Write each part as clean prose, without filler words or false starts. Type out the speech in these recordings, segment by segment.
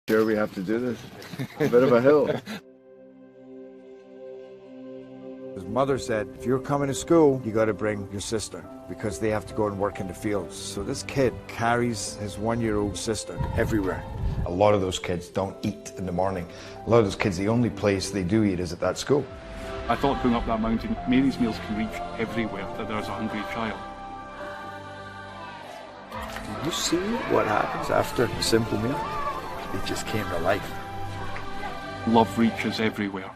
Sure, we have to do this. A bit of a hill. His mother said, if you're coming to school, you got to bring your sister because they have to go and work in the fields. So this kid carries his 1-year-old sister everywhere. A lot of those kids don't eat in the morning. A lot of those kids, the only place they do eat is at that school. I thought going up that mountain, Mary's meals can reach everywhere that there's a hungry child. You see what happens after a simple meal? It just came to life. Love reaches everywhere.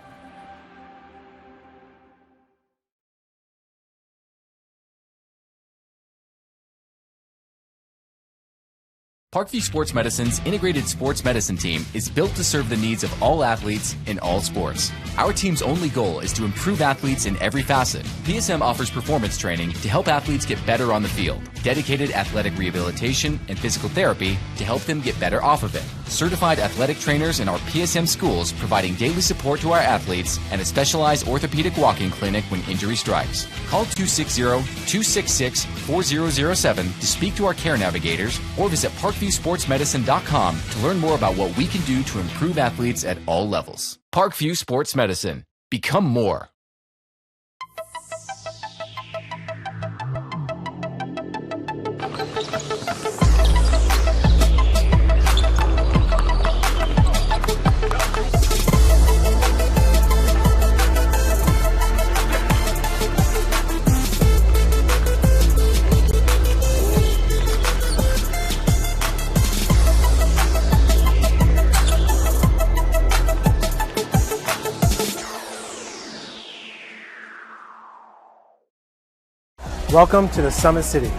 Parkview Sports Medicine's integrated sports medicine team is built to serve the needs of all athletes in all sports. Our team's only goal is to improve athletes in every facet. PSM offers performance training to help athletes get better on the field, dedicated athletic rehabilitation and physical therapy to help them get better off of it, certified athletic trainers in our PSM schools providing daily support to our athletes, and a specialized orthopedic walk-in clinic when injury strikes. Call 260-266-4007 to speak to our care navigators or visit ParkviewSportsMedicine.com to learn more about what we can do to improve athletes at all levels. Parkview Sports Medicine. Become more. Welcome to the Summit City,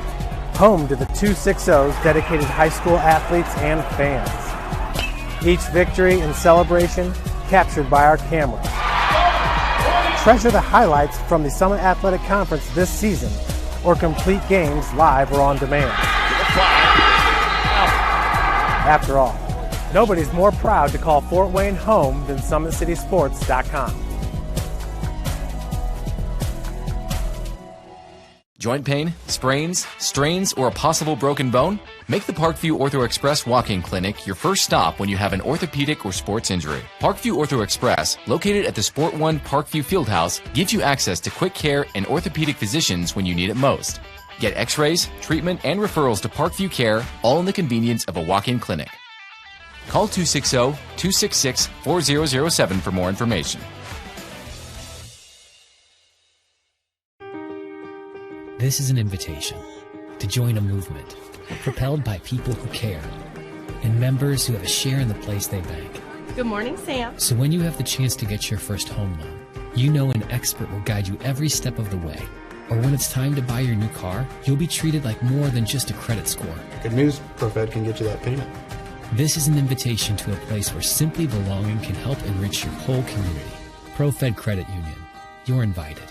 home to the 260's dedicated high school athletes and fans. Each victory and celebration captured by our cameras. Treasure the highlights from the Summit Athletic Conference this season or complete games live or on demand. After all, nobody's more proud to call Fort Wayne home than SummitCitySports.com. Joint pain, sprains, strains, or a possible broken bone? Make the Parkview Ortho Express walk-in clinic your first stop when you have an orthopedic or sports injury. Parkview Ortho Express, located at the Sport One Parkview Fieldhouse, gives you access to quick care and orthopedic physicians when you need it most. Get x-rays, treatment, and referrals to Parkview Care, all in the convenience of a walk-in clinic. Call 260-266-4007 for more information. This is an invitation to join a movement propelled by people who care and members who have a share in the place they bank. Good morning, Sam. So when you have the chance to get your first home loan, you know an expert will guide you every step of the way. Or when it's time to buy your new car, you'll be treated like more than just a credit score. Good news, ProFed can get you that payment. This is an invitation to a place where simply belonging can help enrich your whole community. ProFed Credit Union. You're invited.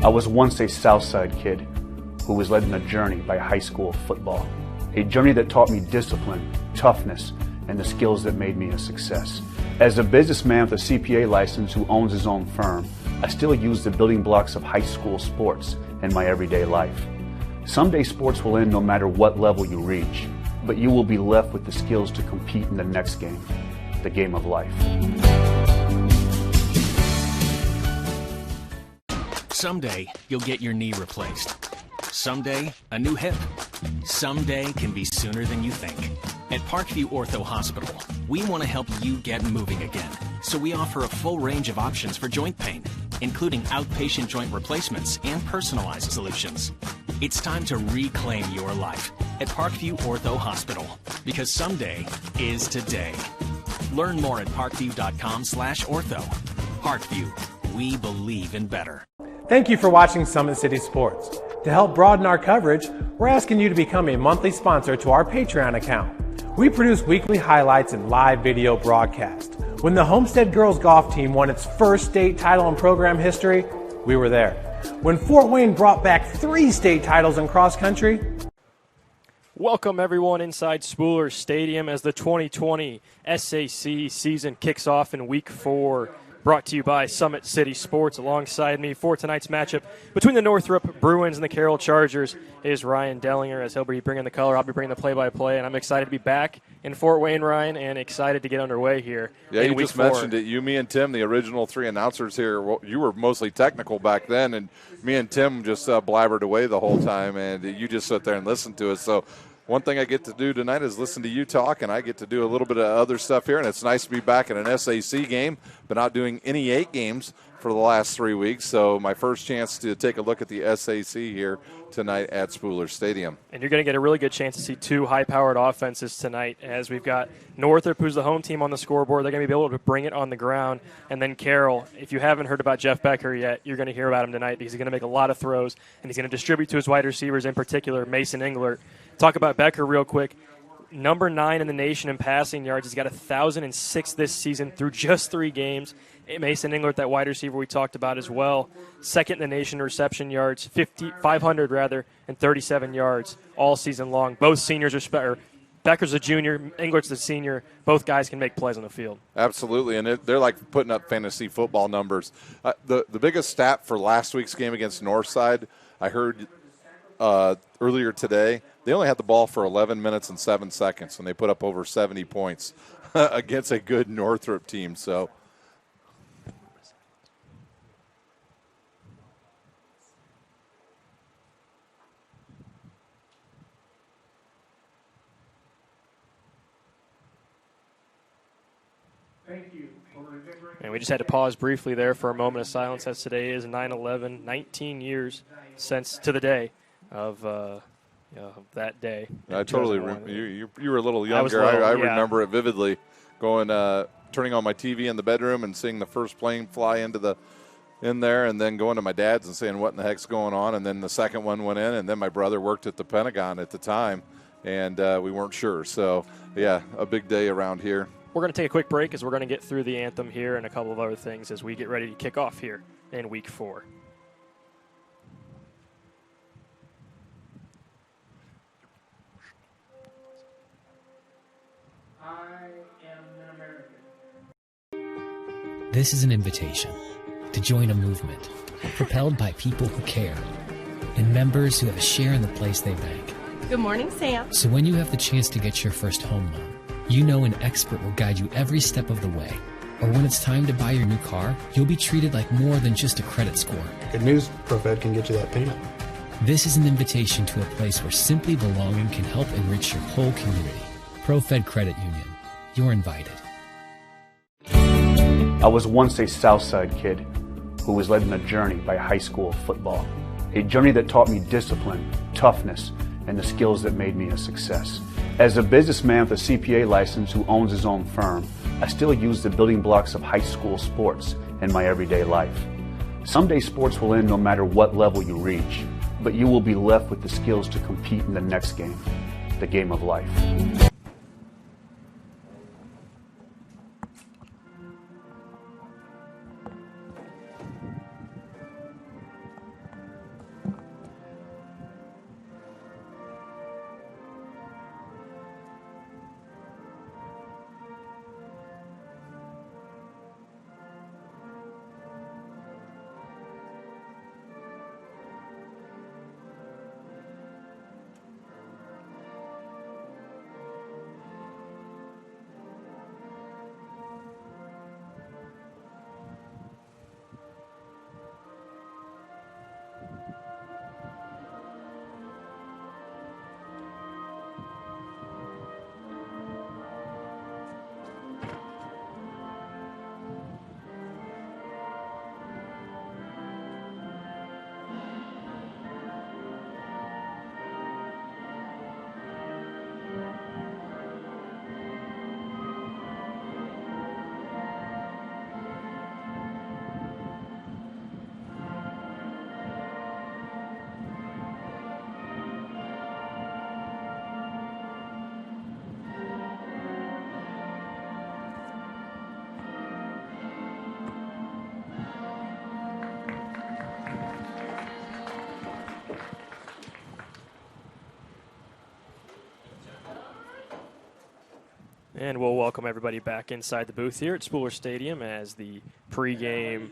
I was once a Southside kid who was led on a journey by high school football. A journey that taught me discipline, toughness, and the skills that made me a success. As a businessman with a CPA license who owns his own firm, I still use the building blocks of high school sports in my everyday life. Someday sports will end no matter what level you reach, but you will be left with the skills to compete in the next game, the game of life. Someday, you'll get your knee replaced. Someday, a new hip. Someday can be sooner than you think. At Parkview Ortho Hospital, we want to help you get moving again. So we offer a full range of options for joint pain, including outpatient joint replacements and personalized solutions. It's time to reclaim your life at Parkview Ortho Hospital, because someday is today. Learn more at parkview.com/ortho. Parkview, we believe in better. Thank you for watching Summit City Sports. To help broaden our coverage, we're asking you to become a monthly sponsor to our Patreon account. We produce weekly highlights and live video broadcasts. When the Homestead Girls Golf Team won its first state title in program history, we were there. When Fort Wayne brought back 3 state titles in cross country. Welcome everyone inside Spooler Stadium as the 2020 SAC season kicks off in week 4. brought to you by Summit City Sports. Alongside me for tonight's matchup between the Northrop Bruins and the Carroll Chargers is Ryan Dellinger. As he'll be bringing the color, I'll be bringing the play-by-play, and I'm excited to be back in Fort Wayne, Ryan, and excited to get underway here. Yeah, you just 4. mentioned it. You, me, and Tim, the original 3 announcers here, well, you were mostly technical back then, and me and Tim just blabbered away the whole time, and you just sit there and listen to us. So one thing I get to do tonight is listen to you talk, and I get to do a little bit of other stuff here, and it's nice to be back in an SAC game, but not doing any 8 games for the last 3 weeks. So my first chance to take a look at the SAC here tonight at Spooler Stadium. And you're going to get a really good chance to see 2 high-powered offenses tonight, as we've got Northrop, who's the home team, on the scoreboard. They're going to be able to bring it on the ground. And then Carroll, if you haven't heard about Jeff Becker yet, you're going to hear about him tonight because he's going to make a lot of throws, and he's going to distribute to his wide receivers, in particular Mason Englert. Talk about Becker real quick. Number 9 in the nation in passing yards. He's got 1,006 this season through just 3 games. Mason Englert, that wide receiver we talked about as well. Second in the nation in reception yards, 500 and 37 yards all season long. Both seniors are Becker's a junior, Englert's a senior. Both guys can make plays on the field. Absolutely, and they're like putting up fantasy football numbers. The biggest stat for last week's game against Northside, I heard earlier today, they only had the ball for 11 minutes and 7 seconds, and they put up over 70 points against a good Northrop team. So, and we just had to pause briefly there for a moment of silence, as today is 9/11, 19 years since to the day of that day. I totally you were a little younger. I remember it vividly. Turning on my TV in the bedroom and seeing the first plane fly in there, and then going to my dad's and saying, "What in the heck's going on?" And then the second one went in, and then my brother worked at the Pentagon at the time, and we weren't sure. So, yeah, a big day around here. We're going to take a quick break as we're going to get through the anthem here and a couple of other things as we get ready to kick off here in Week 4. This is an invitation to join a movement propelled by people who care and members who have a share in the place they bank. Good morning, Sam. So when you have the chance to get your first home loan, you know an expert will guide you every step of the way. Or when it's time to buy your new car, you'll be treated like more than just a credit score. Good news, ProFed can get you that payment. This is an invitation to a place where simply belonging can help enrich your whole community. ProFed Credit Union. You're invited. I was once a Southside kid who was led on a journey by high school football. A journey that taught me discipline, toughness, and the skills that made me a success. As a businessman with a CPA license who owns his own firm, I still use the building blocks of high school sports in my everyday life. Someday sports will end no matter what level you reach, but you will be left with the skills to compete in the next game, the game of life. And we'll welcome everybody back inside the booth here at Spooler Stadium as the pregame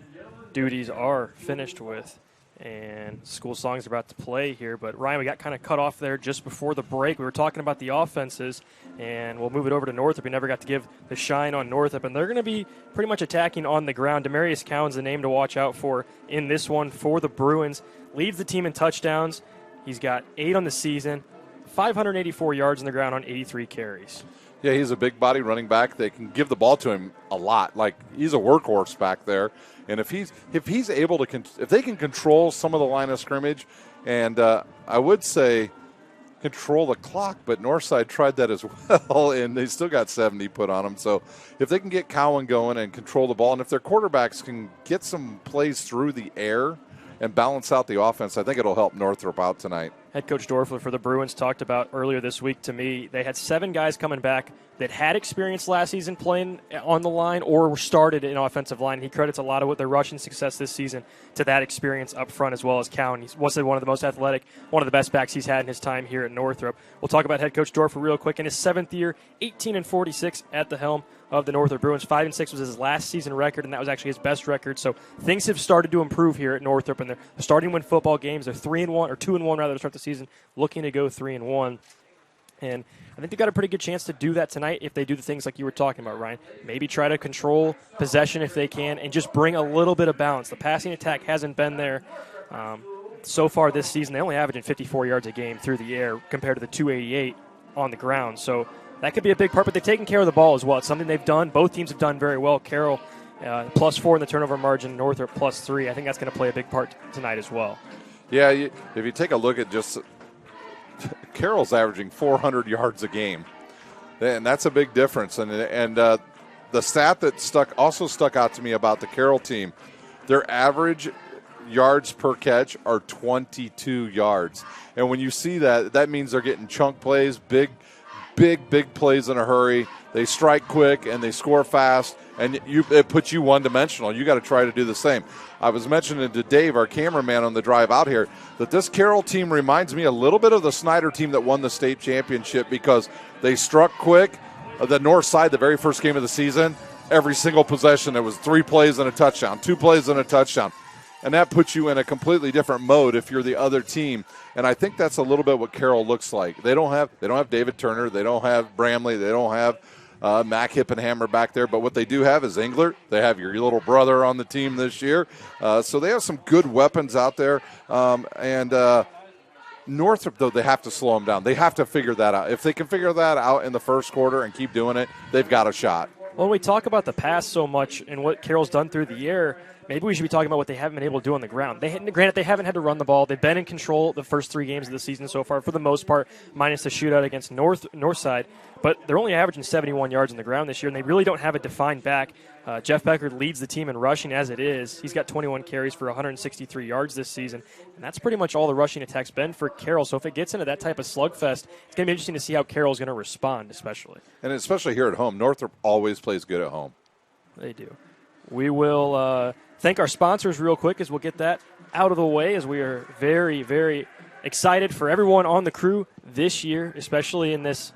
duties are finished with. And school songs are about to play here. But, Ryan, we got kind of cut off there just before the break. We were talking about the offenses, and we'll move it over to Northrop. We never got to give the shine on Northrop. And they're going to be pretty much attacking on the ground. Demarius Cowan's the name to watch out for in this one for the Bruins. Leads the team in touchdowns. He's got 8 on the season, 584 yards on the ground on 83 carries. Yeah, he's a big body running back. They can give the ball to him a lot. Like, he's a workhorse back there. And if he's able to if they can control some of the line of scrimmage, and I would say control the clock, but Northside tried that as well, and they still got 70 put on them. So if they can get Cowan going and control the ball, and if their quarterbacks can get some plays through the air and balance out the offense, I think it'll help Northrop out tonight. Head coach Dorfler for the Bruins talked about earlier this week to me, they had 7 guys coming back that had experience last season playing on the line or started in offensive line. He credits a lot of their rushing success this season to that experience up front as well as Cowan. He's one of the most athletic, one of the best backs he's had in his time here at Northrop. We'll talk about head coach Dorfler real quick. In his 7th year, 18-46 at the helm of the Northrop Bruins. 5-6 was his last season record, and that was actually his best record. So things have started to improve here at Northrop, and they're starting to win football games. They're 3-1 or 2-1 rather to start the season, looking to go 3-1. And I think they've got a pretty good chance to do that tonight if they do the things like you were talking about, Ryan. Maybe try to control possession if they can and just bring a little bit of balance. The passing attack hasn't been there so far this season. They only averaging 54 yards a game through the air compared to the 288 on the ground. So that could be a big part, but they've taken care of the ball as well. It's something they've done. Both teams have done very well. Carroll +4 in the turnover margin, Northrop +3. I think that's going to play a big part tonight as well. Yeah, if you take a look at just Carroll's averaging 400 yards a game, and that's a big difference. And the stat that stuck out to me about the Carroll team, their average yards per catch are 22 yards. And when you see that, that means they're getting chunk plays, big plays in a hurry. They strike quick and they score fast, and it puts you one-dimensional. You got to try to do the same. I was mentioning to Dave, our cameraman on the drive out here, that this Carroll team reminds me a little bit of the Snyder team that won the state championship because they struck quick. The north side, the very first game of the season, every single possession, there was 3 plays and a touchdown, 2 plays and a touchdown. And that puts you in a completely different mode if you're the other team. And I think that's a little bit what Carroll looks like. They don't have David Turner. They don't have Bramley. They don't have Mac Hippenhammer back there. But what they do have is Englert. They have your little brother on the team this year. So they have some good weapons out there. Northrop, though, they have to slow them down. They have to figure that out. If they can figure that out in the first quarter and keep doing it, they've got a shot. Well, we talk about the pass so much and what Carroll's done through the air. Maybe we should be talking about what they haven't been able to do on the ground. Granted, they haven't had to run the ball. They've been in control the first 3 games of the season so far, for the most part, minus the shootout against Northside. But they're only averaging 71 yards on the ground this year, and they really don't have a defined back. Jeff Becker leads the team in rushing as it is. He's got 21 carries for 163 yards this season, and that's pretty much all the rushing attack's been for Carroll. So if it gets into that type of slugfest, it's going to be interesting to see how Carroll's going to respond, especially. And especially here at home. Northrop always plays good at home. They do. We will thank our sponsors real quick as we'll get that out of the way, as we are very, very excited for everyone on the crew this year, especially in this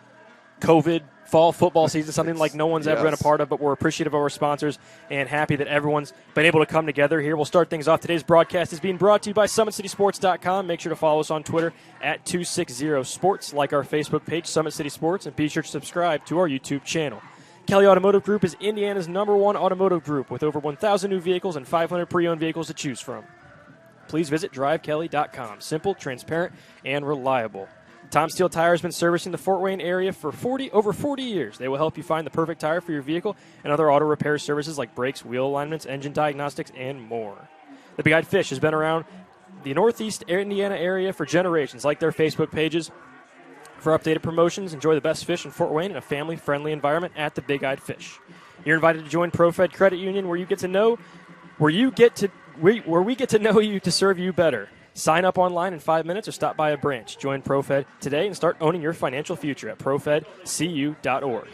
COVID fall football season, something like no one's ever been a part of, but we're appreciative of our sponsors and happy that everyone's been able to come together here. We'll start things off. Today's broadcast is being brought to you by SummitCitySports.com. Make sure to follow us on Twitter at 260sports, like our Facebook page, Summit City Sports, and be sure to subscribe to our YouTube channel. Kelly Automotive Group is Indiana's #1 automotive group with over 1,000 new vehicles and 500 pre-owned vehicles to choose from. Please visit drivekelly.com. Simple, transparent, and reliable. Tom Steele Tire has been servicing the Fort Wayne area for over 40 years. They will help you find the perfect tire for your vehicle and other auto repair services like brakes, wheel alignments, engine diagnostics, and more. The Big Eyed Fish has been around the Northeast Indiana area for generations. Like their Facebook pages for updated promotions. Enjoy the best fish in Fort Wayne in a family-friendly environment at the Big Eyed Fish. You're invited to join ProFed Credit Union, where we get to know you to serve you better. Sign up online in 5 minutes or stop by a branch. Join ProFed today and start owning your financial future at profedcu.org.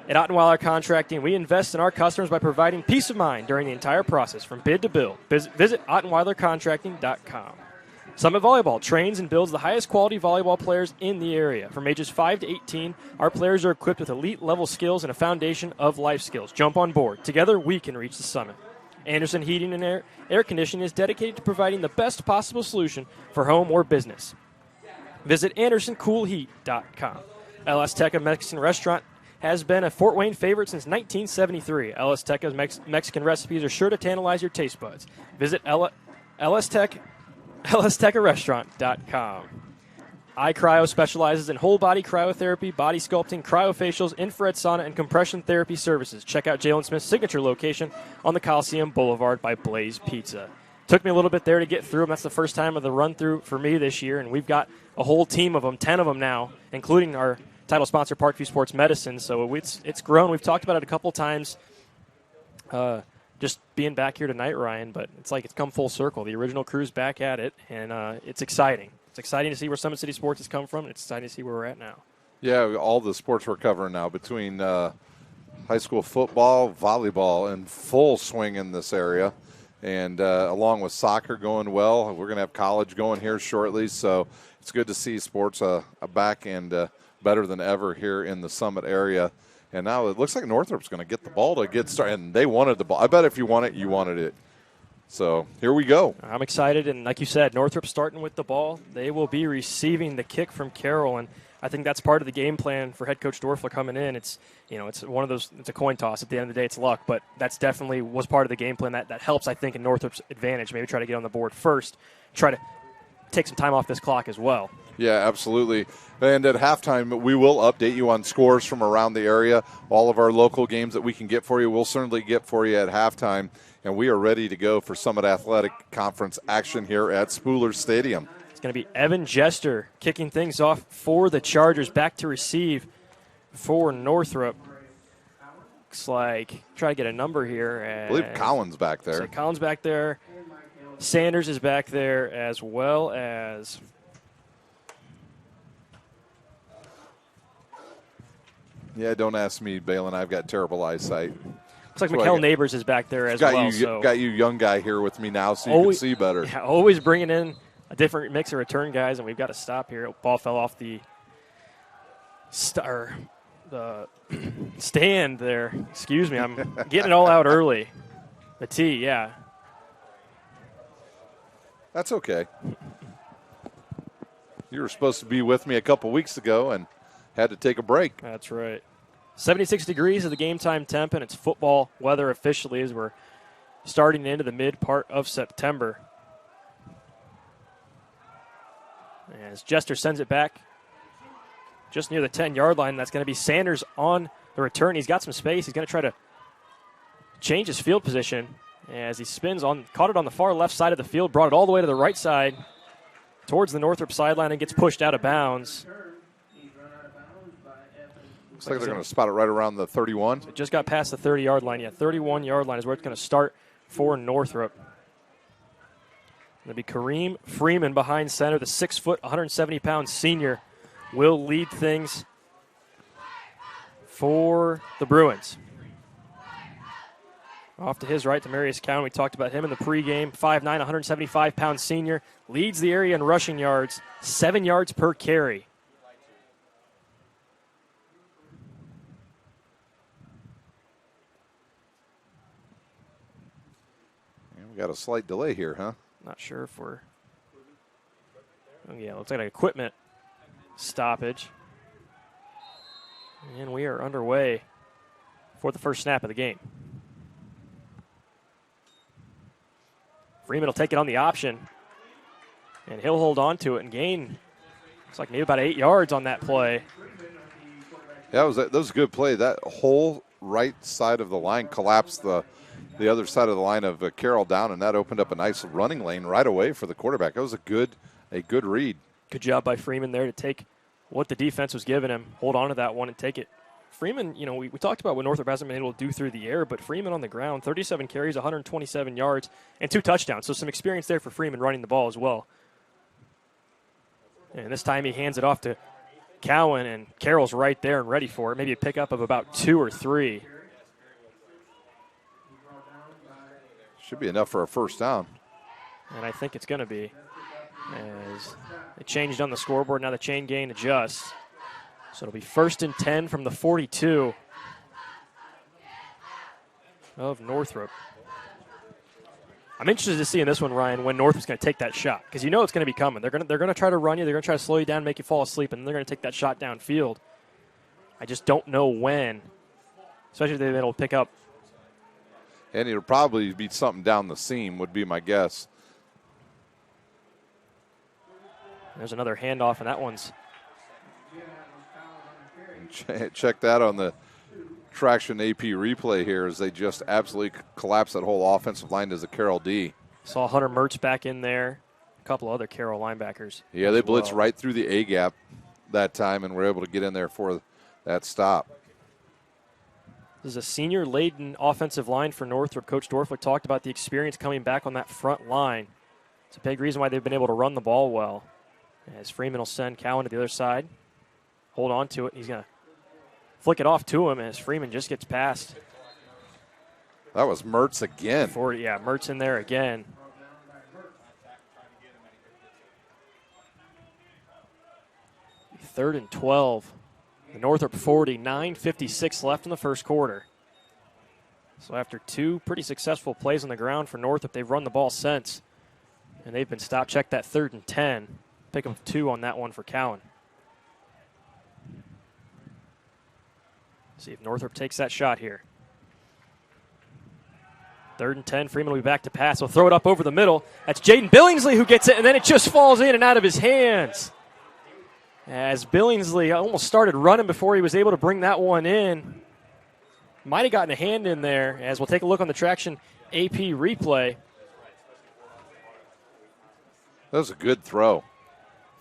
At Ottenweiler Contracting, we invest in our customers by providing peace of mind during the entire process from bid to bill. Visit OttenweilerContracting.com. Summit Volleyball trains and builds the highest quality volleyball players in the area. From ages 5 to 18, our players are equipped with elite-level skills and a foundation of life skills. Jump on board. Together, we can reach the summit. Anderson Heating and Air Conditioning is dedicated to providing the best possible solution for home or business. Visit AndersonCoolHeat.com. LS Teca Mexican Restaurant has been a Fort Wayne favorite since 1973. LS Teca's Mexican recipes are sure to tantalize your taste buds. Visit LSTecaRestaurant.com. iCryo specializes in whole-body cryotherapy, body sculpting, cryofacials, infrared sauna, and compression therapy services. Check out Jalen Smith's signature location on the Coliseum Boulevard by Blaze Pizza. Took me a little bit there to get through them. That's the first time of the run-through for me this year, and we've got a whole team of them, 10 of them now, including our title sponsor, Parkview Sports Medicine. So it's grown. We've talked about it a couple times, just being back here tonight, Ryan, but it's like it's come full circle. The original crew's back at it, and it's exciting. It's exciting to see where Summit City Sports has come from, and it's exciting to see where we're at now. Yeah, all the sports we're covering now between high school football, volleyball in full swing in this area, and along with soccer going well. We're going to have college going here shortly, so it's good to see sports back and better than ever here in the Summit area. And now it looks like Northrop's going to get the ball to get started, and they wanted the ball. I bet if you want it, you wanted it. So here we go. I'm excited, and like you said, Northrop starting with the ball. They will be receiving the kick from Carroll, and I think that's part of the game plan for head coach Dorfler coming in. It's one of those. It's a coin toss. At the end of the day, it's luck, but that's definitely was part of the game plan. That helps, I think, in Northrop's advantage. Maybe try to get on the board first, try to take some time off this clock as well. Yeah, absolutely. And at halftime, we will update you on scores from around the area. All of our local games that we can get for you, we'll certainly get for you at halftime. And we are ready to go for Summit Athletic Conference action here at Spooler Stadium. It's going to be Evan Jester kicking things off for the Chargers. Back to receive for Northrop. Looks like, try to get a number here. I believe Collins back there. Collins back there. Sanders is back there, as well as yeah, don't ask me, Balin. I've got terrible eyesight. Looks like Mikkel Neighbors is back there as well. Got you young guy here with me now, so you can see better. Yeah, always bringing in a different mix of return guys, and we've got to stop here. Ball fell off the stand there. Excuse me, I'm getting it all out early. The tee, yeah. That's okay. You were supposed to be with me a couple weeks ago and had to take a break. That's right. 76 degrees is the game time temp, and it's football weather officially as we're starting into the mid part of September. As Jester sends it back just near the 10-yard line, that's going to be Sanders on the return. He's got some space. He's going to try to change his field position as he spins on, caught it on the far left side of the field, brought it all the way to the right side towards the Northrop sideline and gets pushed out of bounds. Looks like they're going to spot it right around the 31. It just got past the 30-yard line. Yeah, 31-yard line is where it's going to start for Northrop. It'll be Kareem Freeman behind center. The 6-foot, 170-pound senior will lead things for the Bruins. Off to his right to Marius Cowan. We talked about him in the pregame. 5'9", 175-pound senior. Leads the area in rushing yards. 7 yards per carry. We got a slight delay here, huh? Not sure if we're... Oh, yeah, looks like an equipment stoppage. And we are underway for the first snap of the game. Freeman will take it on the option, and he'll hold on to it and gain, looks like maybe about 8 yards on that play. Yeah, that was a good play. That whole right side of the line collapsed the other side of the line of Carroll down, and that opened up a nice running lane right away for the quarterback. That was a good read. Good job by Freeman there to take what the defense was giving him, hold on to that one and take it. Freeman, we talked about what Northrop hasn't been able to do through the air, but Freeman on the ground, 37 carries, 127 yards, and 2 touchdowns. So some experience there for Freeman running the ball as well. And this time he hands it off to Cowan, and Carroll's right there and ready for it. Maybe a pickup of about 2 or 3. Should be enough for a first down. And I think it's going to be. as they changed on the scoreboard. Now the chain gain adjusts. So it'll be 1st and 10 from the 42 of Northrop. I'm interested to see in this one, Ryan, when Northrop's going to take that shot, because you know it's going to be coming. They're going to try to run you. They're going to try to slow you down, make you fall asleep, and then they're going to take that shot downfield. I just don't know when, especially if they've been able to pick up. And it'll probably be something down the seam, would be my guess. There's another handoff, and that one's. Check that on the Traction AP replay here as they just absolutely collapse that whole offensive line as a Carroll D. Saw Hunter Mertz back in there, a couple other Carroll linebackers. Yeah, they blitzed right through the A gap that time and were able to get in there for that stop. This is a senior-laden offensive line for Northrop. Coach Dorflick talked about the experience coming back on that front line. It's a big reason why they've been able to run the ball well. As Freeman will send Cowan to the other side. Hold on to it. He's going to flick it off to him as Freeman just gets past. That was Mertz again. Mertz in there again. Third and 12. The Northrop 40, 9:56 left in the first quarter. So after two pretty successful plays on the ground for Northrop, they've run the ball since. And they've been stopped. Check that 3rd and 10. Pick up 2 on that one for Cowan. See if Northrop takes that shot here. 3rd and 10. Freeman will be back to pass. He'll throw it up over the middle. That's Jaden Billingsley who gets it, and then it just falls in and out of his hands. As Billingsley almost started running before he was able to bring that one in. Might have gotten a hand in there, as we'll take a look on the Traction AP replay. That was a good throw.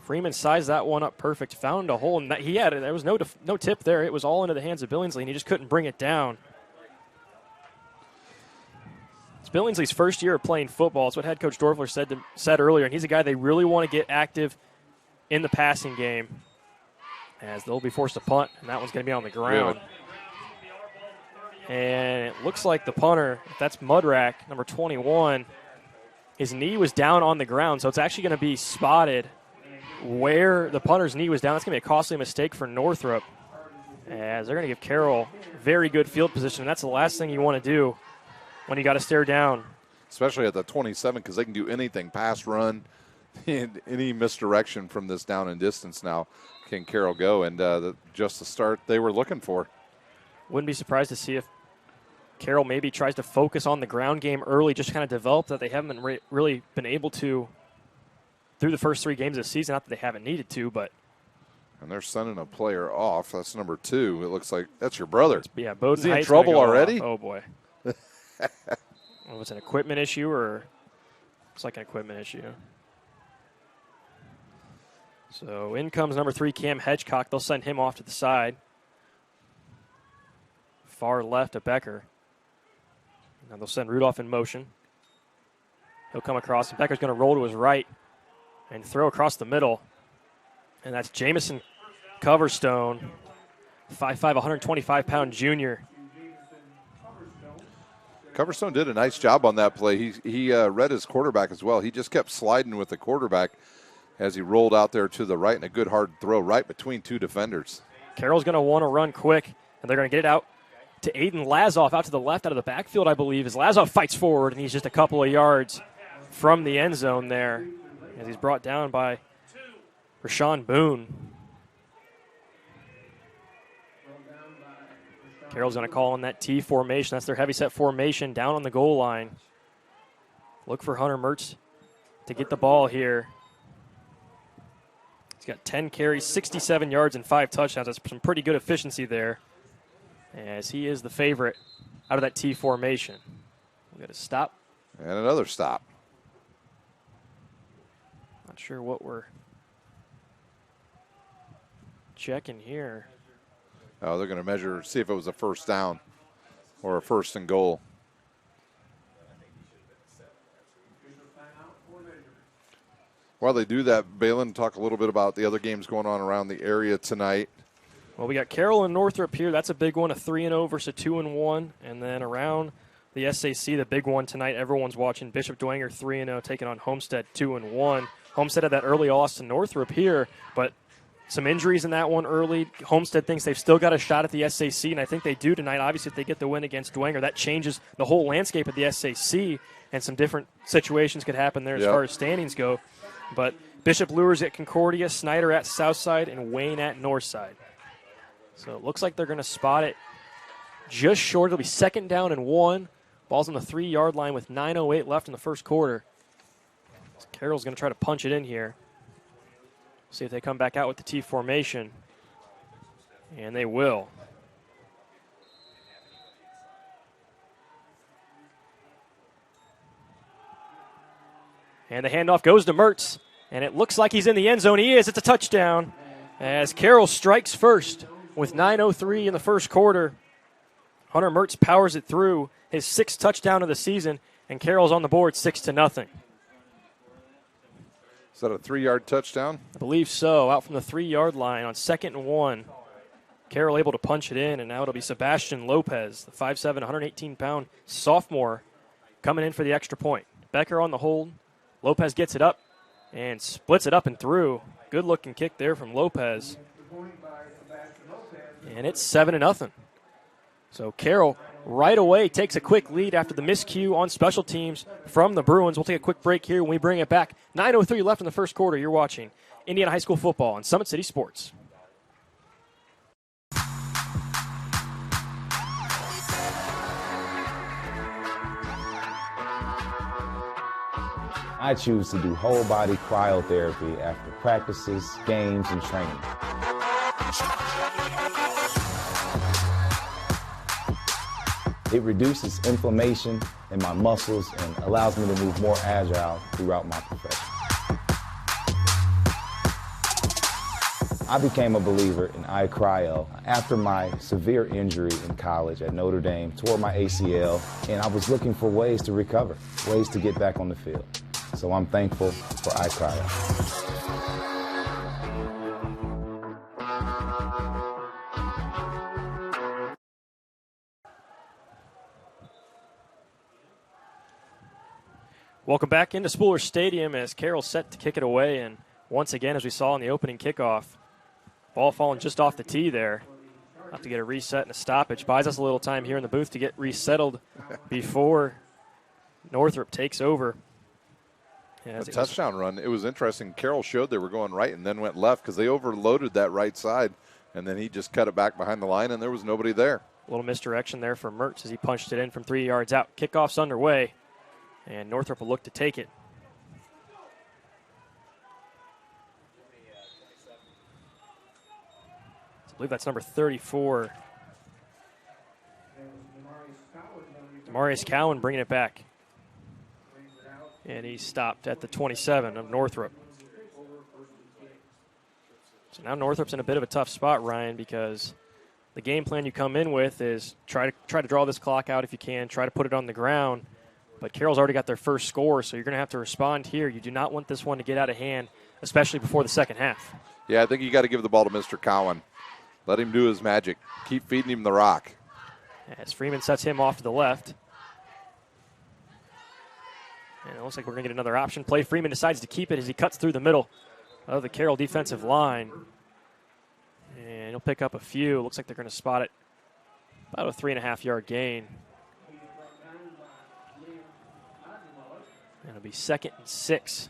Freeman sized that one up perfect, found a hole, and there was no tip there. It was all into the hands of Billingsley, and he just couldn't bring it down. It's Billingsley's first year of playing football. It's what head coach Dorfler said earlier, and he's a guy they really want to get active in the passing game, as they'll be forced to punt, and that one's going to be on the ground. And it looks like the punter, if that's Mudrack, number 21, his knee was down on the ground, so it's actually going to be spotted where the punter's knee was down. That's going to be a costly mistake for Northrop, as they're going to give Carroll very good field position. That's the last thing you want to do when you got to stare down. Especially at the 27, because they can do anything, pass, run, any misdirection from this down and distance now can Carroll go, and just the start they were looking for. Wouldn't be surprised to see if Carroll maybe tries to focus on the ground game early, just kind of develop that they haven't really been able to through the first 3 games of the season. Not that they haven't needed to, but. And they're sending a player off. That's number 2. It looks like that's your brother. Yeah, Bowden Is he in Heights trouble already? Off. Oh, boy. Was it an equipment issue, or it's like an equipment issue? So in comes number 3, Cam Hedgecock. They'll send him off to the side. Far left of Becker. Now they'll send Rudolph in motion. He'll come across, and Becker's going to roll to his right and throw across the middle. And that's Jamison Coverstone, 5'5", 125-pound junior. Coverstone did a nice job on that play. He read his quarterback as well. He just kept sliding with the quarterback as he rolled out there to the right, and a good hard throw right between 2 defenders. Carroll's going to want to run quick, and they're going to get it out to Aiden Lazoff out to the left, out of the backfield, I believe, as Lazoff fights forward, and he's just a couple of yards from the end zone there as he's brought down by Rashawn Boone. Carroll's going to call on that T formation. That's their heavy-set formation down on the goal line. Look for Hunter Mertz to get the ball here. He's got 10 carries, 67 yards, and 5 touchdowns. That's some pretty good efficiency there, as he is the favorite out of that T formation. We'll get a stop. And another stop. Not sure what we're checking here. Oh, they're going to measure, see if it was a first down or a 1st and goal. While they do that, Balin, talk a little bit about the other games going on around the area tonight. Well, we got Carroll and Northrop here. That's a big one, a 3-0 versus a 2-1. And then around the SAC, the big one tonight, everyone's watching. Bishop Dwenger 3-0 taking on Homestead 2-1. Homestead had that early loss to Northrop here, but some injuries in that one early. Homestead thinks they've still got a shot at the SAC, and I think they do tonight. Obviously, if they get the win against Dwenger, that changes the whole landscape of the SAC, and some different situations could happen there as far as standings go. But Bishop Lures at Concordia, Snyder at Southside, and Wayne at Northside. So it looks like they're going to spot it just short. It'll be 2nd down and 1. Ball's on the 3-yard line with 9:08 left in the first quarter. Carroll's going to try to punch it in here. See if they come back out with the T formation. And they will. And the handoff goes to Mertz. And it looks like he's in the end zone. He is. It's a touchdown. As Carroll strikes first with 9:03 in the first quarter. Hunter Mertz powers it through, his 6th touchdown of the season, and Carroll's on the board 6-0. Is that a 3-yard touchdown? I believe so. Out from the 3-yard line on 2nd and 1. Carroll able to punch it in, and now it'll be Sebastian Lopez, the 5'7", 118-pound sophomore, coming in for the extra point. Becker on the hold. Lopez gets it up and splits it up and through. Good-looking kick there from Lopez. And it's 7-0. So Carroll right away takes a quick lead after the miscue on special teams from the Bruins. We'll take a quick break here when we bring it back. 9:03 left in the first quarter. You're watching Indiana High School football on Summit City Sports. I choose to do whole body cryotherapy after practices, games, and training. It reduces inflammation in my muscles and allows me to move more agile throughout my profession. I became a believer in iCryo after my severe injury in college at Notre Dame, tore my ACL, and I was looking for ways to recover, ways to get back on the field. So I'm thankful for iCryo. Welcome back into Spooler Stadium as Carroll's set to kick it away. And once again, as we saw in the opening kickoff, ball falling just off the tee there. Have to get a reset and a stoppage. Buys us a little time here in the booth to get resettled before Northrop takes over. A touchdown run. It was interesting. Carroll showed they were going right and then went left because they overloaded that right side, and then he just cut it back behind the line, and there was nobody there. A little misdirection there for Mertz as he punched it in from 3 yards out. Kickoff's underway. And Northrop will look to take it. I believe that's number 34. Demarius Cowan bringing it back. And he stopped at the 27 of Northrop. So now Northrop's in a bit of a tough spot, Ryan, because the game plan you come in with is try to draw this clock out if you can, try to put it on the ground. But Carroll's already got their first score, so you're going to have to respond here. You do not want this one to get out of hand, especially before the second half. Yeah, I think you got to give the ball to Mr. Cowan. Let him do his magic. Keep feeding him the rock. As Freeman sets him off to the left. And it looks like we're going to get another option play. Freeman decides to keep it as he cuts through the middle of the Carroll defensive line. And he'll pick up a few. Looks like they're going to spot it about a 3.5-yard gain. And it'll be 2nd and 6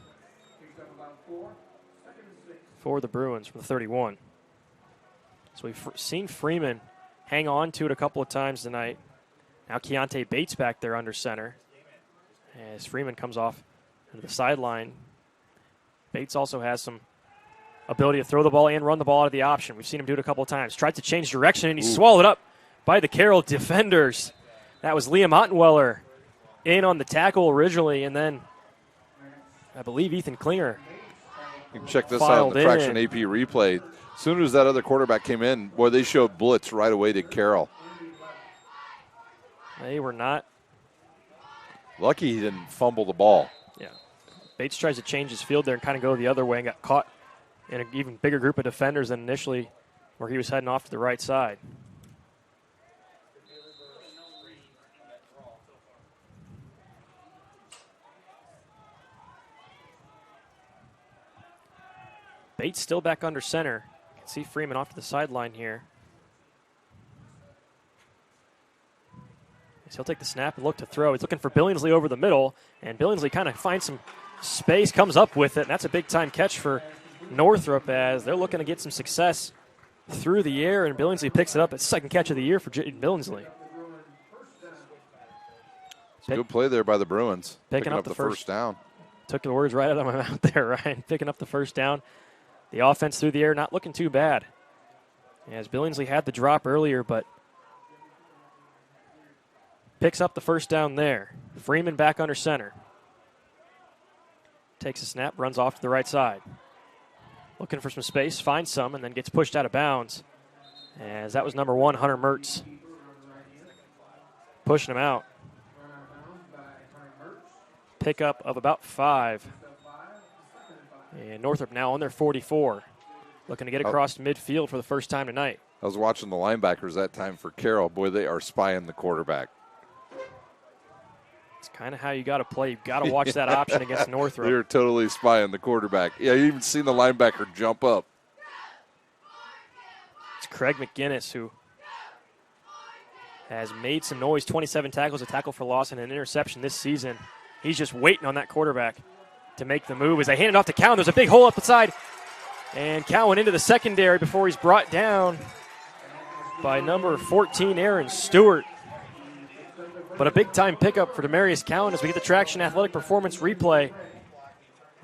for the Bruins from the 31. So we've seen Freeman hang on to it a couple of times tonight. Now Keontae Bates back there under center as Freeman comes off to the sideline. Bates also has some ability to throw the ball and run the ball out of the option. We've seen him do it a couple of times. Tried to change direction, and he's swallowed up by the Carroll defenders. That was Liam Ottenweller in on the tackle originally, and then I believe Ethan Klinger. You can check this out in the Fraction AP replay. As soon as that other quarterback came in, boy, they showed blitz right away to Carroll. They were not. Lucky he didn't fumble the ball. Yeah. Bates tries to change his field there and kind of go the other way and got caught in an even bigger group of defenders than initially where he was heading off to the right side. Bates still back under center. You can see Freeman off to the sideline here. So he'll take the snap and look to throw. He's looking for Billingsley over the middle, and Billingsley kind of finds some space, comes up with it, and that's a big-time catch for Northrop as they're looking to get some success through the air, and Billingsley picks it up. It's second catch of the year for Billingsley. It's a good play there by the Bruins, picking up the first down. Took the words right out of my mouth there, Ryan. Picking up the first down. The offense through the air not looking too bad. As Billingsley had the drop earlier, but picks up the first down there. Freeman back under center. Takes a snap, runs off to the right side. Looking for some space, finds some, and then gets pushed out of bounds. As that was number 1, Hunter Mertz. Pushing him out. Pickup of about 5. And Northrop now on their 44. Looking to get across midfield for the first time tonight. I was watching the linebackers that time for Carroll. Boy, they are spying the quarterback. It's kind of how you got to play. You've got to watch that option against Northrop. They're totally spying the quarterback. Yeah, you even seen the linebacker jump up. It's Craig McGinnis who has made some noise. 27 tackles, a tackle for loss, and an interception this season. He's just waiting on that quarterback to make the move. As they hand it off to Cowan, there's a big hole up the side. And Cowan into the secondary before he's brought down by number 14, Aaron Stewart. But a big-time pickup for Demarius Cowan as we get the Traction Athletic Performance replay.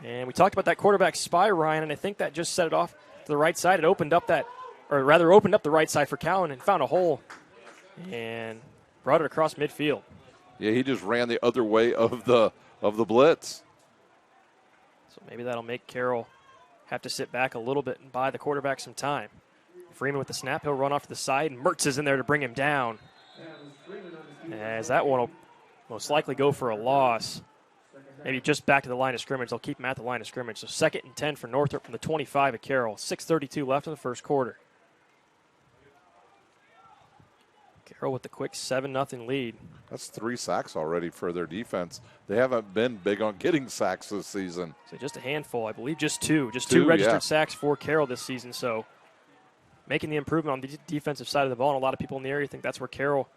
And we talked about that quarterback spy, Ryan, and I think that just set it off to the right side. It opened up the right side for Cowan and found a hole and brought it across midfield. Yeah, he just ran the other way of the blitz. So maybe that'll make Carroll have to sit back a little bit and buy the quarterback some time. Freeman with the snap, he'll run off to the side, and Mertz is in there to bring him down. As that one will most likely go for a loss. Maybe just back to the line of scrimmage. They'll keep him at the line of scrimmage. So 2nd and 10 for Northrop from the 25 at Carroll. 6:32 left in the first quarter. Carroll with the quick 7-0 lead. That's 3 sacks already for their defense. They haven't been big on getting sacks this season. So just a handful, I believe just 2. Just 2 registered sacks for Carroll this season. So making the improvement on the defensive side of the ball. And a lot of people in the area think that's where Carroll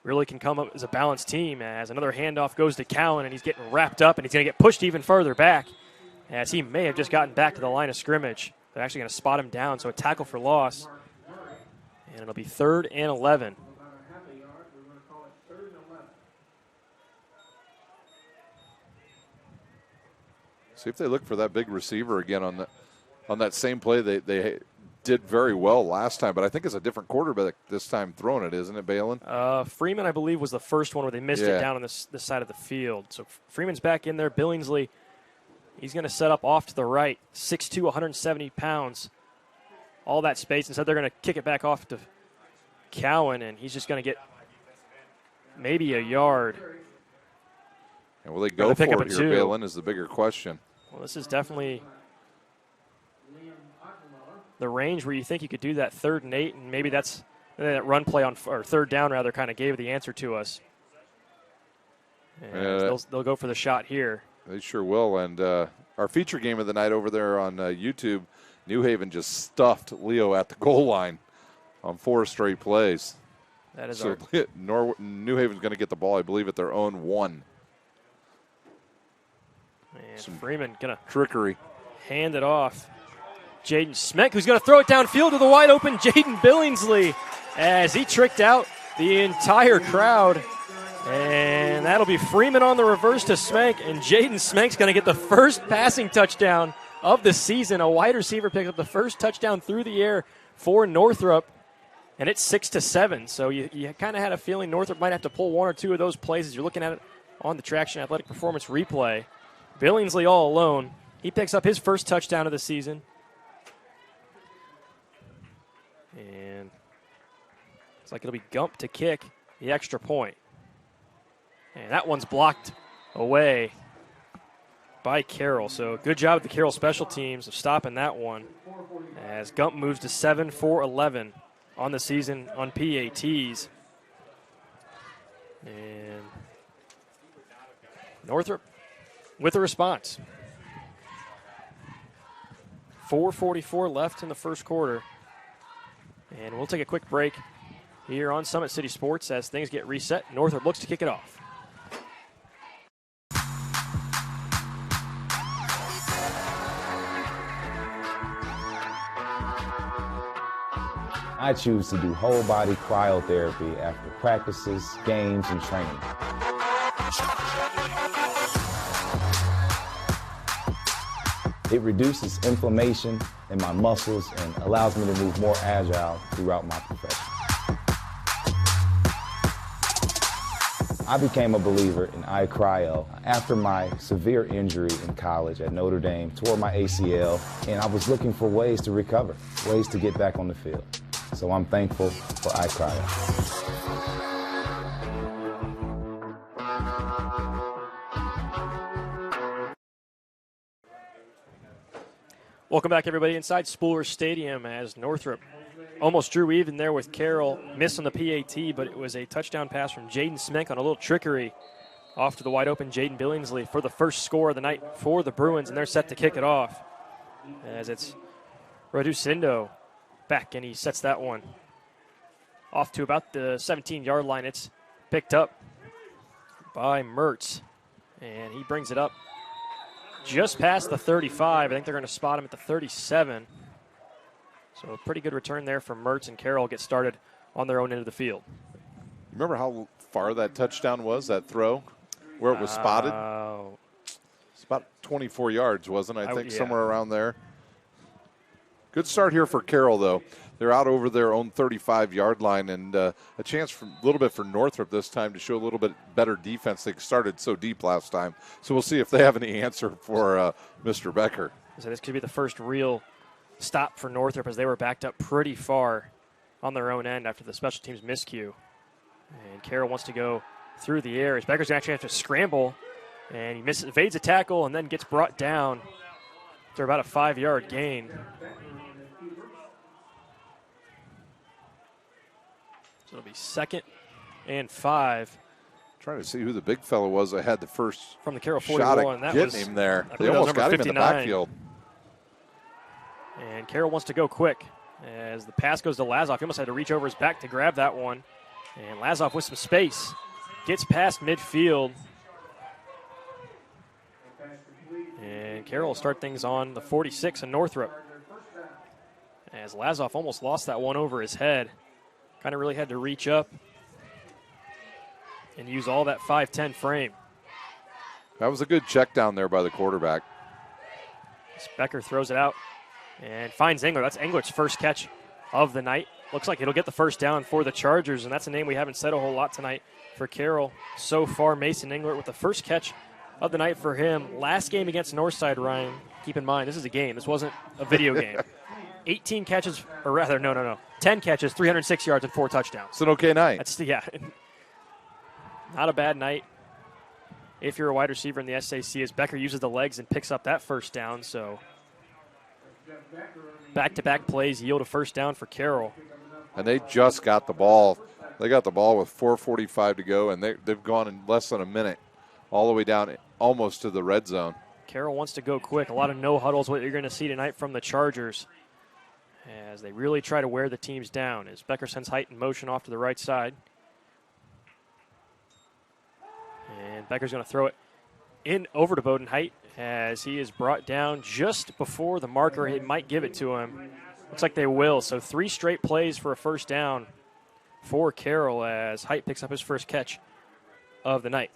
really can come up as a balanced team. As another handoff goes to Cowan, and he's getting wrapped up, and he's going to get pushed even further back as he may have just gotten back to the line of scrimmage. They're actually going to spot him down, so a tackle for loss. And it'll be 3rd and 11. See if they look for that big receiver again on that same play. They did very well last time, but I think it's a different quarterback this time throwing it, isn't it, Balin? Freeman, I believe, was the first one where they missed it down on this side of the field. So Freeman's back in there. Billingsley, he's going to set up off to the right. 6'2", 170 pounds. All that space. Instead, they're going to kick it back off to Cowan, and he's just going to get maybe a yard. And will they go for it here, Balin, is the bigger question. Well, this is definitely the range where you think you could do that 3rd and 8, and maybe that's that run play or 3rd down rather kind of gave the answer to us. And they'll go for the shot here. They sure will. And our feature game of the night over there on YouTube, New Haven just stuffed Leo at the goal line on 4 straight plays. That is so New Haven's going to get the ball, I believe, at their own 1. And Freeman going to trickery. Hand it off. Jaden Smeck, who's going to throw it downfield to the wide open Jaden Billingsley as he tricked out the entire crowd. And that'll be Freeman on the reverse to Smeck, and Jaden Smeck's going to get the first passing touchdown of the season. A wide receiver picks up the first touchdown through the air for Northrop, and it's 6-7. So you kind of had a feeling Northrop might have to pull 1 or 2 of those plays as you're looking at it on the Traction Athletic Performance replay. Billingsley all alone. He picks up his first touchdown of the season. And it's like it'll be Gump to kick the extra point. And that one's blocked away by Carroll. So good job of the Carroll special teams of stopping that one as Gump moves to 7 for 11 on the season on PATs. And Northrop with a response. 4:44 left in the first quarter. And we'll take a quick break here on Summit City Sports as things get reset. Northrop looks to kick it off. I choose to do whole body cryotherapy after practices, games, and training. It reduces inflammation in my muscles and allows me to move more agile throughout my profession. I became a believer in iCryo after my severe injury in college at Notre Dame, tore my ACL, and I was looking for ways to recover, ways to get back on the field. So I'm thankful for iCryo. Welcome back, everybody, inside Spooler Stadium as Northrop almost drew even there with Carroll. Missed on the PAT, but it was a touchdown pass from Jaden Smenk on a little trickery off to the wide-open Jaden Billingsley for the first score of the night for the Bruins, and they're set to kick it off as it's Raducindo back, and he sets that one off to about the 17-yard line. It's picked up by Mertz, and he brings it up just past the 35. I think they're going to spot him at the 37. So a pretty good return there from Mertz, and Carroll get started on their own end of the field. Remember how far that touchdown was, that throw, where it was spotted? It's about 24 yards, wasn't it? I think somewhere around there. Good start here for Carroll, though. They're out over their own 35-yard line, and a chance for a little bit for Northrop this time to show a little bit better defense. They started so deep last time. So we'll see if they have any answer for Mr. Becker. So this could be the first real stop for Northrop as they were backed up pretty far on their own end after the special teams miscue. And Carroll wants to go through the air as Becker's actually have to scramble, and he evades a tackle and then gets brought down after about a 5-yard gain. So it'll be 2nd and 5. Trying to see who the big fellow was that had the first from the Carroll shot 41. At getting him there. They almost got him in the backfield. And Carroll wants to go quick as the pass goes to Lazoff. He almost had to reach over his back to grab that one. And Lazoff with some space gets past midfield. And Carroll will start things on the 46 in Northrop as Lazoff almost lost that one over his head. Kind of really had to reach up and use all that 5'10 frame. That was a good check down there by the quarterback. Becker throws it out and finds Engler. That's Engler's first catch of the night. Looks like it'll get the first down for the Chargers, and that's a name we haven't said a whole lot tonight for Carroll so far. Mason Engler with the first catch of the night for him. Last game against Northside, Ryan. Keep in mind, this is a game. This wasn't a video game. 18 catches, or rather, no. 10 catches, 306 yards, and 4 touchdowns. It's an okay night. Not a bad night if you're a wide receiver in the SAC, as Becker uses the legs and picks up that first down. So back-to-back plays yield a first down for Carroll. And they just got the ball. They got the ball with 4:45 to go, and they've gone in less than a minute all the way down almost to the red zone. Carroll wants to go quick. A lot of no huddles, what you're going to see tonight from the Chargers, as they really try to wear the teams down. As Becker sends Height in motion off to the right side. And Becker's going to throw it in over to Bowden Height as he is brought down just before the marker. He might give it to him. Looks like they will. So 3 straight plays for a first down for Carroll as Height picks up his first catch of the night.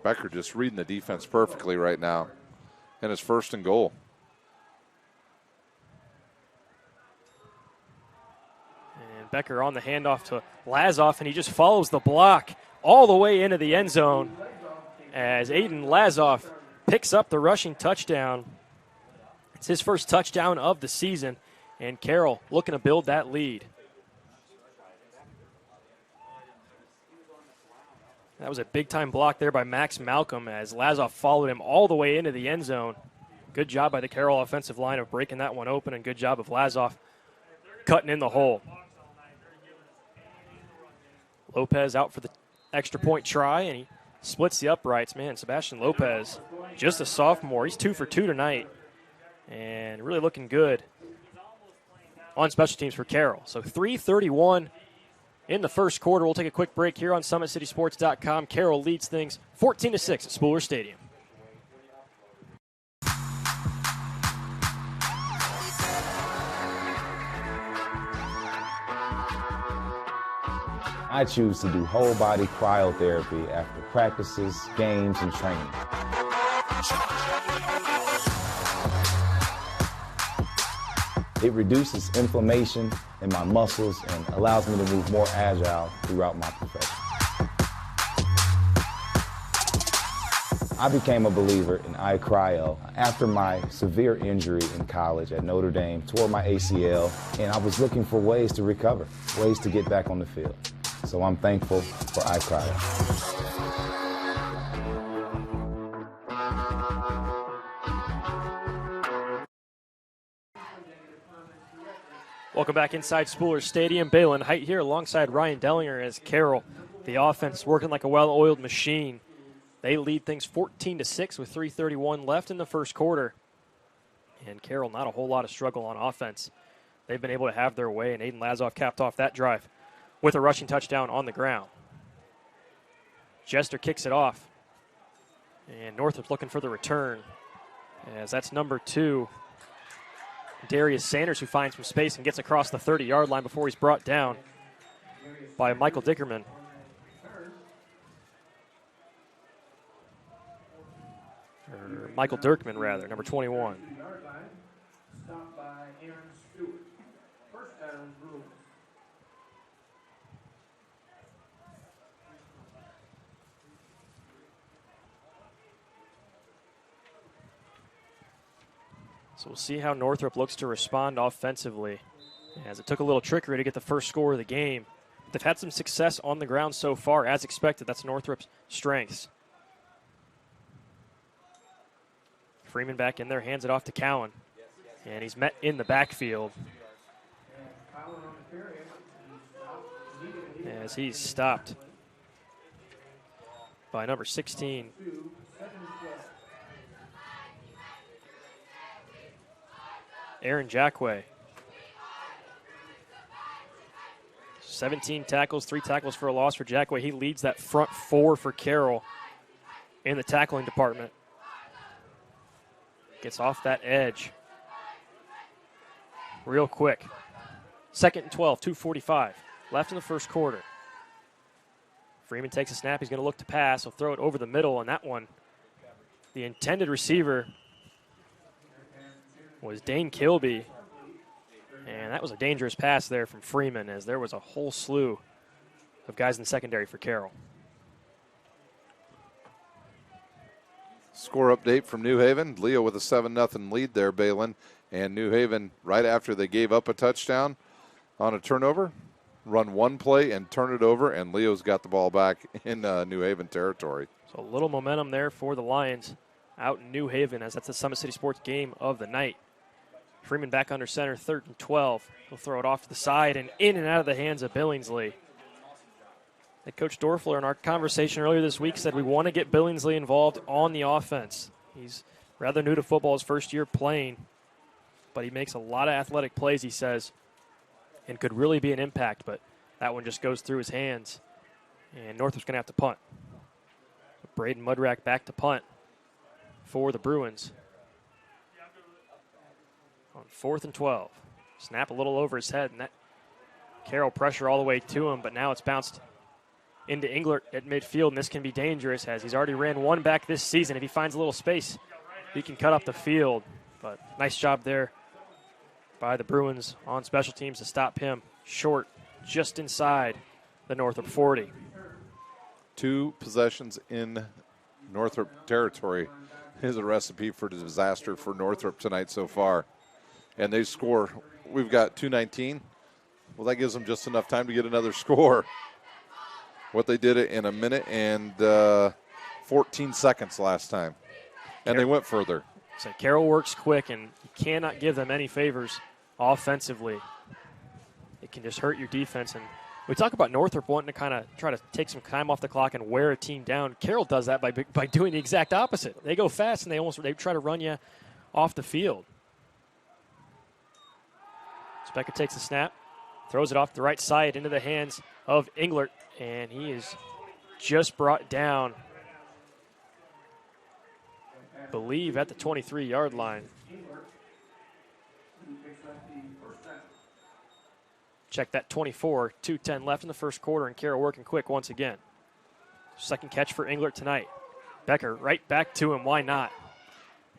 Becker just reading the defense perfectly right now. And it's 1st and goal. And Becker on the handoff to Lazoff, and he just follows the block all the way into the end zone as Aiden Lazoff picks up the rushing touchdown. It's his first touchdown of the season, and Carroll looking to build that lead. That was a big-time block there by Max Malcolm as Lazoff followed him all the way into the end zone. Good job by the Carroll offensive line of breaking that one open, and good job of Lazoff cutting in the hole. Lopez out for the extra point try, and he splits the uprights. Man, Sebastian Lopez just a sophomore. He's 2 for 2 tonight and really looking good on special teams for Carroll. So 3:31 in the first quarter. We'll take a quick break here on SummitCitySports.com. Carroll leads things 14-6 at Spooler Stadium. I choose to do whole body cryotherapy after practices, games, and training. It reduces inflammation in my muscles and allows me to move more agile throughout my profession. I became a believer in iCryo after my severe injury in college at Notre Dame, tore my ACL, and I was looking for ways to recover, ways to get back on the field. So I'm thankful for iCryo. Welcome back inside Spooler Stadium. Balin Height here alongside Ryan Dellinger as Carroll. The offense working like a well-oiled machine. They lead things 14-6 with 3:31 left in the first quarter. And Carroll, not a whole lot of struggle on offense. They've been able to have their way, and Aiden Lazoff capped off that drive with a rushing touchdown on the ground. Jester kicks it off. And Northrop's looking for the return, as that's number 2, Darius Sanders, who finds some space and gets across the 30-yard line before he's brought down by Michael Dickerman. Or Michael Dirkman, rather, number 21. So we'll see how Northrop looks to respond offensively, as it took a little trickery to get the first score of the game. They've had some success on the ground so far, as expected. That's Northrop's strengths. Freeman back in there, hands it off to Cowan. And he's met in the backfield as he's stopped by number 16. Aaron Jackway. 17 tackles, 3 tackles for a loss for Jackway. He leads that front 4 for Carroll in the tackling department. Gets off that edge real quick. 2nd and 12, 2:45 left in the first quarter. Freeman takes a snap. He's going to look to pass. He'll throw it over the middle, and that one, the intended receiver was Dane Kilby. And that was a dangerous pass there from Freeman, as there was a whole slew of guys in the secondary for Carroll. Score update from New Haven. Leo with a 7-0 lead there, Balin. And New Haven, right after they gave up a touchdown on a turnover, run one play and turn it over, and Leo's got the ball back in New Haven territory. So a little momentum there for the Lions out in New Haven, as that's the Summit City Sports game of the night. Freeman back under center, 3rd and 12. He'll throw it off to the side and in and out of the hands of Billingsley. And Coach Dorfler, in our conversation earlier this week, said we want to get Billingsley involved on the offense. He's rather new to football, his first year playing, but he makes a lot of athletic plays, he says, and could really be an impact, but that one just goes through his hands. And Northrop's going to have to punt. Braden Mudrack back to punt for the Bruins. On 4th and 12. Snap a little over his head, and that Carroll pressure all the way to him, but now it's bounced into Englert at midfield, and this can be dangerous, as he's already ran one back this season. If he finds a little space, he can cut up the field. But nice job there by the Bruins on special teams to stop him short, just inside the Northrop 40. 2 possessions in Northrop territory is a recipe for disaster for Northrop tonight so far. And they score. We've got 2:19. Well, that gives them just enough time to get another score. What they did it in a minute and 14 seconds last time. And they went further. So Carroll works quick, and you cannot give them any favors offensively. It can just hurt your defense, and We talk about Northrop wanting to kind of try to take some time off the clock and wear a team down. Carroll does that by doing the exact opposite. They go fast and they try to run you off the field. Becker takes the snap, throws it off the right side into the hands of Englert, and he is just brought down, I believe, at the 23-yard line. Check that 24, 2:10 left in the first quarter, and Carroll working quick once again. Second catch for Englert tonight. Becker right back to him, why not?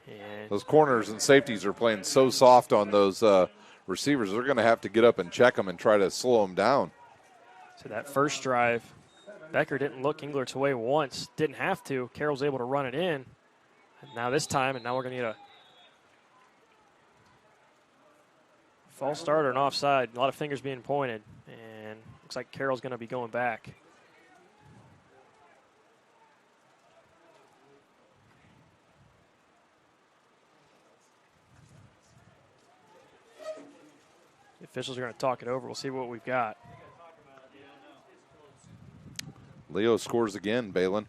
And those corners and safeties are playing so soft on those receivers. They're going to have to get up and check them and try to slow them down. So that first drive, Becker didn't look Englert's way once, didn't have to. Carroll's able to run it in. And now this time, and now we're going to get a false start or an offside. A lot of fingers being pointed, and looks like Carroll's going to be going back. The officials are going to talk it over. We'll see what we've got. Leo scores again, Balin.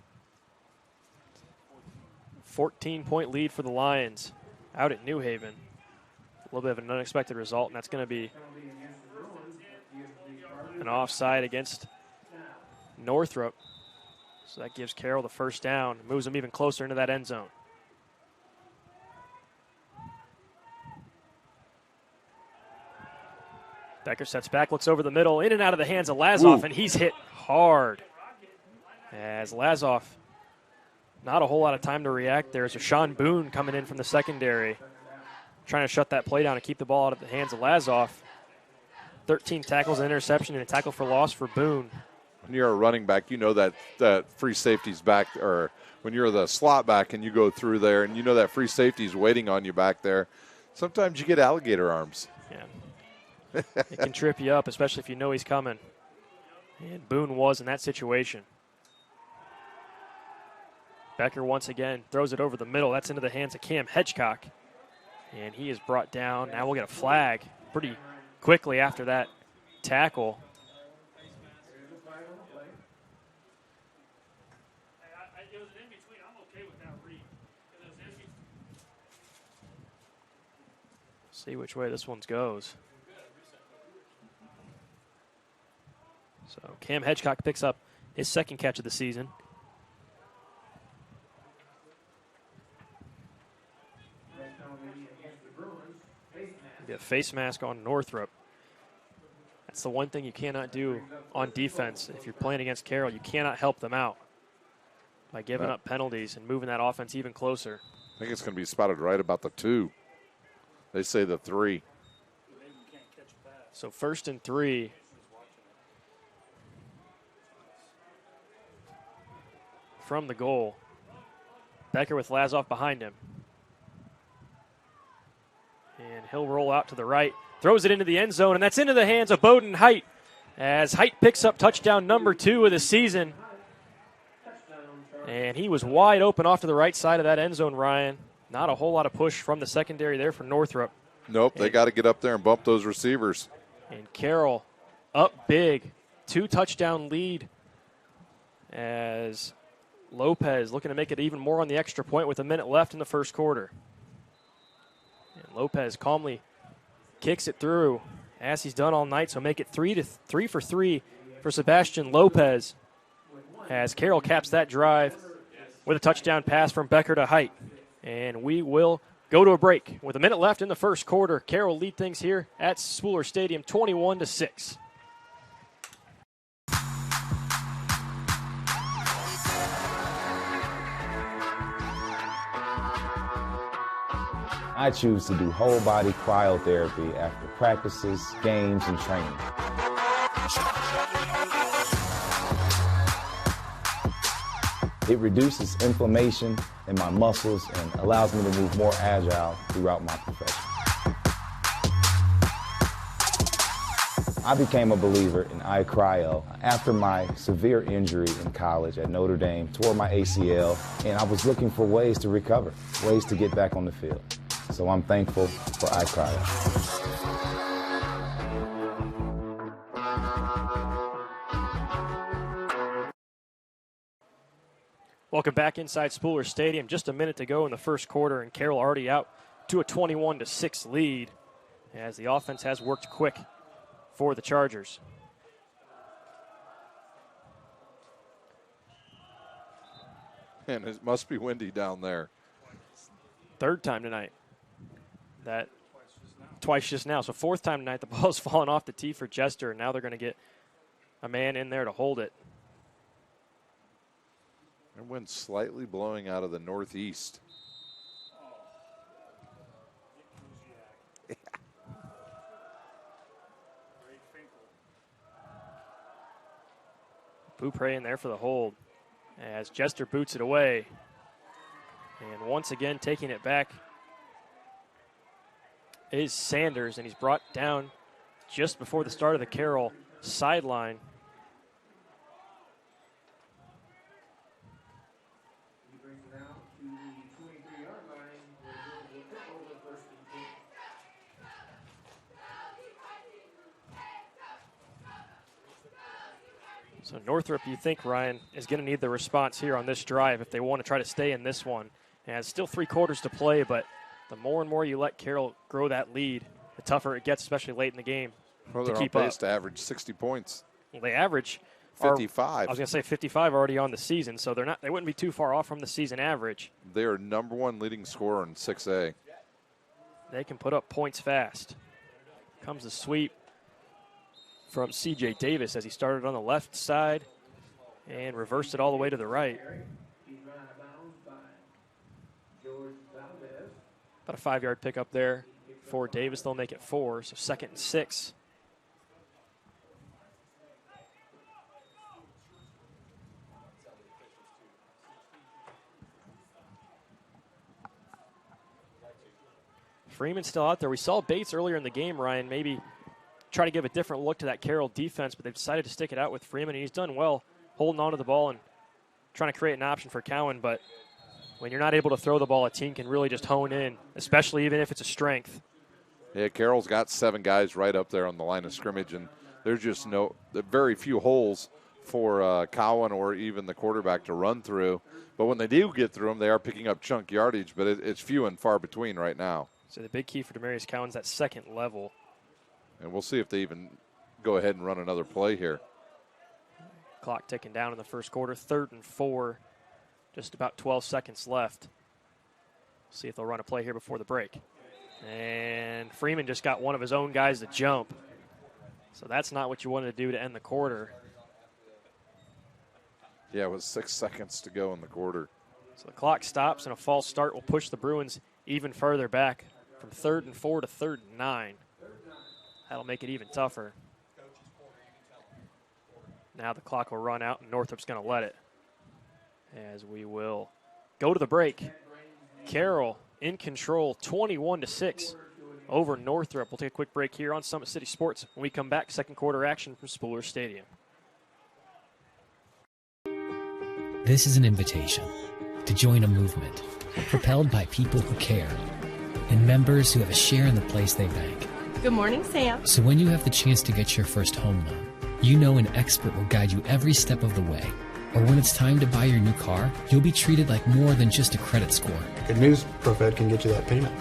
14-point lead for the Lions out at New Haven. A little bit of an unexpected result, and that's going to be an offside against Northrop. So that gives Carroll the first down, moves them even closer into that end zone. Becker sets back, looks over the middle, in and out of the hands of Lazoff, and he's hit hard. As Lazoff, not a whole lot of time to react. There's a Sean Boone coming in from the secondary, trying to shut that play down and keep the ball out of the hands of Lazoff. 13 tackles, an interception, and a tackle for loss for Boone. When you're a running back, you know that free safety's back, or when you're the slot back and you go through there and you know that free safety's waiting on you back there, sometimes you get alligator arms. Yeah. It can trip you up, especially if you know he's coming. And Boone was in that situation. Becker once again throws it over the middle. That's into the hands of Cam Hedgecock. And he is brought down. Now we'll get a flag pretty quickly after that tackle. See which way this one goes. So Cam Hedgecock picks up his second catch of the season. Be a face mask on Northrop. That's the one thing you cannot do on defense. If you're playing against Carroll, you cannot help them out by giving up penalties and moving that offense even closer. I think it's going to be spotted right about the 2. They say the 3. So 1st and 3. From the goal. Becker with Lazoff behind him. And he'll roll out to the right. Throws it into the end zone, and that's into the hands of Bowden Height. As Height picks up touchdown number 2 of the season. And he was wide open off to the right side of that end zone, Ryan. Not a whole lot of push from the secondary there for Northrop. Nope, they got to get up there and bump those receivers. And Carroll up big. 2-touchdown lead as Lopez looking to make it even more on the extra point with a minute left in the first quarter. And Lopez calmly kicks it through as he's done all night, so make it 3 for 3 for Sebastian Lopez as Carroll caps that drive with a touchdown pass from Becker to Height. And we will go to a break. With a minute left in the first quarter, Carroll lead things here at Spooler Stadium 21-6. I choose to do whole body cryotherapy after practices, games, and training. It reduces inflammation in my muscles and allows me to move more agile throughout my profession. I became a believer in iCryo after my severe injury in college at Notre Dame, tore my ACL, and I was looking for ways to recover, ways to get back on the field. So I'm thankful for iCryo. Welcome back inside Spooler Stadium. Just a minute to go in the first quarter, and Carroll already out to a 21-6 lead as the offense has worked quick for the Chargers. And it must be windy down there. Third time tonight. That twice just now. So fourth time tonight, the ball's fallen off the tee for Jester, and now they're going to get a man in there to hold it. And wind slightly blowing out of the northeast. Beaupre in there for the hold as Jester boots it away. And once again, taking it back is Sanders, and he's brought down just before the start of the Carroll sideline. So Northrop, you think, Ryan, is going to need the response here on this drive if they want to try to stay in this one. And it's still 3 quarters to play, but the more and more you let Carroll grow that lead, the tougher it gets, especially late in the game, well, to they're keep on pace up. to average 60 points. Well, they average 55. I was going to say 55 already on the season, so they wouldn't be too far off from the season average. They are #1 leading scorer in 6A. They can put up points fast. Comes the sweep from C.J. Davis as he started on the left side and reversed it all the way to the right. About a 5-yard pickup there for Davis. They'll make it 4, so 2nd and 6. Freeman's still out there. We saw Bates earlier in the game, Ryan, maybe try to give a different look to that Carroll defense, but they've decided to stick it out with Freeman, and he's done well holding on to the ball and trying to create an option for Cowan. But when you're not able to throw the ball, a team can really just hone in, especially even if it's a strength. Yeah, Carroll's got 7 guys right up there on the line of scrimmage, and there's just very few holes for Cowan or even the quarterback to run through. But when they do get through them, they are picking up chunk yardage, but it's few and far between right now. So the big key for Demarius Cowan's that second level. And we'll see if they even go ahead and run another play here. Clock ticking down in the first quarter, 3rd and 4, just about 12 seconds left. See if they'll run a play here before the break. And Freeman just got one of his own guys to jump. So that's not what you wanted to do to end the quarter. Yeah, it was 6 seconds to go in the quarter. So the clock stops, and a false start will push the Bruins even further back from 3rd and 4 to 3rd and 9. That'll make it even tougher. Now the clock will run out, and Northrop's going to let it. As we will go to the break. Carroll in control, 21-6 over Northrop. We'll take a quick break here on Summit City Sports. When we come back, second quarter action from Spooler Stadium. This is an invitation to join a movement propelled by people who care and members who have a share in the place they bank. Good morning, Sam. So when you have the chance to get your first home loan, you know an expert will guide you every step of the way. Or when it's time to buy your new car, you'll be treated like more than just a credit score. Good news, ProFed can get you that payment.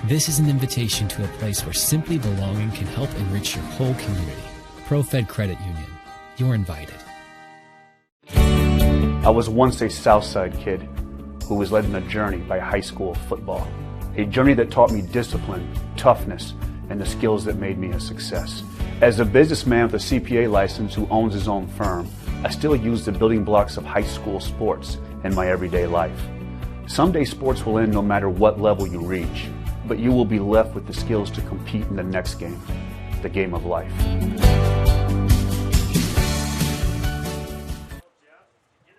This is an invitation to a place where simply belonging can help enrich your whole community. ProFed Credit Union. You're invited. I was once a Southside kid who was led on a journey by high school football. A journey that taught me discipline, toughness, and the skills that made me a success. As a businessman with a CPA license who owns his own firm, I still use the building blocks of high school sports in my everyday life. Someday sports will end no matter what level you reach, but you will be left with the skills to compete in the next game, the game of life.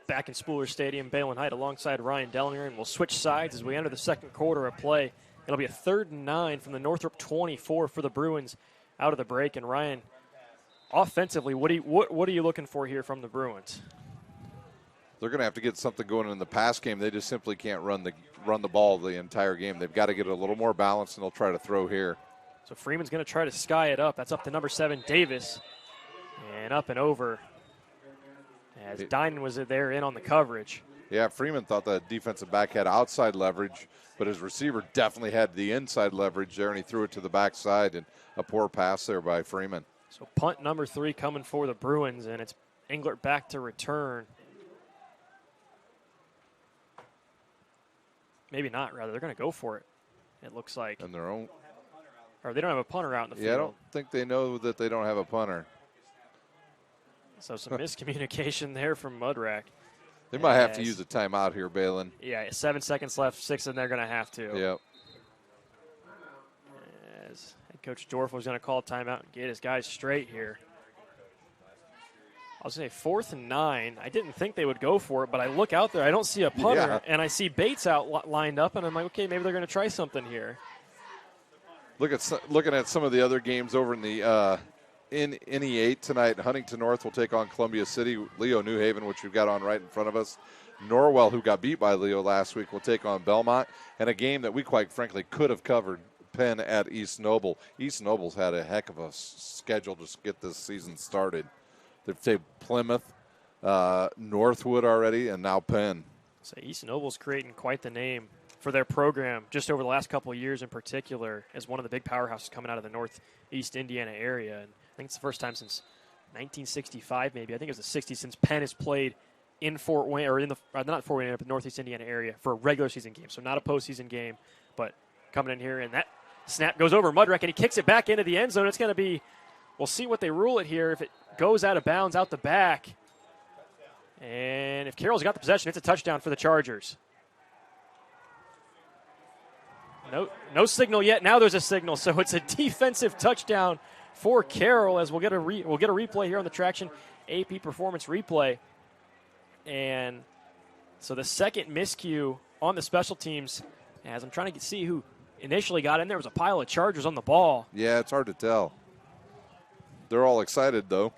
Back in Spooler Stadium, Balin Height alongside Ryan Dellinger, and we'll switch sides as we enter the second quarter of play. It'll be a 3rd and 9 from the Northrop 24 for the Bruins out of the break. And Ryan, offensively, what are you looking for here from the Bruins? They're going to have to get something going in the pass game. They just simply can't run the ball the entire game. They've got to get a little more balance, and they'll try to throw here. So Freeman's going to try to sky it up. That's up to number 7, Davis, and up and over. As Dinan was there in on the coverage. Yeah, Freeman thought the defensive back had outside leverage, but his receiver definitely had the inside leverage there, and he threw it to the backside, and a poor pass there by Freeman. So punt number 3 coming for the Bruins, and it's Englert back to return. Maybe not, rather. They're going to go for it, it looks like. And their own. Or they don't have a punter out in the field. Yeah, I don't think they know that they don't have a punter. So some miscommunication there from Mudrack. They might have to use a timeout here, Balin. Yeah, 7 seconds left, 6, and they're going to have to. Yep. As head coach Dorf was going to call a timeout and get his guys straight here. I'll say 4th and 9. I didn't think they would go for it, but I look out there, I don't see a punter, and I see Bates out lined up, and I'm like, okay, maybe they're going to try something here. Looking at some of the other games over in the in NE8 tonight, Huntington North will take on Columbia City. Leo New Haven, which we've got on right in front of us. Norwell, who got beat by Leo last week, will take on Belmont. And a game that we quite frankly could have covered, Penn at East Noble. East Noble's had a heck of a schedule to get this season started. They've taken Plymouth, Northwood already, and now Penn. So East Noble's creating quite the name for their program just over the last couple of years in particular as one of the big powerhouses coming out of the northeast Indiana area. And I think it's the first time since 1965 maybe. I think it was the 60s since Penn has played in Fort Wayne, or in the not Fort Wayne, but the northeast Indiana area for a regular season game. So not a postseason game, but coming in here, and that snap goes over Mudrack, and he kicks it back into the end zone. It's going to be, we'll see what they rule it here. If it goes out of bounds out the back, and if Carroll's got the possession, it's a touchdown for the Chargers. No signal yet. Now there's a signal, so it's a defensive touchdown for Carroll. As we'll get a replay here on the Traction AP Performance replay, and so the second miscue on the special teams. As I'm trying to see who initially got in, there was a pile of Chargers on the ball. Yeah, it's hard to tell. They're all excited though.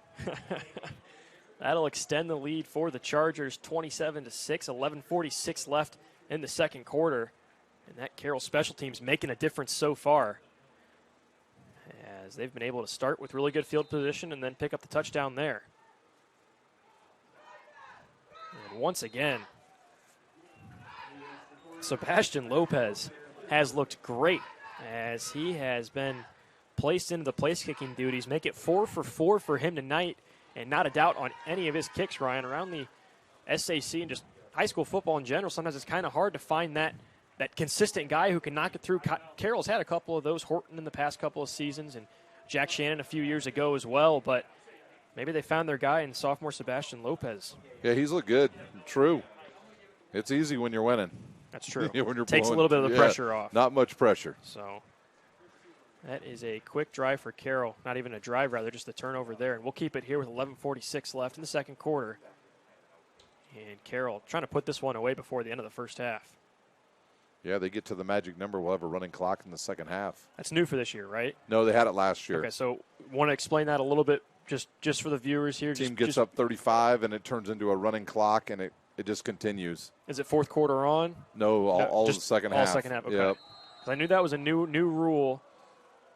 That'll extend the lead for the Chargers, 27-6. 11:46 left in the second quarter. And that Carroll special teams making a difference so far, as they've been able to start with really good field position and then pick up the touchdown there. And once again, Sebastian Lopez has looked great as he has been placed into the place-kicking duties. Make it 4 for 4 for him tonight, and not a doubt on any of his kicks, Ryan. Around the SAC and just high school football in general, sometimes it's kind of hard to find that consistent guy who can knock it through. Carroll's had a couple of those, Horton in the past couple of seasons, and Jack Shannon a few years ago as well, but maybe they found their guy in sophomore Sebastian Lopez. Yeah, he's looked good. True. It's easy when you're winning. That's true. When you're Takes blowing, a little bit of the pressure off. Not much pressure. So that is a quick drive for Carroll. Not even a drive, rather, just the turnover there. And we'll keep it here with 11:46 left in the second quarter. And Carroll trying to put this one away before the end of the first half. Yeah, they get to the magic number. We'll have a running clock in the second half. That's new for this year, right? No, they had it last year. Okay, so want to explain that a little bit just for the viewers here? Team gets up 35, and it turns into a running clock, and it just continues. Is it fourth quarter on? No, all of the second half. All second half, okay. Yep. 'Cause I knew that was a new rule.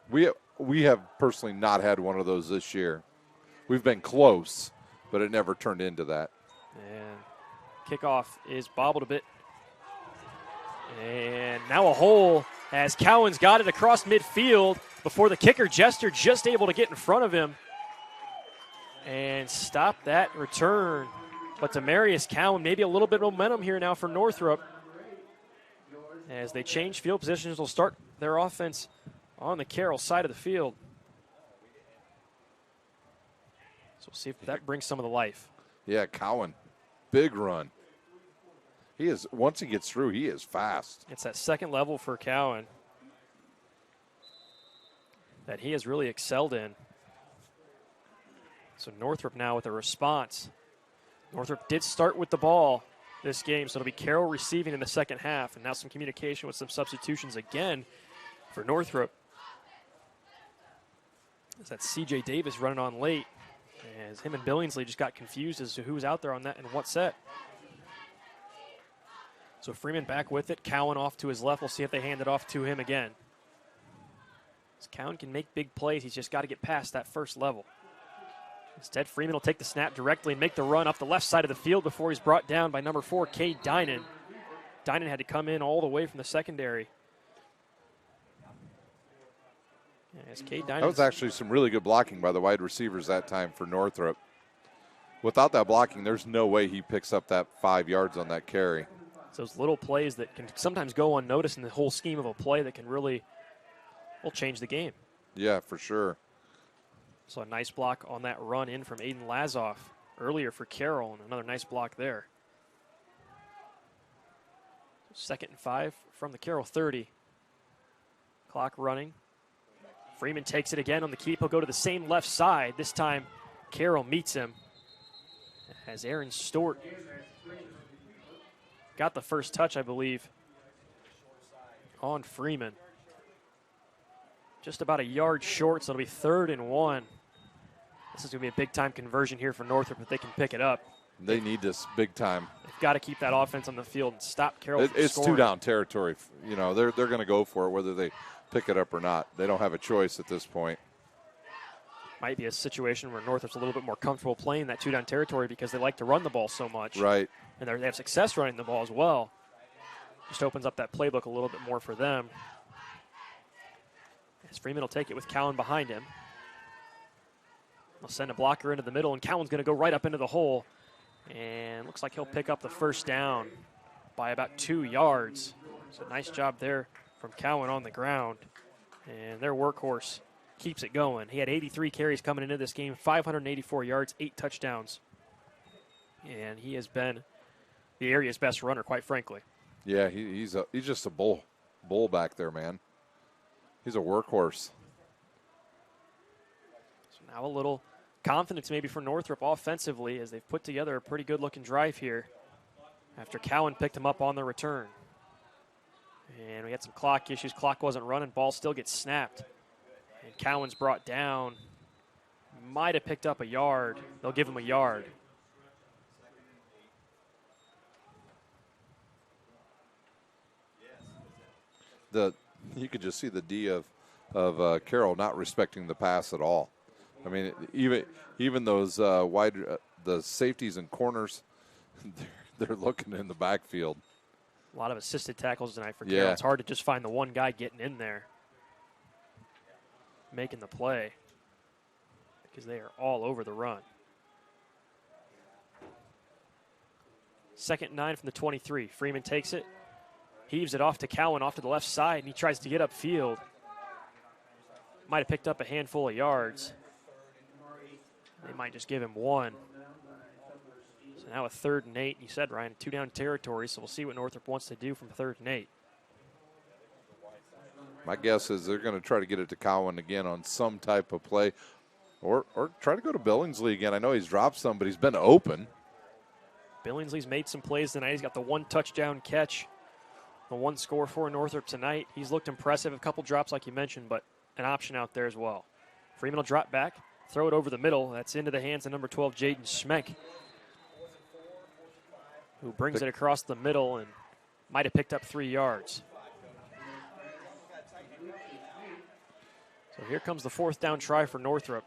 We have personally not had one of those this year. We've been close, but it never turned into that. And kickoff is bobbled a bit. And now a hole as Cowan's got it across midfield before the kicker Jester just able to get in front of him and stop that return. But Demarius Cowan, maybe a little bit of momentum here now for Northrop. As they change field positions, they'll start their offense on the Carroll side of the field. So we'll see if that brings some of the life. Yeah, Cowan, big run. He is, once he gets through, he is fast. It's that second level for Cowan that he has really excelled in. So Northrop now with a response. Northrop did start with the ball this game, so it'll be Carroll receiving in the second half, and now some communication with some substitutions again for Northrop. Is that C.J. Davis running on late, as him and Billingsley just got confused as to who was out there on that and what set. So Freeman back with it. Cowan off to his left. We'll see if they hand it off to him again. As Cowan can make big plays. He's just got to get past that first level. Instead, Freeman will take the snap directly and make the run up the left side of the field before he's brought down by number 4, Cade Dinan. Dinan had to come in all the way from the secondary. As Cade Dinan. That was actually some really good blocking by the wide receivers that time for Northrop. Without that blocking, there's no way he picks up that 5 yards on that carry. It's those little plays that can sometimes go unnoticed in the whole scheme of a play that can really change the game. Yeah, for sure. So a nice block on that run in from Aiden Lazoff earlier for Carroll, and another nice block there. 2nd and 5 from the Carroll 30. Clock running. Freeman takes it again on the keep. He'll go to the same left side. This time, Carroll meets him as Aaron Stewart got the first touch, I believe, on Freeman. Just about a yard short, so it'll be 3rd and 1. This is going to be a big-time conversion here for Northrop if they can pick it up. They need this big time. They've got to keep that offense on the field and stop Carroll from It's scoring. 2-down territory. You know, they're going to go for it whether they pick it up or not. They don't have a choice at this point. Might be a situation where Northrop's a little bit more comfortable playing that 2-down territory because they like to run the ball so much. Right. And they have success running the ball as well. Just opens up that playbook a little bit more for them. As Freeman will take it with Cowan behind him. They'll send a blocker into the middle, and Cowan's going to go right up into the hole. And looks like he'll pick up the first down by about 2 yards. So nice job there from Cowan on the ground. And their workhorse keeps it going. He had 83 carries coming into this game, 584 yards, 8 touchdowns. And he has been the area's best runner, quite frankly. Yeah, he's just a bull back there, man. He's a workhorse. So now a little confidence maybe for Northrop offensively as they've put together a pretty good-looking drive here after Cowan picked him up on the return. And we had some clock issues. Clock wasn't running. Ball still gets snapped. And Cowan's brought down. Might have picked up a yard. They'll give him a yard. You could just see the D of Carroll not respecting the pass at all. I mean, even those the safeties and corners, they're looking in the backfield. A lot of assisted tackles tonight for Carroll. It's hard to just find the one guy getting in there, making the play, because they are all over the run. 2nd and 9 from the 23. Freeman takes it, heaves it off to Cowan off to the left side, and he tries to get upfield. Might have picked up a handful of yards. They might just give him one. So now a 3rd and 8. You said, Ryan, 2-down territory, so we'll see what Northrop wants to do from 3rd and 8. My guess is they're going to try to get it to Cowan again on some type of play, or try to go to Billingsley again. I know he's dropped some, but he's been open. Billingsley's made some plays tonight. He's got the 1 touchdown catch, the 1 score for Northrop tonight. He's looked impressive. A couple drops, like you mentioned, but an option out there as well. Freeman will drop back, throw it over the middle. That's into the hands of number 12, Jaden Schmeck, who brings it across the middle and might have picked up 3 yards. So here comes the 4th down try for Northrop.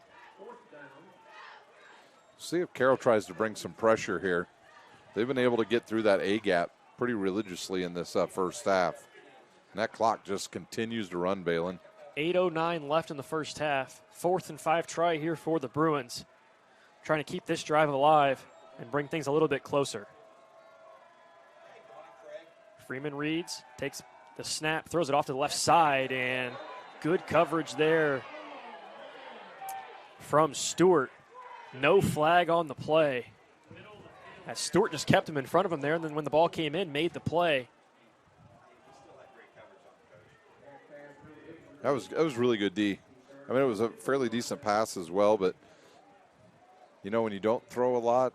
See if Carroll tries to bring some pressure here. They've been able to get through that A-gap pretty religiously in this first half. And that clock just continues to run, Balin. 8:09 left in the first half. 4th and 5 try here for the Bruins. Trying to keep this drive alive and bring things a little bit closer. Freeman reads, takes the snap, throws it off to the left side, and good coverage there from Stewart. No flag on the play. As Stewart just kept him in front of him there, and then when the ball came in, made the play. That was really good D. I mean, it was a fairly decent pass as well, but, you know, when you don't throw a lot,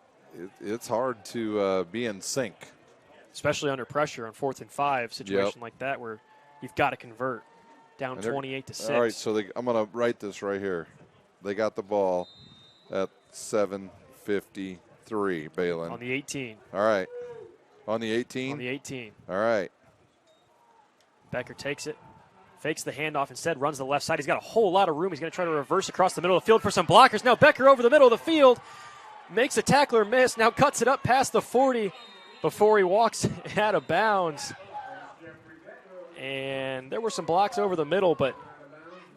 it's hard to be in sync. Especially under pressure on 4th and 5 situation like that where you've got to convert. Down 28-6. All right, so I'm going to write this right here. They got the ball at 7:53, Balin. On the 18. All right. On the 18? On the 18. All right. Becker takes it, Fakes the handoff, instead runs the left side. He's got a whole lot of room. He's going to try to reverse across the middle of the field for some blockers. Now Becker over the middle of the field. Makes a tackler miss. Now cuts it up past the 40 before he walks out of bounds. And there were some blocks over the middle, but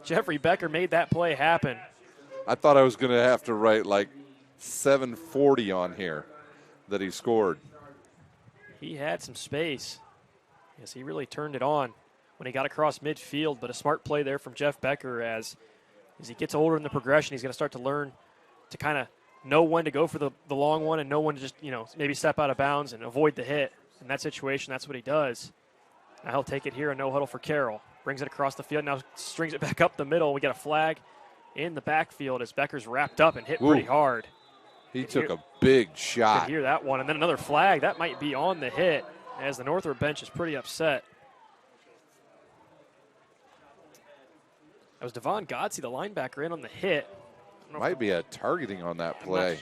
Jeffrey Becker made that play happen. I thought I was going to have to write like 740 on here that he scored. He had some space. Yes, he really turned it on when he got across midfield, but a smart play there from Jeff Becker as he gets older in the progression. He's going to start to learn to kind of know when to go for the long one and know when to just, maybe step out of bounds and avoid the hit. In that situation, that's what he does. Now he'll take it here, a no huddle for Carroll. Brings it across the field, now strings it back up the middle. We got a flag in the backfield as Becker's wrapped up and hit pretty hard. He took a big shot. Could hear that one. And then another flag. That might be on the hit as the Northrop bench is pretty upset. That was Devon Godsey, the linebacker, in on the hit. Might be a targeting on that play.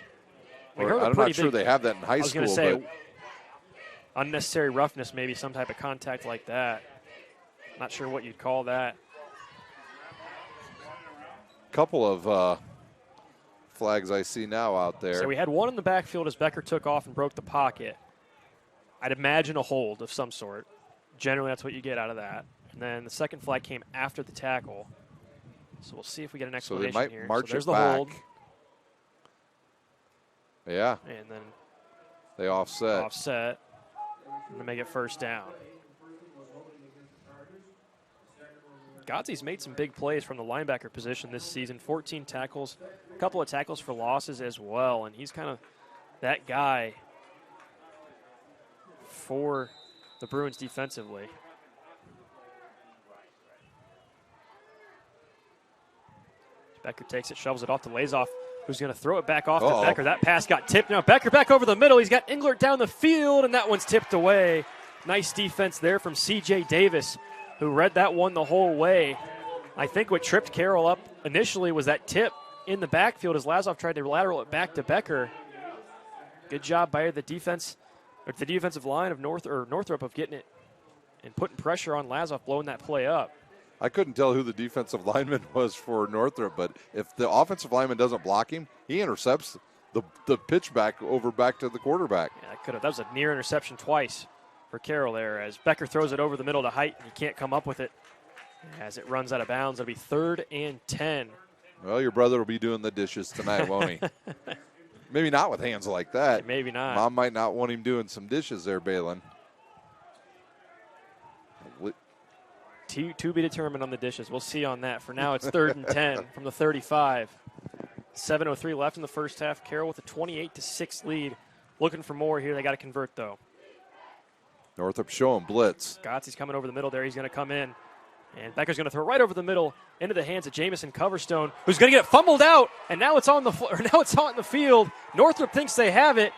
I'm not sure they have that in high school. I was going to say, unnecessary roughness, maybe some type of contact like that. Not sure what you'd call that. Couple of flags I see now out there. So we had one in the backfield as Becker took off and broke the pocket. I'd imagine a hold of some sort. Generally, that's what you get out of that. And then the second flag came after the tackle. So we'll see if we get an explanation so they might here. March there's it the back. hold. Yeah. And then they offset. Offset. And they make it first down. Godsey's made some big plays from the linebacker position this season. 14 tackles, a couple of tackles for losses as well. And he's kind of that guy for the Bruins defensively. Becker takes it, shovels it off to Lazoff, who's going to throw it back off to Becker. That pass got tipped. Now Becker back over the middle. He's got Englert down the field, and that one's tipped away. Nice defense there from C.J. Davis, who read that one the whole way. I think what tripped Carroll up initially was that tip in the backfield as Lazoff tried to lateral it back to Becker. Good job by the defense, or the defensive line of Northrop of getting it and putting pressure on Lazoff, blowing that play up. I couldn't tell who the defensive lineman was for Northrop, but if the offensive lineman doesn't block him, he intercepts the pitch back to the quarterback. Yeah, that was a near interception twice for Carroll there as Becker throws it over the middle to Height, and he can't come up with it as it runs out of bounds. It'll be 3rd and 10. Well, your brother will be doing the dishes tonight, won't he? Maybe not with hands like that. Maybe not. Mom might not want him doing some dishes there, Balin. To be determined on the dishes. We'll see on that. For now, it's 3rd and 10 from the 35. 7:03 left in the first half. Carroll with a 28-6 lead. Looking for more here. They got to convert, though. Northrop showing blitz. Godsey's coming over the middle there. He's going to come in. And Becker's going to throw right over the middle into the hands of Jamison Coverstone, who's going to get fumbled out. And now it's on the field. Northrop thinks they have it.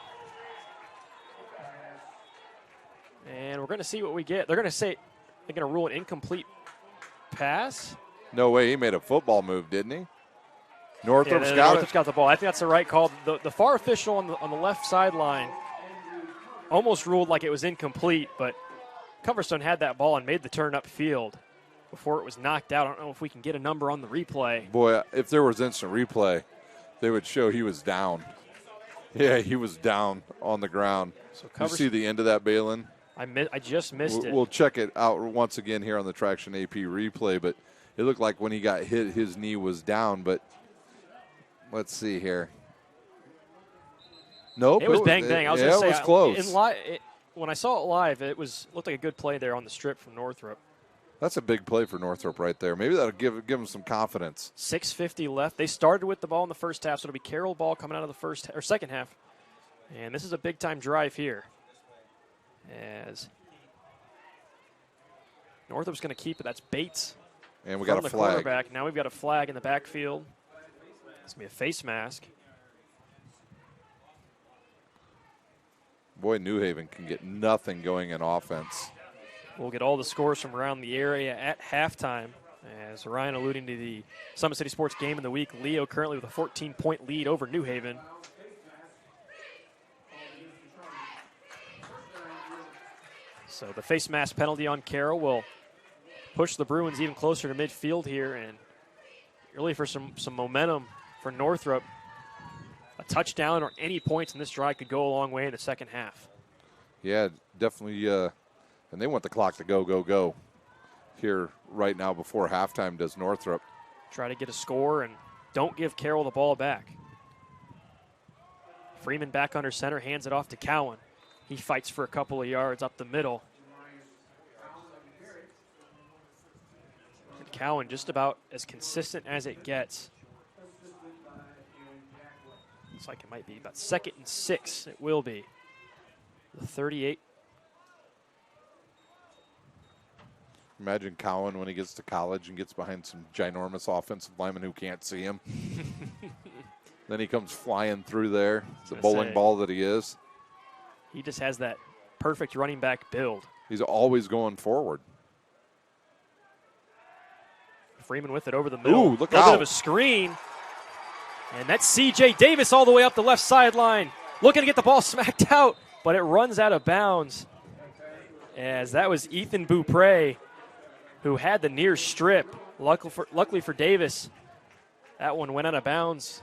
And we're going to see what we get. They're going to rule an incomplete pass. No way. He made a football move, didn't he? Northrop's got the ball. I think that's the right call. The far official on the left sideline almost ruled like it was incomplete, but Coverstone had that ball and made the turn upfield before it was knocked out. I don't know if we can get a number on the replay. Boy, if there was instant replay, they would show he was down. Yeah, he was down on the ground. So you see the end of that, Balin? I just missed it. We'll check it out once again here on the Traction AP replay, but it looked like when he got hit, his knee was down, but let's see here. Nope. It was bang. I was going to say, it was close. When I saw it live, looked like a good play there on the strip from Northrop. That's a big play for Northrop right there. Maybe that'll give them some confidence. 6:50 left. They started with the ball in the first half, so it'll be Carroll ball coming out of the second half. And this is a big-time drive here. As Northrop's going to keep it. That's Bates. And we got a flag. Quarterback. Now we've got a flag in the backfield. It's going to be a face mask. Boy, New Haven can get nothing going in offense. We'll get all the scores from around the area at halftime. As Ryan alluding to the Summit City Sports Game of the Week, Leo currently with a 14-point lead over New Haven. So the face mask penalty on Carroll will push the Bruins even closer to midfield here, and really for some momentum for Northrop. A touchdown or any points in this drive could go a long way in the second half. Yeah, definitely. And they want the clock to go here right now before halftime does Northrop. Try to get a score and don't give Carroll the ball back. Freeman back under center, hands it off to Cowan. He fights for a couple of yards up the middle. And Cowan just about as consistent as it gets. Looks like it might be about 2nd and 6. It will be. The 38. Imagine Cowan when he gets to college and gets behind some ginormous offensive lineman who can't see him. Then he comes flying through there, the bowling ball that he is. He just has that perfect running back build. He's always going forward. Freeman with it over the middle. Ooh, look a little out. bit of a screen. And that's C.J. Davis all the way up the left sideline. Looking to get the ball smacked out, but it runs out of bounds. As that was Ethan Beaupre, who had the near strip. Luckily for Davis, that one went out of bounds.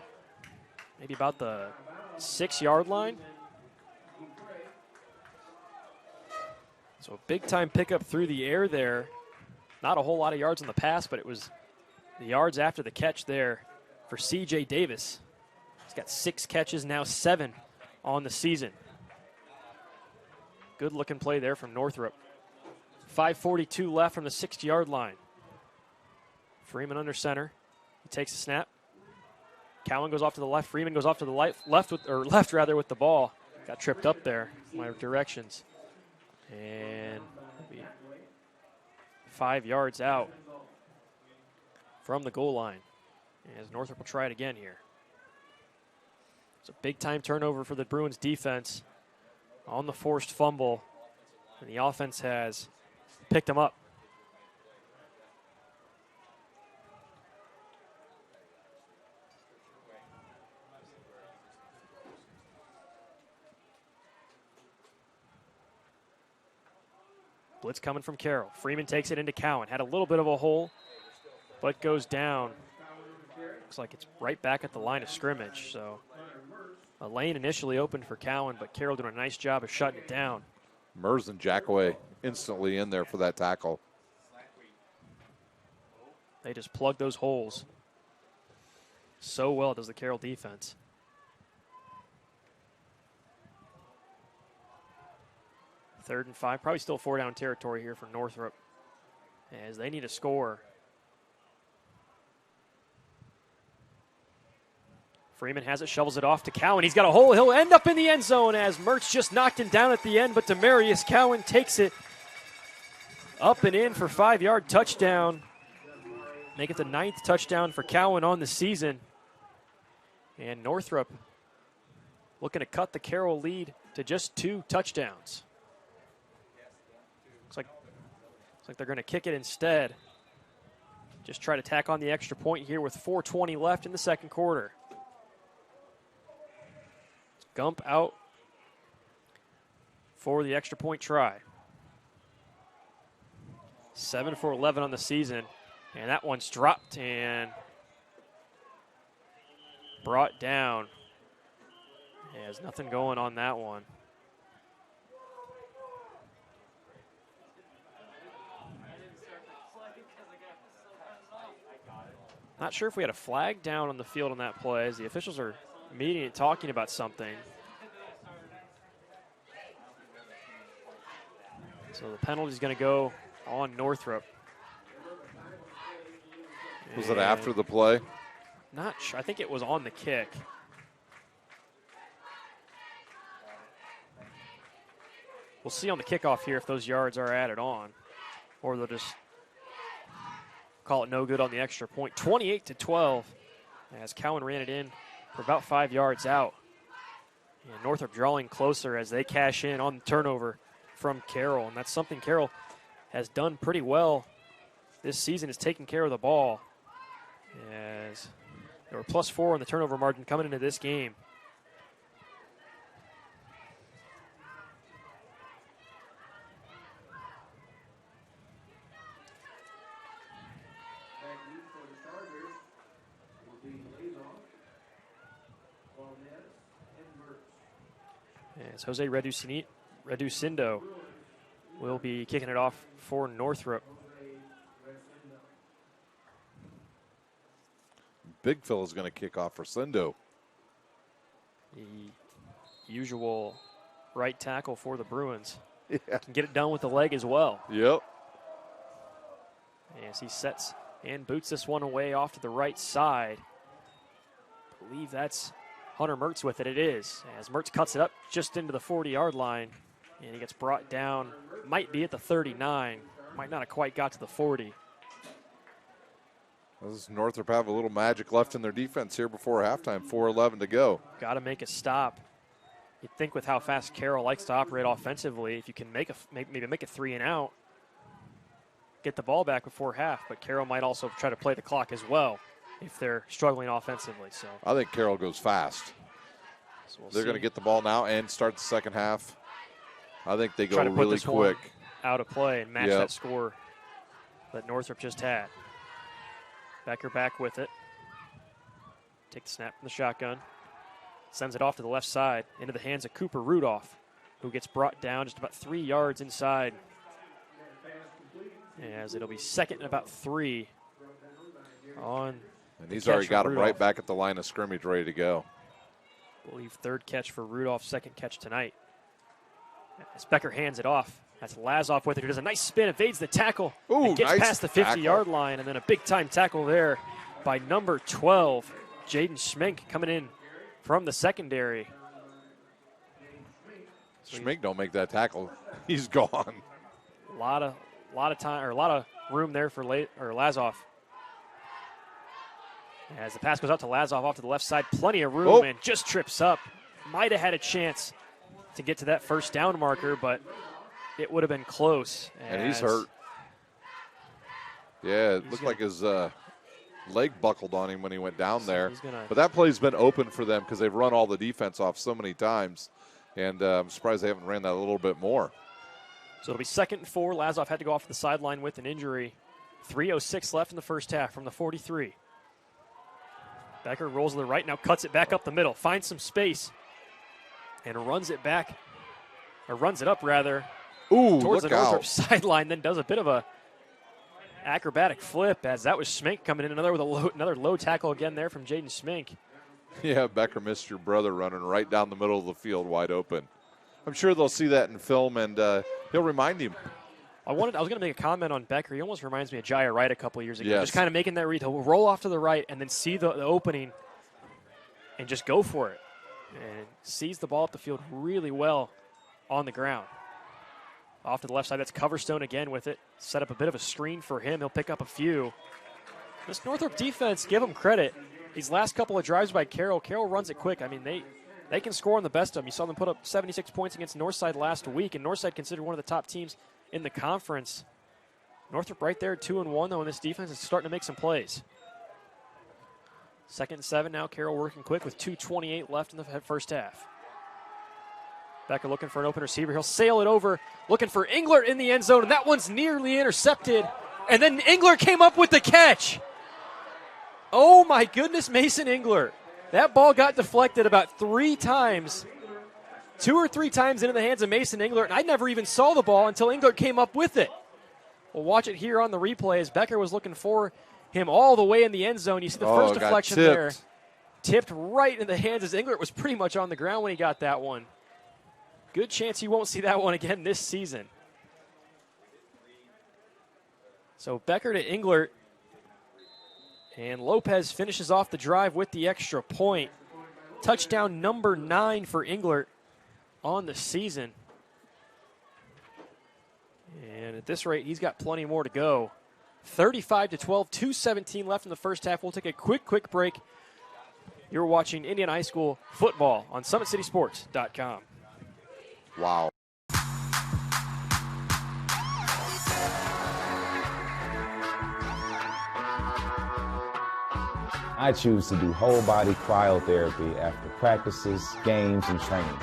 Maybe about the 6-yard line. So a big-time pickup through the air there. Not a whole lot of yards on the pass, but it was the yards after the catch there for C.J. Davis. He's got 6 catches, now 7 on the season. Good-looking play there from Northrop. 5:42 left from the 60-yard line. Freeman under center. He takes a snap. Cowan goes off to the left. Freeman goes off to the left with the ball. Got tripped up there. My directions. And 5 yards out from the goal line. As Northrop will try it again here. It's a big-time turnover for the Bruins defense on the forced fumble. And the offense has picked them up. Blitz coming from Carroll. Freeman takes it into Cowan. Had a little bit of a hole, but goes down. Looks like it's right back at the line of scrimmage. So a lane initially opened for Cowan, but Carroll doing a nice job of shutting it down. Mers and Jackaway instantly in there for that tackle. They just plug those holes so well, does the Carroll defense. Third and 5, probably still 4-down territory here for Northrop as they need a score. Freeman has it, shovels it off to Cowan. He's got a hole. He'll end up in the end zone as Mertz just knocked him down at the end, but Demarius Cowan takes it up and in for 5-yard touchdown. Make it the 9th touchdown for Cowan on the season. And Northrop looking to cut the Carroll lead to just 2 touchdowns. Looks like they're going to kick it instead. Just try to tack on the extra point here with 4:20 left in the second quarter. Gump out for the extra point try. 7 for 11 on the season. And that one's dropped and brought down. Yeah, there's nothing going on that one. Not sure if we had a flag down on the field on that play as the officials are meeting and talking about something. So the penalty is going to go on Northrop. Was it after the play? Not sure. I think it was on the kick. We'll see on the kickoff here if those yards are added on, or they'll just call it no good on the extra point. 28-12 as Cowan ran it in for about 5 yards out. And Northrop drawing closer as they cash in on the turnover from Carroll. And that's something Carroll has done pretty well this season, is taking care of the ball. As they were +4 on the turnover margin coming into this game. As Jose Reducindo will be kicking it off for Northrop. Big Phil is going to kick off for Sindo. The usual right tackle for the Bruins. Yeah. Can get it done with the leg as well. Yep. As he sets and boots this one away off to the right side. I believe that's Hunter Mertz with it. It is. As Mertz cuts it up just into the 40-yard line, and he gets brought down. Might be at the 39. Might not have quite got to the 40. Does Northrop have a little magic left in their defense here before halftime? 4:11 to go. Got to make a stop. You'd think with how fast Carroll likes to operate offensively, if you can maybe make a 3 and out, get the ball back before half. But Carroll might also try to play the clock as well if they're struggling offensively. So I think Carroll goes fast. So they're going to get the ball now and start the second half. I think they go try to put really this quick. one out of play and match that score that Northrop just had. Becker back with it. Take the snap from the shotgun. Sends it off to the left side into the hands of Cooper Rudolph, who gets brought down just about 3 yards inside. As it'll be second and about 3 on. And he's already got him right back at the line of scrimmage ready to go. I believe third catch for Rudolph, second catch tonight. As Becker hands it off. That's Lazoff with it, who does a nice spin, evades the tackle, and gets past the 50-yard line, and then a big-time tackle there by number 12, Jaden Schmink, coming in from the secondary. Schmink don't make that tackle, he's gone. A lot of time, or a lot of room there for Lazoff. As the pass goes out to Lazoff off to the left side, plenty of room, and just trips up. Might have had a chance to get to that first down marker, but it would have been close. And he's hurt. Yeah, it looked like his leg buckled on him when he went down there. But that play's been open for them because they've run all the defense off so many times. And I'm surprised they haven't ran that a little bit more. So it'll be 2nd and 4. Lazoff had to go off the sideline with an injury. 3:06 left in the first half from the 43. Becker rolls to the right, now cuts it back up the middle, finds some space, and runs it back, or runs it up rather, towards the Northrop sideline, then does a bit of a acrobatic flip as that was Schmink coming in, another low tackle again there from Jaden Schmink. Yeah, Becker missed your brother running right down the middle of the field wide open. I'm sure they'll see that in film, and he'll remind him. I was going to make a comment on Becker. He almost reminds me of Jaya Wright a couple of years ago. Yes. Just kind of making that read. He'll roll off to the right and then see the opening and just go for it. And sees the ball up the field really well on the ground. Off to the left side, that's Coverstone again with it. Set up a bit of a screen for him. He'll pick up a few. This Northrop defense, give them credit. These last couple of drives by Carroll runs it quick. I mean, they can score on the best of them. You saw them put up 76 points against Northside last week, and Northside considered one of the top teams in the conference. Northrop right there, 2-1, though, and this defense is starting to make some plays. 2nd and 7 now. Carroll working quick with 2:28 left in the first half. Becker looking for an open receiver. He'll sail it over, looking for Englert in the end zone, and that one's nearly intercepted. And then Englert came up with the catch. Oh, my goodness, Mason Englert. That ball got deflected about 3 times. 2 or 3 times into the hands of Mason Englert, and I never even saw the ball until Englert came up with it. We'll watch it here on the replay as Becker was looking for him all the way in the end zone. You see the first deflection there. Tipped right in the hands as Englert was pretty much on the ground when he got that one. Good chance you won't see that one again this season. So Becker to Englert. And Lopez finishes off the drive with the extra point. Touchdown number 9 for Englert on the season. And at this rate, he's got plenty more to go. 35-12, 2:17 left in the first half. We'll take a quick break. You're watching Indiana High School football on SummitCitySports.com. Wow. I choose to do whole body cryotherapy after practices, games, and training.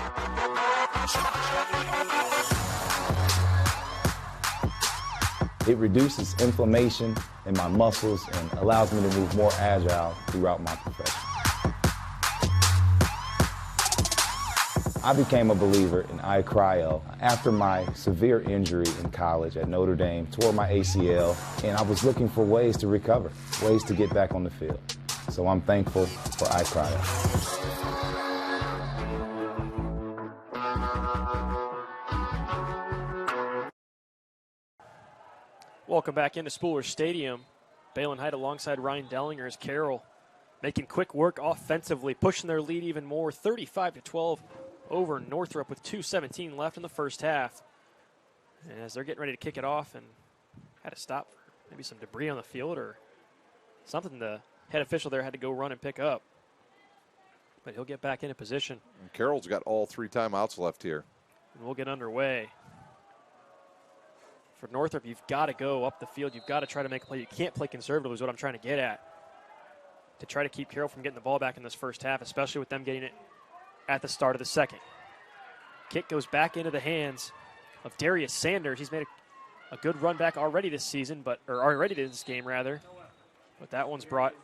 It reduces inflammation in my muscles and allows me to move more agile throughout my profession. I became a believer in iCryo after my severe injury in college at Notre Dame, tore my ACL, and I was looking for ways to recover, ways to get back on the field. So I'm thankful for iCryo. Welcome back into Spooler Stadium. Balin Height alongside Ryan Dellinger as Carroll making quick work offensively, pushing their lead even more, 35-12 over Northrop with 2:17 left in the first half. And as they're getting ready to kick it off, and had to stop for maybe some debris on the field or something the head official there had to go run and pick up. But he'll get back into position. And Carroll's got all 3 timeouts left here. And we'll get underway. For Northrop, you've got to go up the field. You've got to try to make a play. You can't play conservative is what I'm trying to get at. To try to keep Carroll from getting the ball back in this first half, especially with them getting it at the start of the second. Kick goes back into the hands of Darius Sanders. He's made a good run back already this season, or already this game, rather. But that one's brought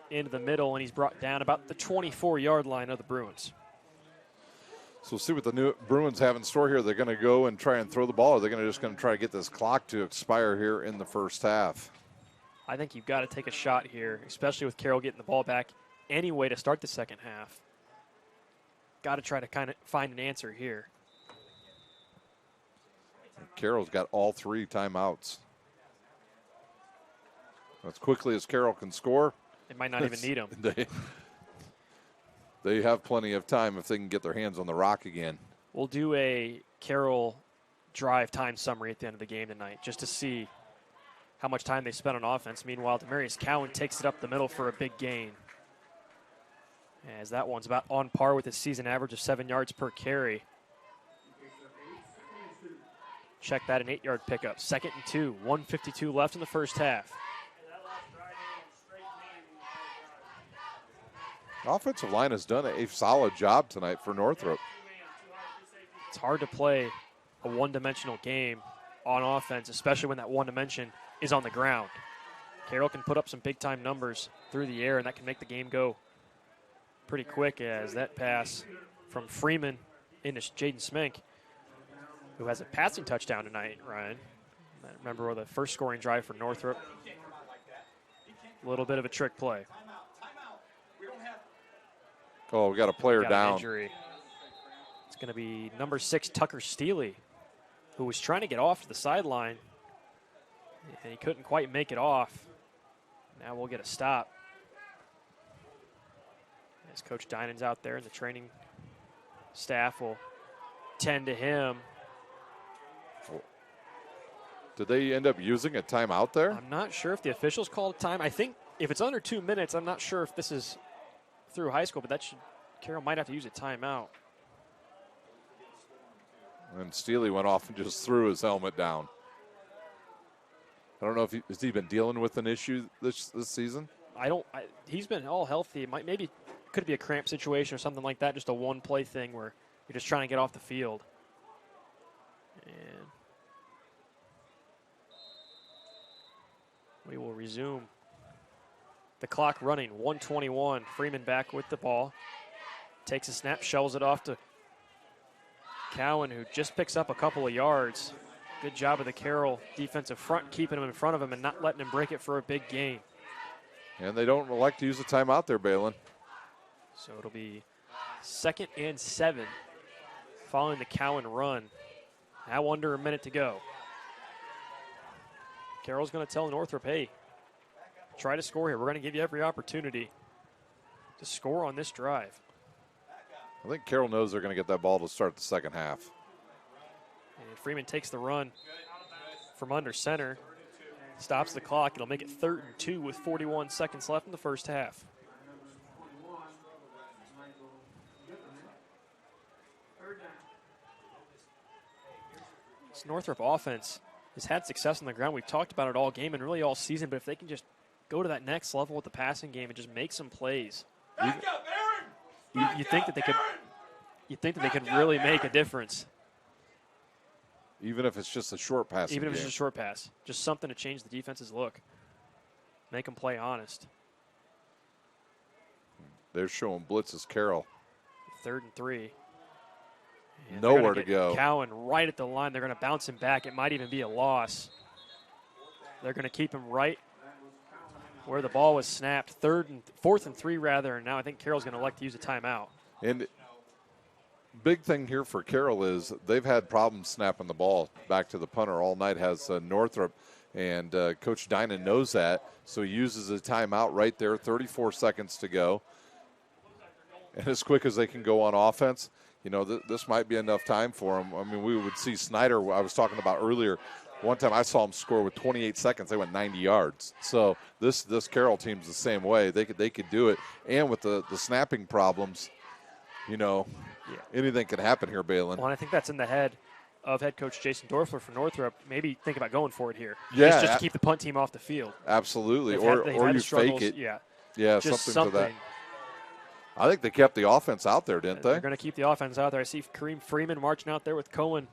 into the middle, and he's brought down about the 24-yard line of the Bruins. So we'll see what the new Bruins have in store here. They're going to go and try and throw the ball, or they're just going to try to get this clock to expire here in the first half. I think you've got to take a shot here, especially with Carroll getting the ball back anyway to start the second half. Got to try to kind of find an answer here. Carroll's got all 3 timeouts. As quickly as Carroll can score. They might not even need them. They have plenty of time if they can get their hands on the rock again. We'll do a Carroll drive time summary at the end of the game tonight just to see how much time they spent on offense. Meanwhile, Demarius Cowan takes it up the middle for a big gain. As that one's about on par with his season average of 7 yards per carry. Check that, an 8-yard pickup. 2nd and 2, 1:52 left in the first half. Offensive line has done a solid job tonight for Northrop. It's hard to play a one-dimensional game on offense, especially when that one dimension is on the ground. Carroll can put up some big-time numbers through the air, and that can make the game go pretty quick as that pass from Freeman into Jaden Smink, who has a passing touchdown tonight, Ryan. I remember the first scoring drive for Northrop. A little bit of a trick play. Oh, we got a player down. Injury. It's going to be number 6, Tucker Steely, who was trying to get off to the sideline, and he couldn't quite make it off. Now we'll get a stop. As Coach Dinan's out there, and the training staff will tend to him. Did they end up using a timeout there? I'm not sure if the officials called time. I think if it's under 2 minutes, I'm not sure if this is through high school, but Carroll might have to use a timeout. And Steely went off and just threw his helmet down. I don't know if has he been dealing with an issue this season? He's been all healthy. Maybe could be a cramp situation or something like that, just a one-play thing where you're just trying to get off the field. And we will resume the clock running, 1:21. Freeman back with the ball. Takes a snap, shovels it off to Cowan, who just picks up a couple of yards. Good job of the Carroll defensive front, keeping him in front of him and not letting him break it for a big gain. And they don't like to use a timeout there, Balin. So it'll be 2nd and 7 following the Cowan run. Now under a minute to go. Carroll's going to tell Northrop, hey, try to score here. We're going to give you every opportunity to score on this drive. I think Carroll knows they're going to get that ball to start the second half. And Freeman takes the run from under center, stops the clock. It'll make it 3rd and 2 with 41 seconds left in the first half. This Northrop offense has had success on the ground. We've talked about it all game and really all season, but if they can just go to that next level with the passing game and just make some plays, you think that they could really make a difference. Even if it's just a short pass. Even if it's just a short pass. Just something to change the defense's look. Make them play honest. They're showing blitzes Carroll. 3rd and 3. And nowhere to go. Cowan right at the line. They're going to bounce him back. It might even be a loss. They're going to keep him right where the ball was snapped. 4th and 3 rather. And now I think Carroll's going to elect to use a timeout. And big thing here for Carroll is they've had problems snapping the ball back to the punter all night. Has Northrop, and Coach Dynan knows that, so he uses a timeout right there. 34 seconds to go, and as quick as they can go on offense, you know, this might be enough time for them. I mean, we would see Snyder, I was talking about earlier. One time I saw him score with 28 seconds. They went 90 yards. So this Carroll team's the same way. They could do it, and with the snapping problems, you know, anything can happen here, Balin. Well, and I think that's in the head of head coach Jason Dorfler for Northrop. Maybe think about going for it here. Yeah, just to keep the punt team off the field. Absolutely, or you fake it. Yeah, something to that. I think they kept the offense out there, didn't they? They're going to keep the offense out there. I see Kareem Freeman marching out there with Cohen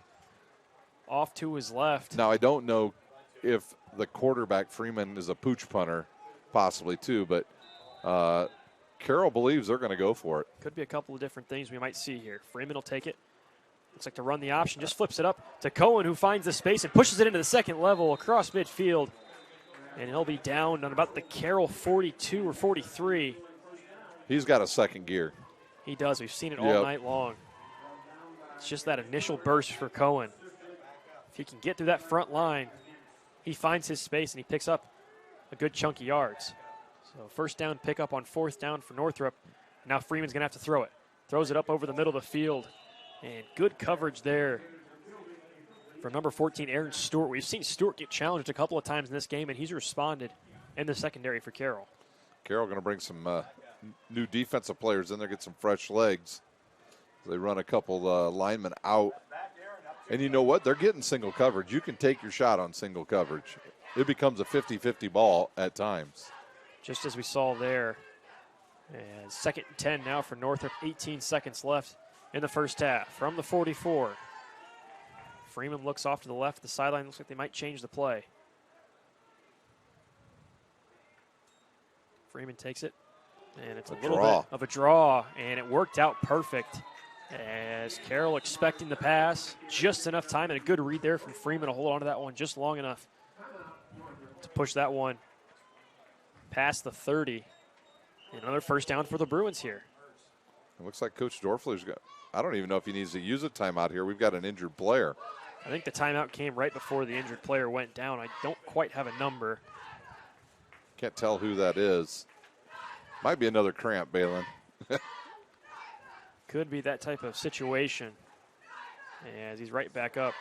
off to his left. Now, I don't know if the quarterback, Freeman, is a pooch punter, possibly too, but Carroll believes they're going to go for it. Could be a couple of different things we might see here. Freeman will take it. Looks like to run the option, just flips it up to Cohen, who finds the space and pushes it into the second level across midfield. And he'll be down on about the Carroll 42 or 43. He's got a second gear. He does. We've seen it all night long. It's just that initial burst for Cohen. If he can get through that front line, he finds his space and he picks up a good chunk of yards. So first down pickup on 4th down for Northrop. Now Freeman's going to have to throw it. Throws it up over the middle of the field. And good coverage there for number 14, Aaron Stewart. We've seen Stewart get challenged a couple of times in this game, and he's responded in the secondary for Carroll. Carroll going to bring some new defensive players in there, get some fresh legs. They run a couple linemen out. And you know what? They're getting single coverage. You can take your shot on single coverage. It becomes a 50-50 ball at times. Just as we saw there. And 2nd and 10 now for Northrop. 18 seconds left in the first half from the 44. Freeman looks off to the left. The sideline looks like they might change the play. Freeman takes it, and it's a little bit of a draw, and it worked out perfect as Carroll expecting the pass. Just enough time and a good read there from Freeman to hold on to that one just long enough to push that one past the 30. And another first down for the Bruins here. It looks like Coach Dorfler's got, I don't even know if he needs to use a timeout here. We've got an injured player. I think the timeout came right before the injured player went down. I don't quite have a number. Can't tell who that is. Might be another cramp, Balin. Could be that type of situation. As he's right back up.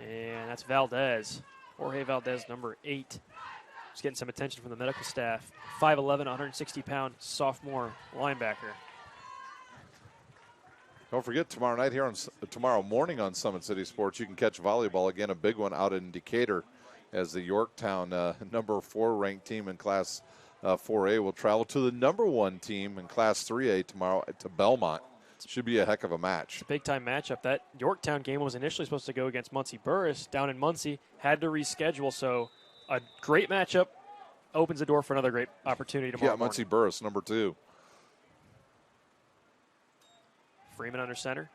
And that's Valdez. Jorge Valdez, number 8. Just getting some attention from the medical staff. 5'11", 160-pound sophomore linebacker. Don't forget, tomorrow morning on Summit City Sports, you can catch volleyball again, a big one out in Decatur, as the Yorktown number 4 ranked team in Class 4A will travel to the number 1 team in Class 3A tomorrow to Belmont. Should be a heck of a match. Big time matchup. That Yorktown game was initially supposed to go against Muncie Burris down in Muncie, had to reschedule. So a great matchup opens the door for another great opportunity tomorrow. Yeah, Muncie Burris, number 2. Freeman under center.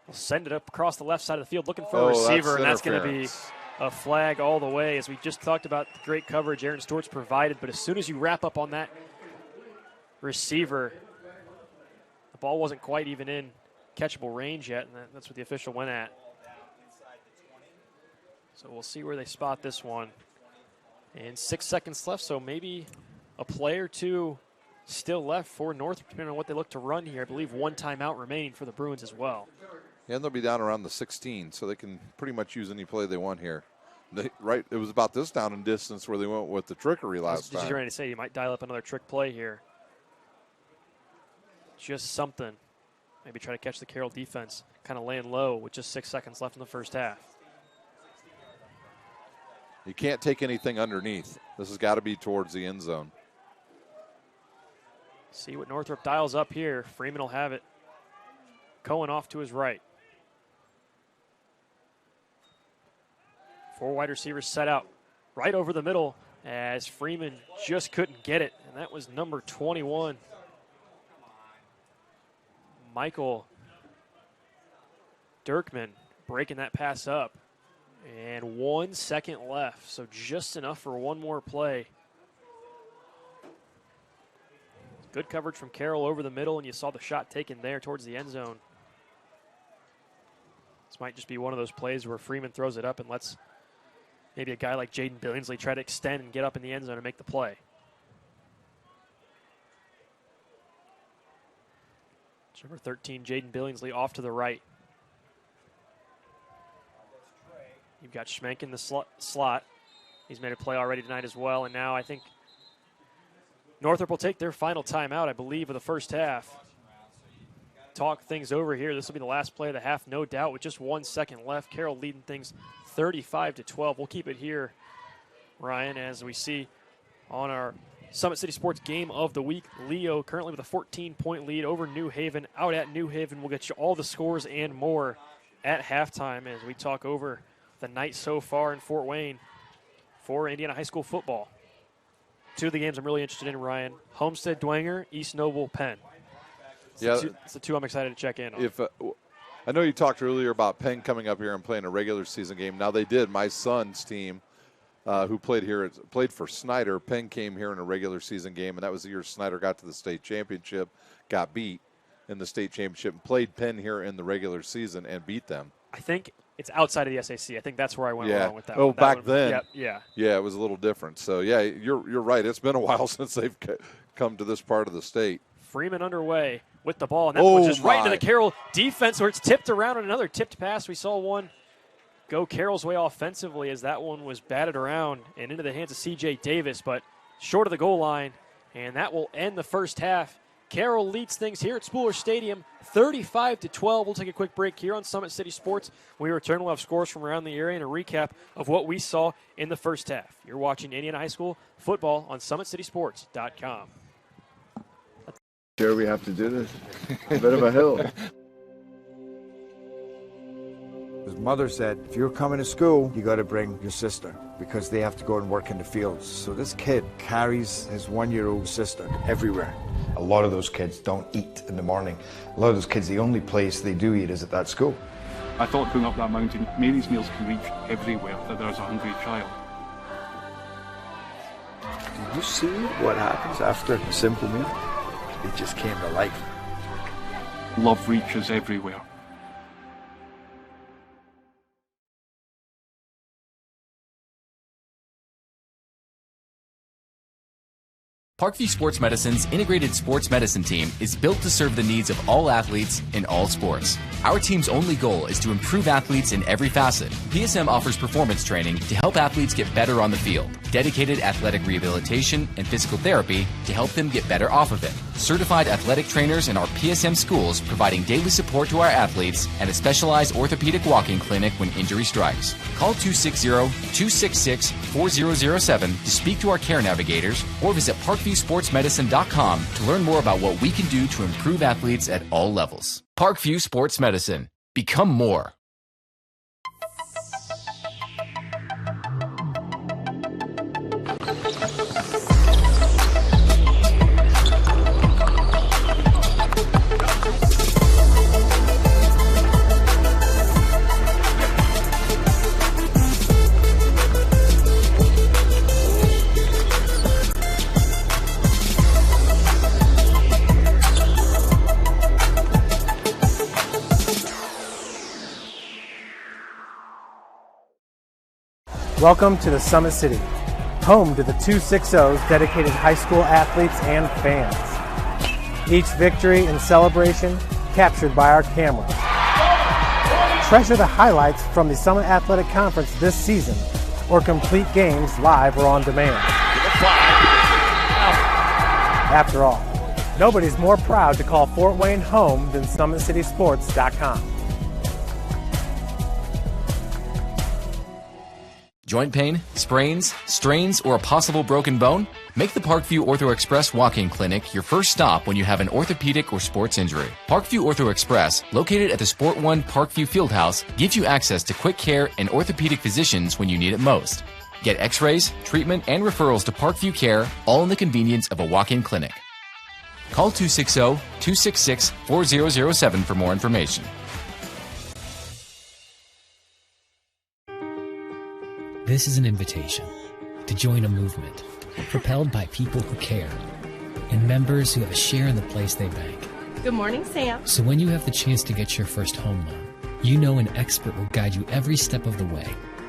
We'll send it up across the left side of the field looking for a receiver, and that's going to be a flag all the way. As we just talked about the great coverage Aaron Stewart's provided, but as soon as you wrap up on that receiver, the ball wasn't quite even in catchable range yet, and that's what the official went at. So we'll see where they spot this one. And 6 seconds left, so maybe a play or two still left for Northrop, depending on what they look to run here. I believe 1 timeout remaining for the Bruins as well. And they'll be down around the 16, so they can pretty much use any play they want here. It was about this down in distance where they went with the trickery last time. Just ready to say you might dial up another trick play here. Just something. Maybe try to catch the Carroll defense kind of laying low with just 6 seconds left in the first half. You can't take anything underneath. This has got to be towards the end zone. See what Northrop dials up here. Freeman will have it. Cohen off to his right. Four wide receivers set out right over the middle as Freeman just couldn't get it, and that was number 21. Michael Dirkman breaking that pass up. And 1 second left, so just enough for one more play. Good coverage from Carroll over the middle, and you saw the shot taken there towards the end zone. This might just be one of those plays where Freeman throws it up and lets maybe a guy like Jaden Billingsley try to extend and get up in the end zone and make the play. Number 13, Jaden Billingsley, off to the right. You've got Schmenk in the slot. He's made a play already tonight as well, and now I think Northrop will take their final timeout, I believe, of the first half. Talk things over here. This will be the last play of the half, no doubt, with just 1 second left. Carroll leading things 35-12. We'll keep it here, Ryan, as we see on our Summit City Sports Game of the Week. Leo currently with a 14-point lead over New Haven. Out at New Haven, we'll get you all the scores and more at halftime as we talk over the night so far in Fort Wayne for Indiana High School football. Two of the games I'm really interested in, Ryan. Homestead Dwenger, East Noble Penn. It's the two I'm excited to check in on. I know you talked earlier about Penn coming up here and playing a regular season game. Now they did. My son's team, who played for Snyder. Penn came here in a regular season game, and that was the year Snyder got to the state championship, got beat in the state championship, and played Penn here in the regular season and beat them. I think it's outside of the SAC. I think that's where I went wrong with that one. Oh, back then. Yeah, it was a little different. So, yeah, you're right. It's been a while since they've come to this part of the state. Freeman underway with the ball, and that was just right into the Carroll defense where it's tipped around on another tipped pass. We saw one go Carroll's way offensively as that one was batted around and into the hands of C.J. Davis, but short of the goal line, and that will end the first half. Carroll leads things here at Spooler Stadium 35-12. We'll take a quick break here on Summit City Sports. When we return, we'll have scores from around the area and a recap of what we saw in the first half. You're watching Indiana High School football on SummitCitySports.com. Sure we have to do this. A bit of a hill. His mother said, if you're coming to school, you got to bring your sister because they have to go and work in the fields. So this kid carries his 1-year-old sister everywhere. A lot of those kids don't eat in the morning. A lot of those kids, the only place they do eat is at that school. I thought going up that mountain, Mary's meals can reach everywhere that there's a hungry child. Do you see what happens after a simple meal? It just came to life. Love reaches everywhere. Parkview Sports Medicine's integrated sports medicine team is built to serve the needs of all athletes in all sports. Our team's only goal is to improve athletes in every facet. PSM offers performance training to help athletes get better on the field, dedicated athletic rehabilitation and physical therapy to help them get better off of it, certified athletic trainers in our PSM schools providing daily support to our athletes, and a specialized orthopedic walking clinic when injury strikes. Call 260-266-4007 to speak to our care navigators or visit ParkviewSportsMedicine.com to learn more about what we can do to improve athletes at all levels. Parkview Sports Medicine. Become more. Welcome to the Summit City, home to the 260's dedicated high school athletes and fans. Each victory and celebration captured by our cameras. Treasure the highlights from the Summit Athletic Conference this season or complete games live or on demand. After all, nobody's more proud to call Fort Wayne home than SummitCitySports.com. Joint pain, sprains, strains, or a possible broken bone? Make the Parkview Ortho Express walk-in clinic your first stop when you have an orthopedic or sports injury. Parkview Ortho Express, located at the Sport One Parkview Fieldhouse, gives you access to quick care and orthopedic physicians when you need it most. Get x-rays, treatment, and referrals to Parkview Care, all in the convenience of a walk-in clinic. Call 260-266-4007 for more information. This is an invitation to join a movement propelled by people who care and members who have a share in the place they bank. Good morning, Sam. So when you have the chance to get your first home loan, you know an expert will guide you every step of the way.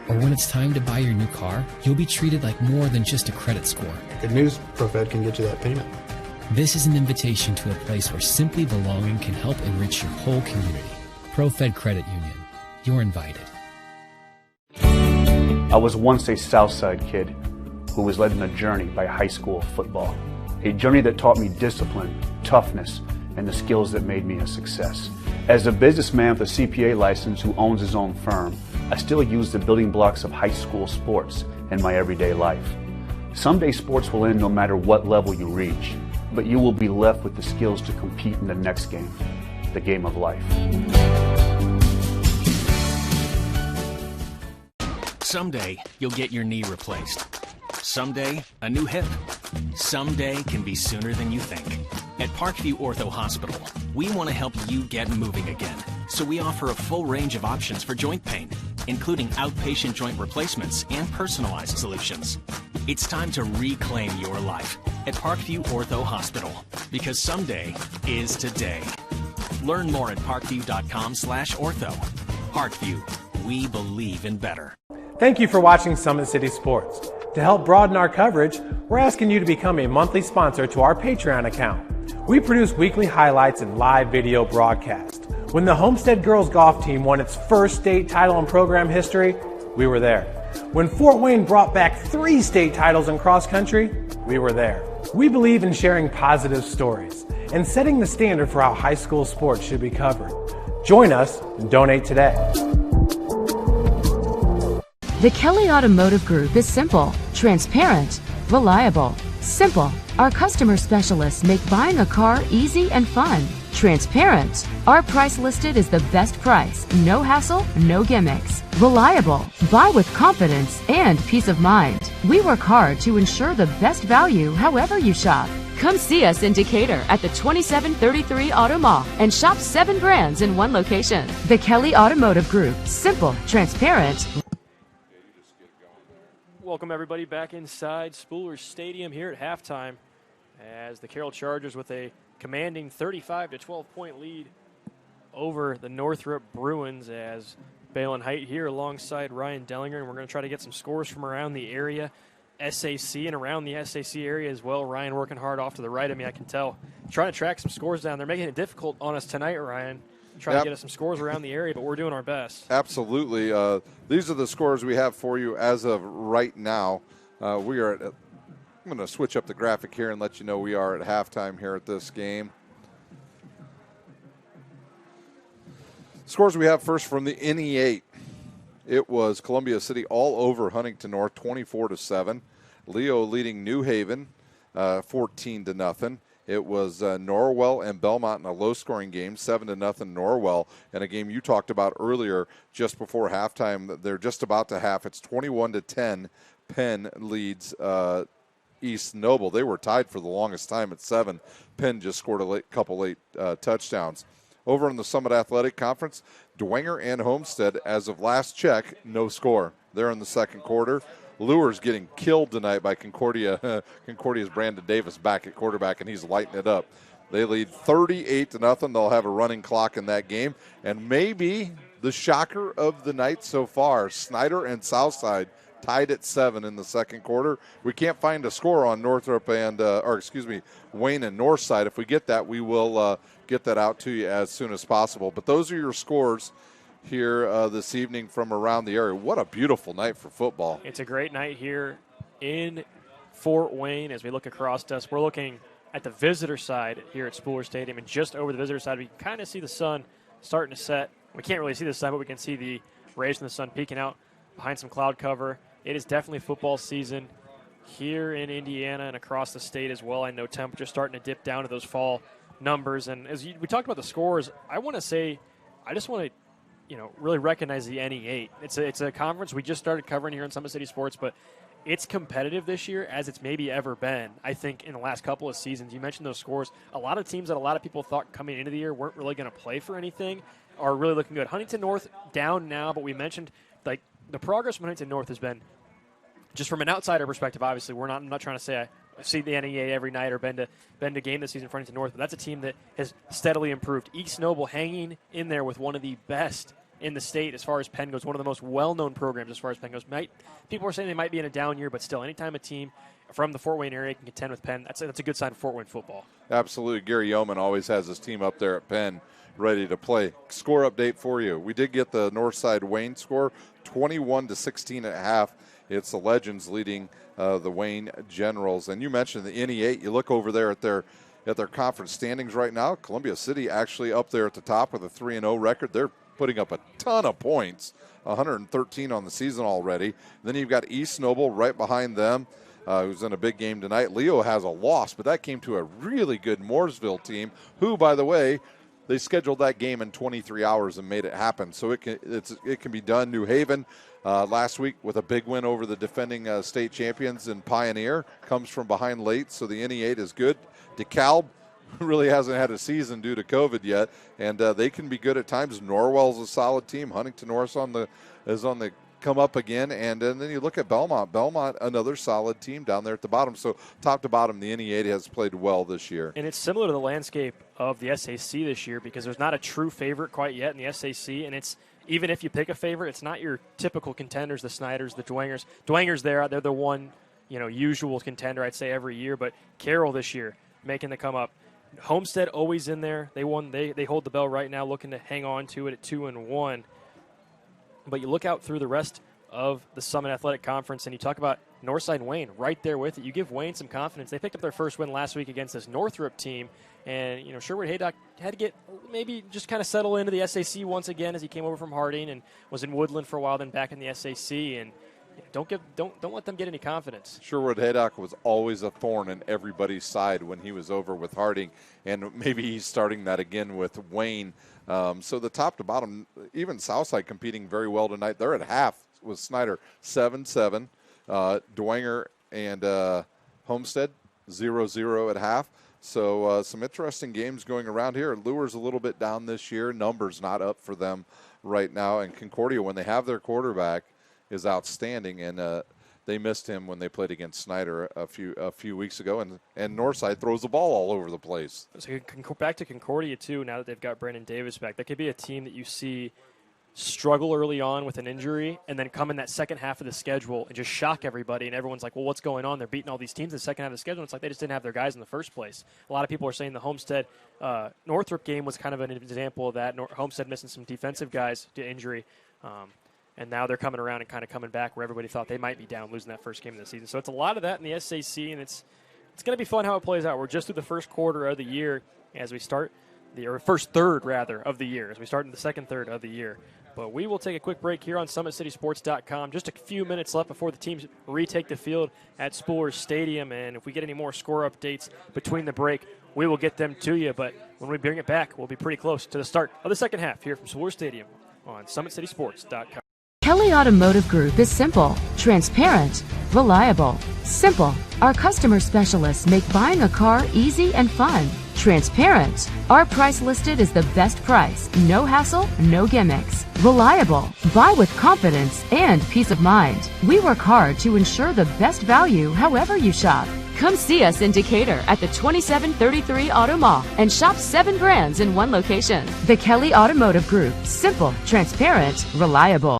Or when it's time to buy your new car, you'll be treated like more than just a credit score. Good news, ProFed can get you that payment. This is an invitation to a place where simply belonging can help enrich your whole community. ProFed Credit Union. You're invited. I was once a Southside kid who was led on a journey by high school football. A journey that taught me discipline, toughness, and the skills that made me a success. As a businessman with a CPA license who owns his own firm, I still use the building blocks of high school sports in my everyday life. Someday sports will end no matter what level you reach, but you will be left with the skills to compete in the next game, the game of life. Someday, you'll get your knee replaced. Someday, a new hip. Someday can be sooner than you think. At Parkview Ortho Hospital, we want to help you get moving again. So we offer a full range of options for joint pain, including outpatient joint replacements and personalized solutions. It's time to reclaim your life at Parkview Ortho Hospital, because someday is today. Learn more at parkview.com/ortho. Parkview, we believe in better. Thank you for watching Summit City Sports. To help broaden our coverage, we're asking you to become a monthly sponsor to our Patreon account. We produce weekly highlights and live video broadcasts. When the Homestead girls golf team won its first state title in program history, we were there. When Fort Wayne brought back 3 state titles in cross country, we were there. We believe in sharing positive stories and setting the standard for how high school sports should be covered. Join us and donate today. The Kelly Automotive Group is simple, transparent, reliable. Simple. Our customer specialists make buying a car easy and fun. Transparent. Our price listed is the best price. No hassle, no gimmicks. Reliable. Buy with confidence and peace of mind. We work hard to ensure the best value however you shop. Come see us in Decatur at the 2733 Auto Mall and shop 7 brands in one location. The Kelly Automotive Group. Simple, transparent. Welcome everybody back inside Spoolers Stadium here at halftime as the Carroll Chargers with a commanding 35-12 point lead over the Northrop Bruins as Balin Height here alongside Ryan Dellinger, and we're going to try to get some scores from around the area, SAC and around the SAC area as well. Ryan working hard off to the right of me, I can tell. Trying to track some scores down. They're making it difficult on us tonight, Ryan. Trying to get us some scores around the area, but we're doing our best. Absolutely. These are the scores we have for you as of right now. We are at, I'm going to switch up the graphic here and let you know we are at halftime here at this game. Scores we have first from the NE8. It was Columbia City all over Huntington North, 24-7. Leo leading New Haven, 14-0. It was Norwell and Belmont in a low-scoring game, 7-0 Norwell, and a game you talked about earlier just before halftime. They're just about to half. It's 21-10. Penn leads East Noble. They were tied for the longest time at 7. Penn just scored a couple late touchdowns. Over in the Summit Athletic Conference, Dwenger and Homestead, as of last check, no score. They're in the second quarter. Lure's getting killed tonight by Concordia. Concordia's Brandon Davis back at quarterback, and he's lighting it up. They lead 38-0. They'll have a running clock in that game. And maybe the shocker of the night so far, Snyder and Southside tied at 7 in the second quarter. We can't find a score on Northrop and, Wayne and Northside. If we get that, we will get that out to you as soon as possible. But those are your scores here this evening from around the area. What a beautiful night for football. It's a great night here in Fort Wayne as we look across us. We're looking at the visitor side here at Spooler Stadium, and just over the visitor side we kind of see the sun starting to set. We can't really see the sun, but we can see the rays from the sun peeking out behind some cloud cover. It is definitely football season here in Indiana and across the state as well. I know temperatures starting to dip down to those fall numbers. And as we talked about the scores, I just want to really recognize the NE8. It's a conference we just started covering here in Summit City Sports, but it's competitive this year as it's maybe ever been, I think, in the last couple of seasons. You mentioned those scores. A lot of teams that a lot of people thought coming into the year weren't really going to play for anything are really looking good. Huntington North down now, but we mentioned like the progress from Huntington North has been, just from an outsider perspective, obviously, I'm not trying to say I see the NEA every night or been to game this season for Huntington North, but that's a team that has steadily improved. East Noble hanging in there with one of the best in the state as far as Penn goes, one of the most well-known programs as far as Penn goes. People are saying they might be in a down year, but still, anytime a team from the Fort Wayne area can contend with Penn, that's a good sign for Fort Wayne football. Absolutely. Gary Yeoman always has his team up there at Penn ready to play. Score update for you. We did get the Northside Wayne score, 21-16 at half. It's the Legends leading the Wayne Generals. And you mentioned the NE8. You look over there at their conference standings right now. Columbia City actually up there at the top with a 3-0 record. They're putting up a ton of points, 113 on the season already. Then you've got East Noble right behind them, who's in a big game tonight. Leo has a loss, but that came to a really good Mooresville team, who, by the way, they scheduled that game in 23 hours and made it happen. So it can be done. New Haven last week with a big win over the defending state champions in Pioneer, comes from behind late, so the NE8 is good. DeKalb really hasn't had a season due to COVID yet, and they can be good at times. Norwell's a solid team. Huntington North is on the come up again, and then you look at Belmont. Belmont, another solid team down there at the bottom. So top to bottom, the NE8 has played well this year. And it's similar to the landscape of the SAC this year because there's not a true favorite quite yet in the SAC, and it's even if you pick a favorite, it's not your typical contenders, the Snyders, the Dwangers. Dwangers they're the one usual contender I'd say every year, but Carroll this year making the come up. Homestead always in there. They won. They hold the bell right now, looking to hang on to it at 2-1. But you look out through the rest of the Summit Athletic Conference, and you talk about Northside and Wayne right there with it. You give Wayne some confidence. They picked up their first win last week against this Northrop team, and Sherwood Haydock had to get maybe just kind of settle into the SAC once again as he came over from Harding and was in Woodland for a while, then back in the SAC. And don't let them get any confidence. Sherwood Haydock was always a thorn in everybody's side when he was over with Harding, and maybe he's starting that again with Wayne. So the top to bottom, even Southside competing very well tonight. They're at half with Snyder 7-7. Dwanger and Homestead 0-0 at half. So some interesting games going around here. Lure's a little bit down this year. Numbers not up for them right now. And Concordia, when they have their quarterback, is outstanding, and they missed him when they played against Snyder a few weeks ago, and Northside throws the ball all over the place. So back to Concordia, too, now that they've got Brandon Davis back. That could be a team that you see struggle early on with an injury and then come in that second half of the schedule and just shock everybody, and everyone's like, well, what's going on? They're beating all these teams in the second half of the schedule. It's like they just didn't have their guys in the first place. A lot of people are saying the Homestead Northrop game was kind of an example of that. Homestead missing some defensive guys to injury. And now they're coming around and kind of coming back where everybody thought they might be down, losing that first game of the season. So it's a lot of that in the SAC, and it's going to be fun how it plays out. We're just through the first quarter of the year as we start first third, rather, of the year, as we start in the second third of the year. But we will take a quick break here on SummitCitySports.com. Just a few minutes left before the teams retake the field at Spoolers Stadium. And if we get any more score updates between the break, we will get them to you. But when we bring it back, we'll be pretty close to the start of the second half here from Spoolers Stadium on SummitCitySports.com. Kelly Automotive Group is simple, transparent, reliable. Simple. Our customer specialists make buying a car easy and fun. Transparent. Our price listed is the best price. No hassle, no gimmicks. Reliable. Buy with confidence and peace of mind. We work hard to ensure the best value however you shop. Come see us in Decatur at the 2733 Auto Mall and shop 7 brands in one location. The Kelly Automotive Group. Simple, transparent, reliable.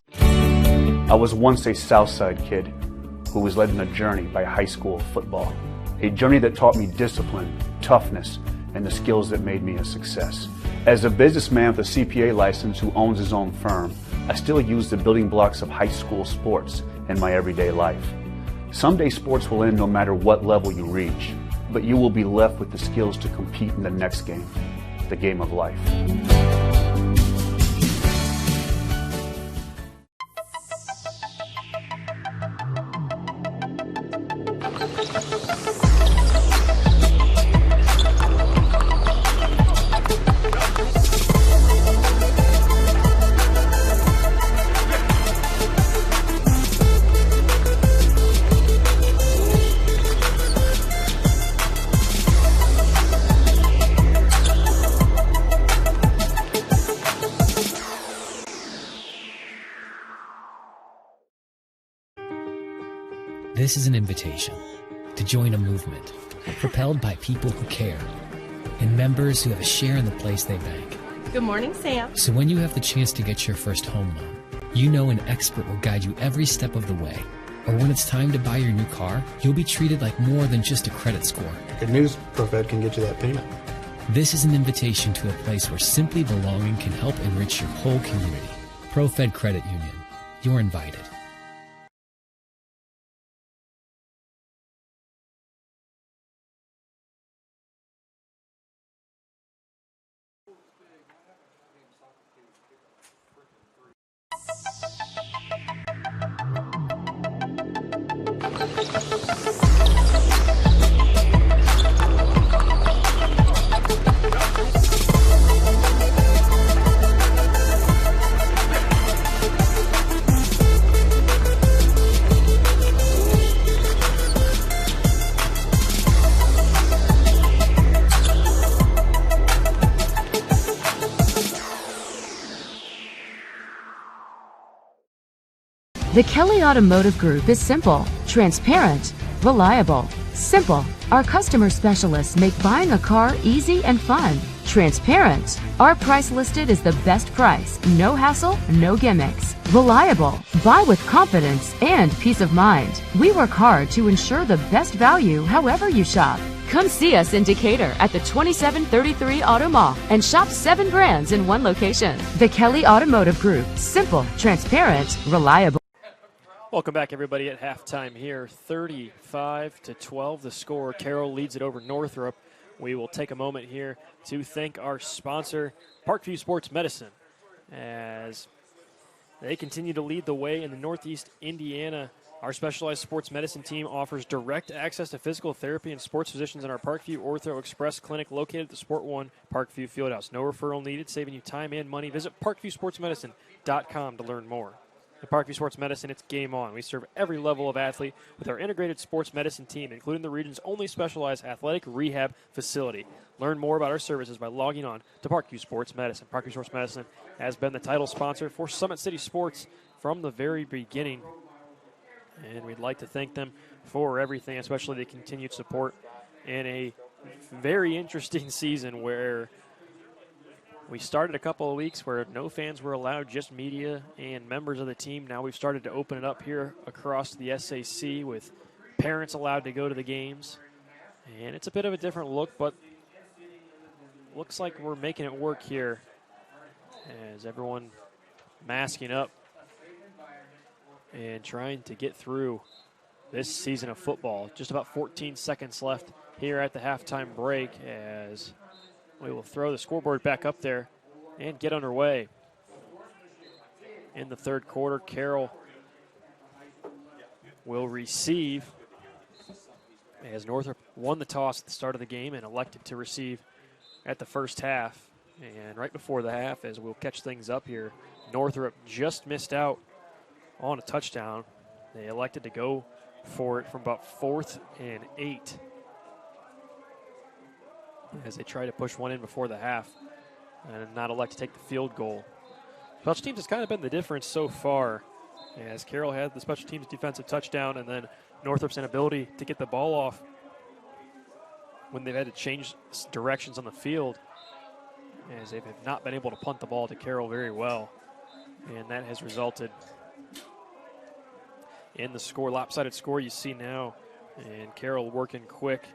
I was once a Southside kid who was led on a journey by high school football. A journey that taught me discipline, toughness, and the skills that made me a success. As a businessman with a CPA license who owns his own firm, I still use the building blocks of high school sports in my everyday life. Someday sports will end no matter what level you reach, but you will be left with the skills to compete in the next game, the game of life. This is an invitation to join a movement propelled by people who care and members who have a share in the place they bank. Good morning, Sam. So when you have the chance to get your first home loan, you know an expert will guide you every step of the way. Or when it's time to buy your new car, you'll be treated like more than just a credit score. Good news, ProFed can get you that payment. This is an invitation to a place where simply belonging can help enrich your whole community. ProFed Credit Union. You're invited. The Kelly Automotive Group is simple, transparent, reliable. Simple. Our customer specialists make buying a car easy and fun. Transparent. Our price listed is the best price. No hassle, no gimmicks. Reliable. Buy with confidence and peace of mind. We work hard to ensure the best value however you shop. Come see us in Decatur at the 2733 Auto Mall and shop 7 brands in one location. The Kelly Automotive Group. Simple, transparent, reliable. Welcome back, everybody, at halftime here. 35-12, the score. Carroll leads it over Northrop. We will take a moment here to thank our sponsor, Parkview Sports Medicine, as they continue to lead the way in the Northeast Indiana. Our specialized sports medicine team offers direct access to physical therapy and sports physicians in our Parkview Ortho Express Clinic located at the Sport One Parkview Fieldhouse. No referral needed, saving you time and money. Visit parkviewsportsmedicine.com to learn more. At Parkview Sports Medicine, it's game on. We serve every level of athlete with our integrated sports medicine team, including the region's only specialized athletic rehab facility. Learn more about our services by logging on to Parkview Sports Medicine. Parkview Sports Medicine has been the title sponsor for Summit City Sports from the very beginning, and we'd like to thank them for everything, especially the continued support in a very interesting season where we started a couple of weeks where no fans were allowed, just media and members of the team. Now we've started to open it up here across the SAC with parents allowed to go to the games. And it's a bit of a different look, but looks like we're making it work here as everyone masking up and trying to get through this season of football. Just about 14 seconds left here at the halftime break as we will throw the scoreboard back up there and get underway. In the third quarter, Carroll will receive as Northrop won the toss at the start of the game and elected to receive at the first half. And right before the half, as we'll catch things up here, Northrop just missed out on a touchdown. They elected to go for it from about 4th and 8. As they try to push one in before the half and not elect to take the field goal. Special teams has kind of been the difference so far, as Carroll had the special teams defensive touchdown and then Northrop's inability to get the ball off when they've had to change directions on the field, as they have not been able to punt the ball to Carroll very well. And that has resulted in the score, lopsided score you see now, and Carroll working quick.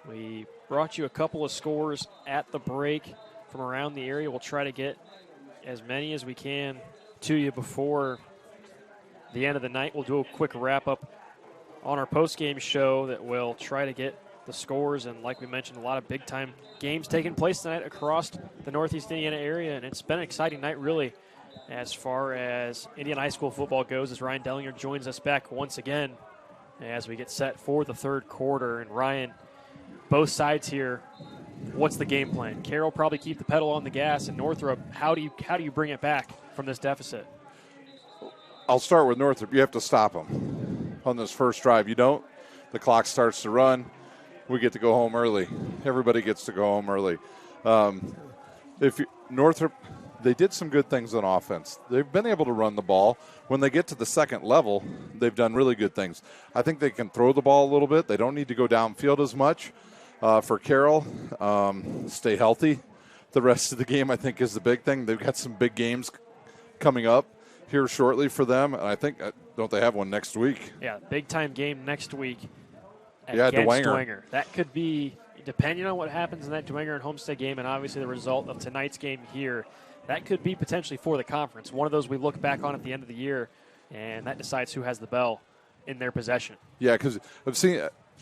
We brought you a couple of scores at the break from around the area. We'll try to get as many as we can to you before the end of the night. We'll do a quick wrap-up on our post-game show that will try to get the scores. And like we mentioned, a lot of big-time games taking place tonight across the Northeast Indiana area. And it's been an exciting night, really, as far as Indiana high school football goes, as Ryan Dellinger joins us back once again as we get set for the third quarter. And Ryan, both sides here, what's the game plan? Carroll probably keep the pedal on the gas, and Northrop, how do you bring it back from this deficit? I'll start with Northrop. You have to stop them on this first drive. You don't, the clock starts to run. We get to go home early. Everybody gets to go home early. Northrop they did some good things on offense. They've been able to run the ball. When they get to the second level, they've done really good things. I think they can throw the ball a little bit. They don't need to go downfield as much. For Carroll, stay healthy. The rest of the game, I think, is the big thing. They've got some big games coming up here shortly for them. And I think, don't they have one next week? Yeah, big-time game next week against Dwenger. That could be, depending on what happens in that Dwenger and Homestead game and obviously the result of tonight's game here, that could be potentially for the conference. One of those we look back on at the end of the year, and that decides who has the bell in their possession. Yeah, because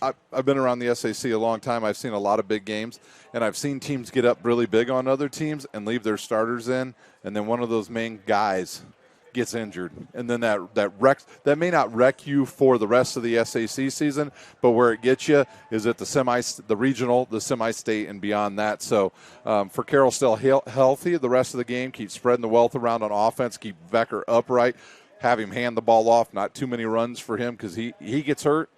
I've been around the SAC a long time. I've seen a lot of big games, and I've seen teams get up really big on other teams and leave their starters in, and then one of those main guys gets injured, and then that may not wreck you for the rest of the SAC season, but where it gets you is at the regional, the semi-state, and beyond that. So for Carroll, still healthy the rest of the game, keep spreading the wealth around on offense, keep Becker upright, have him hand the ball off, not too many runs for him because he gets hurt.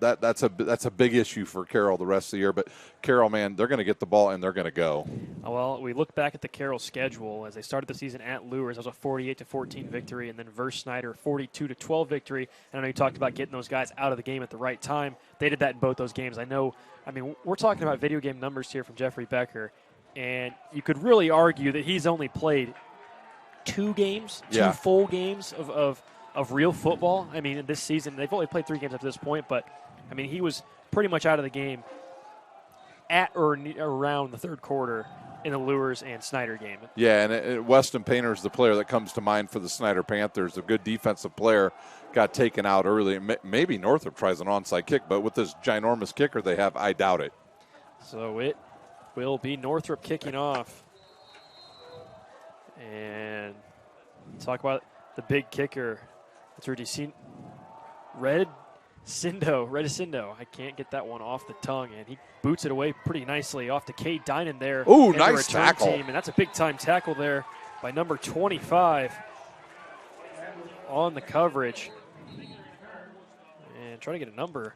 That's a big issue for Carroll the rest of the year. But Carroll, man, they're going to get the ball and they're going to go. Well, we look back at the Carroll schedule as they started the season at Lures. That was a 48-14 victory, and then versus Snyder, 42-12 victory. And I know you talked about getting those guys out of the game at the right time. They did that in both those games. I mean, we're talking about video game numbers here from Jeffrey Becker, and you could really argue that he's only played two full games of real football. I mean, this season, they've only played 3 games up to this point, but, I mean, he was pretty much out of the game at or around the third quarter in the Lures and Snyder game. Yeah, and Weston Painter is the player that comes to mind for the Snyder Panthers. A good defensive player, got taken out early. Maybe Northrop tries an onside kick, but with this ginormous kicker they have, I doubt it. So it will be Northrop kicking off. And talk about the big kicker. It's Redicindo. I can't get that one off the tongue, and he boots it away pretty nicely off to Cade Dinan there. Ooh, nice tackle. Team, and that's a big-time tackle there by number 25 on the coverage. And try to get a number.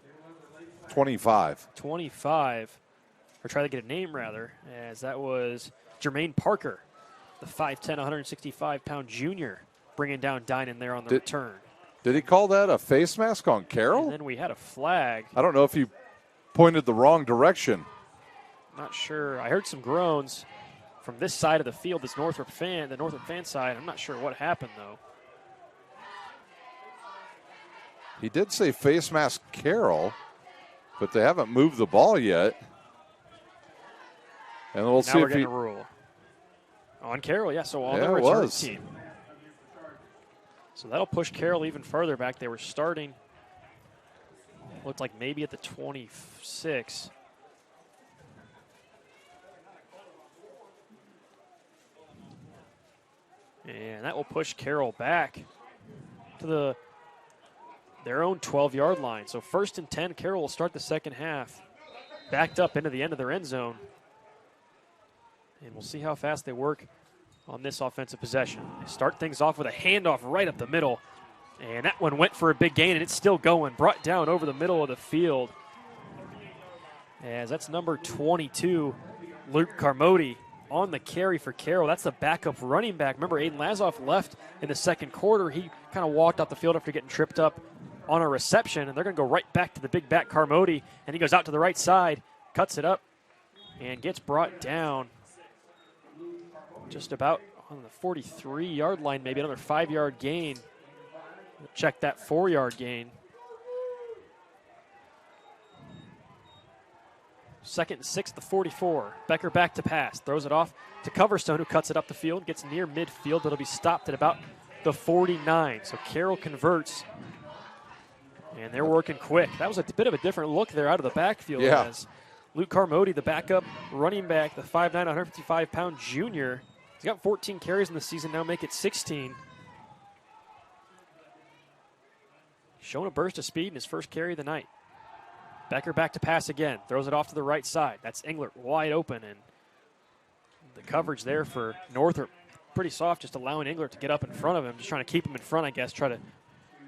25. 25, or try to get a name, rather, as that was Jermaine Parker, the 5'10", 165-pound junior, bringing down Dinan there on the return. Did he call that a face mask on Carroll? And then we had a flag. I don't know if he pointed the wrong direction. Not sure. I heard some groans from this side of the field, the Northrop fan side. I'm not sure what happened, though. He did say face mask Carroll, but they haven't moved the ball yet. And we'll see we're if getting a rule. On Carroll, yeah, so on the return team. So that'll push Carroll even further back. They were starting, looked like maybe at the 26. And that will push Carroll back to their own 12-yard line. So 1st and 10, Carroll will start the second half, backed up into the end of their end zone. And we'll see how fast they work on this offensive possession. They start things off with a handoff right up the middle. And that one went for a big gain, and it's still going. Brought down over the middle of the field. As that's number 22, Luke Carmody, on the carry for Carroll. That's the backup running back. Remember, Aiden Lazoff left in the second quarter. He kind of walked off the field after getting tripped up on a reception, and they're going to go right back to the big back Carmody. And he goes out to the right side, cuts it up, and gets brought down just about on the 43-yard line, maybe another 5-yard gain. Check that 4-yard gain. 2nd and 6, the 44. Becker back to pass. Throws it off to Coverstone, who cuts it up the field. Gets near midfield, but it'll be stopped at about the 49. So Carroll converts. And they're working quick. That was a bit of a different look there out of the backfield. Yeah. As Luke Carmody, the backup running back, the 5'9", 155-pound junior. He's got 14 carries in the season, now make it 16. Showing a burst of speed in his first carry of the night. Becker back to pass again. Throws it off to the right side. That's Englert wide open, and the coverage there for Northrop pretty soft, just allowing Englert to get up in front of him, just trying to keep him in front, I guess, try to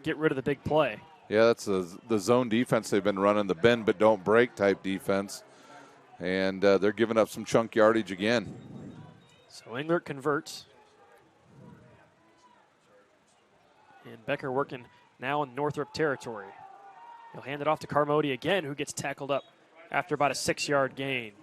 get rid of the big play. Yeah, that's the zone defense they've been running, the bend but don't break type defense, and they're giving up some chunk yardage again. So Englert converts. And Becker working now in Northrop territory. He'll hand it off to Carmody again, who gets tackled up after about a 6-yard gain.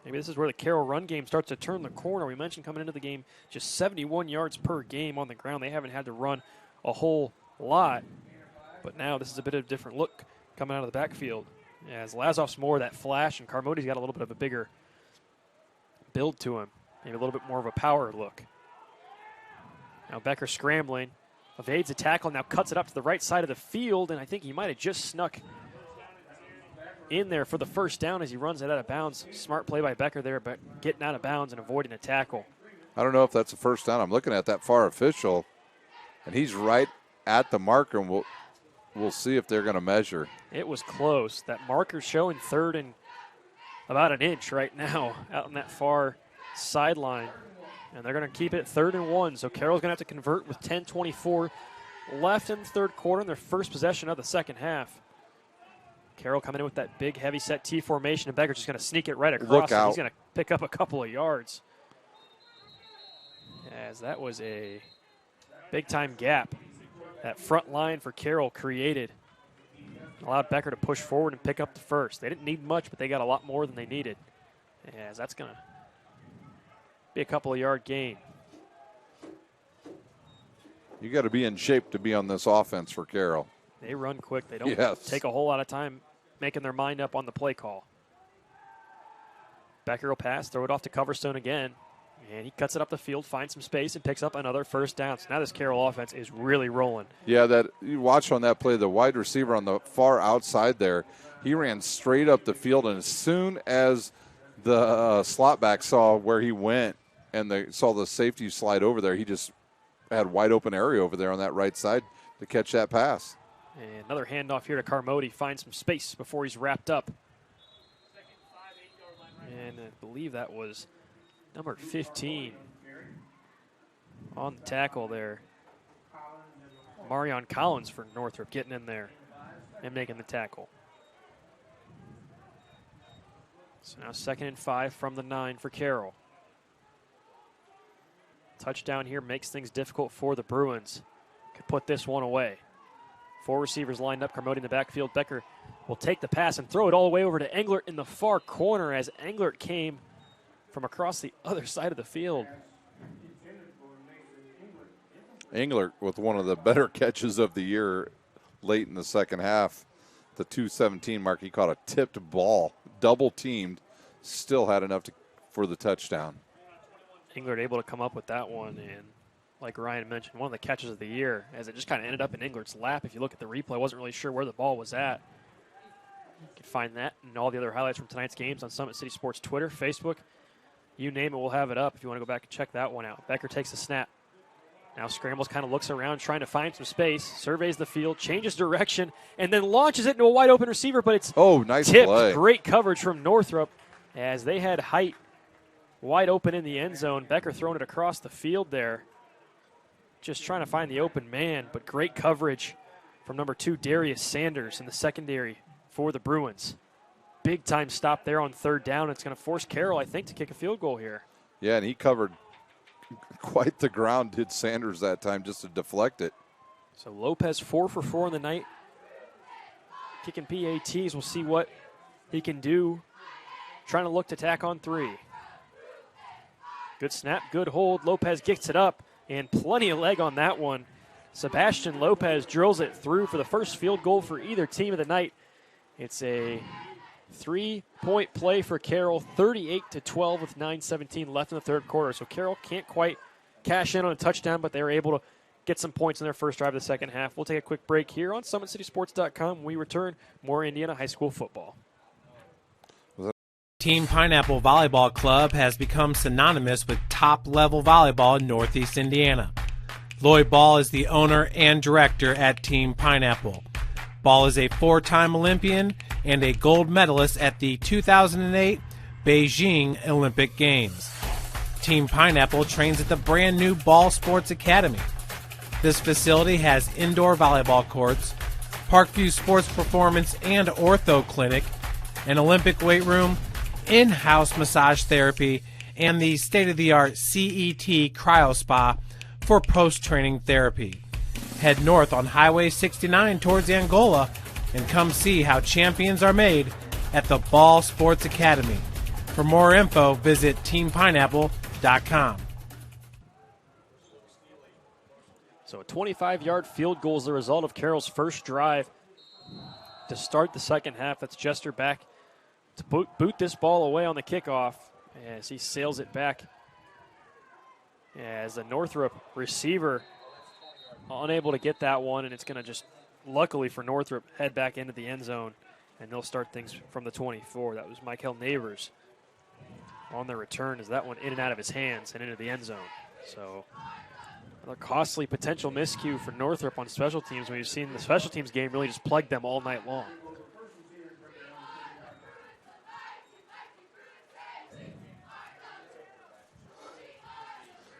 Maybe this is where the Carroll run game starts to turn the corner. We mentioned coming into the game just 71 yards per game on the ground. They haven't had to run a whole lot. But now this is a bit of a different look coming out of the backfield. As Lazoff's more that flash, and Carmody's got a little bit of a bigger build to him. Maybe a little bit more of a power look. Now Becker scrambling. Evades a tackle, now cuts it up to the right side of the field, and I think he might have just snuck in there for the first down as he runs it out of bounds. Smart play by Becker there, but getting out of bounds and avoiding a tackle. I don't know if that's a first down. I'm looking at that far official, and he's right at the marker, and we'll see if they're going to measure. It was close. That marker's showing third and about an inch right now out on that far sideline. And they're going to keep it 3rd and 1. So Carroll's going to have to convert with 10:24 left in the third quarter in their first possession of the second half. Carroll coming in with that big, heavy set T formation, and Becker's just going to sneak it right across. Look out. He's going to pick up a couple of yards. As that was a big-time gap that front line for Carroll created. Allowed Becker to push forward and pick up the first. They didn't need much, but they got a lot more than they needed. As that's going to be a couple of yard gain. You got to be in shape to be on this offense for Carroll. They run quick. They don't take a whole lot of time making their mind up on the play call. Becker will pass, throw it off to Coverstone again, and he cuts it up the field, finds some space, and picks up another first down. So now this Carroll offense is really rolling. Yeah, that you watch on that play, the wide receiver on the far outside there, he ran straight up the field, and as soon as the slot back saw where he went and they saw the safety slide over there, he just had wide open area over there on that right side to catch that pass. And another handoff here to Carmody, finds some space before he's wrapped up. And I believe that was number 15 on the tackle there. Marion Collins for Northrop getting in there and making the tackle. So now 2nd and 5 from the 9 for Carroll. Touchdown here makes things difficult for the Bruins. Could put this one away. 4 receivers lined up, Carmody in the backfield. Becker will take the pass and throw it all the way over to Englert in the far corner as Englert came from across the other side of the field. Englert with one of the better catches of the year late in the second half. The 2:17 mark, he caught a tipped ball, double teamed, still had enough for the touchdown. Englert able to come up with that one, and like Ryan mentioned, one of the catches of the year, as it just kind of ended up in Englert's lap. If you look at the replay, I wasn't really sure where the ball was at. You can find that and all the other highlights from tonight's games on Summit City Sports Twitter, Facebook. You name it, we'll have it up if you want to go back and check that one out. Becker takes the snap. Now scrambles, kind of looks around, trying to find some space, surveys the field, changes direction, and then launches it into a wide open receiver, but it's nice tipped. play. Great coverage from Northrop as they had height wide open in the end zone. Becker throwing it across the field there. Just trying to find the open man, but great coverage from number 2, Darius Sanders in the secondary for the Bruins. Big time stop there on 3rd down. It's going to force Carroll, I think, to kick a field goal here. Yeah, and he covered quite the ground, did Sanders that time, just to deflect it. So Lopez 4 for 4 in the night. Kicking PATs. We'll see what he can do. Trying to look to tack on 3. Good snap, good hold. Lopez gets it up, and plenty of leg on that one. Sebastian Lopez drills it through for the first field goal for either team of the night. It's a 3-point play for Carroll, 38-12 with 9:17 left in the third quarter. So Carroll can't quite cash in on a touchdown, but they were able to get some points in their first drive of the second half. We'll take a quick break here on SummitCitySports.com. When we return, more Indiana high school football. Team Pineapple Volleyball Club has become synonymous with top-level volleyball in Northeast Indiana. Lloyd Ball is the owner and director at Team Pineapple. Ball is a 4-time Olympian and a gold medalist at the 2008 Beijing Olympic Games. Team Pineapple trains at the brand-new Ball Sports Academy. This facility has indoor volleyball courts, Parkview Sports Performance and Ortho Clinic, an Olympic weight room, in-house massage therapy, and the state-of-the-art CET Cryo Spa for post-training therapy. Head north on Highway 69 towards Angola and come see how champions are made at the Ball Sports Academy. For more info, visit teampineapple.com. So a 25-yard field goal is the result of Carroll's first drive to start the second half. That's Jester back to boot this ball away on the kickoff as he sails it back. As the Northrop receiver unable to get that one, and it's going to just, luckily for Northrop, head back into the end zone, and they'll start things from the 24. That was Michael Neighbors on the return as that one in and out of his hands and into the end zone. So another costly potential miscue for Northrop on special teams. We've seen the special teams game really just plague them all night long.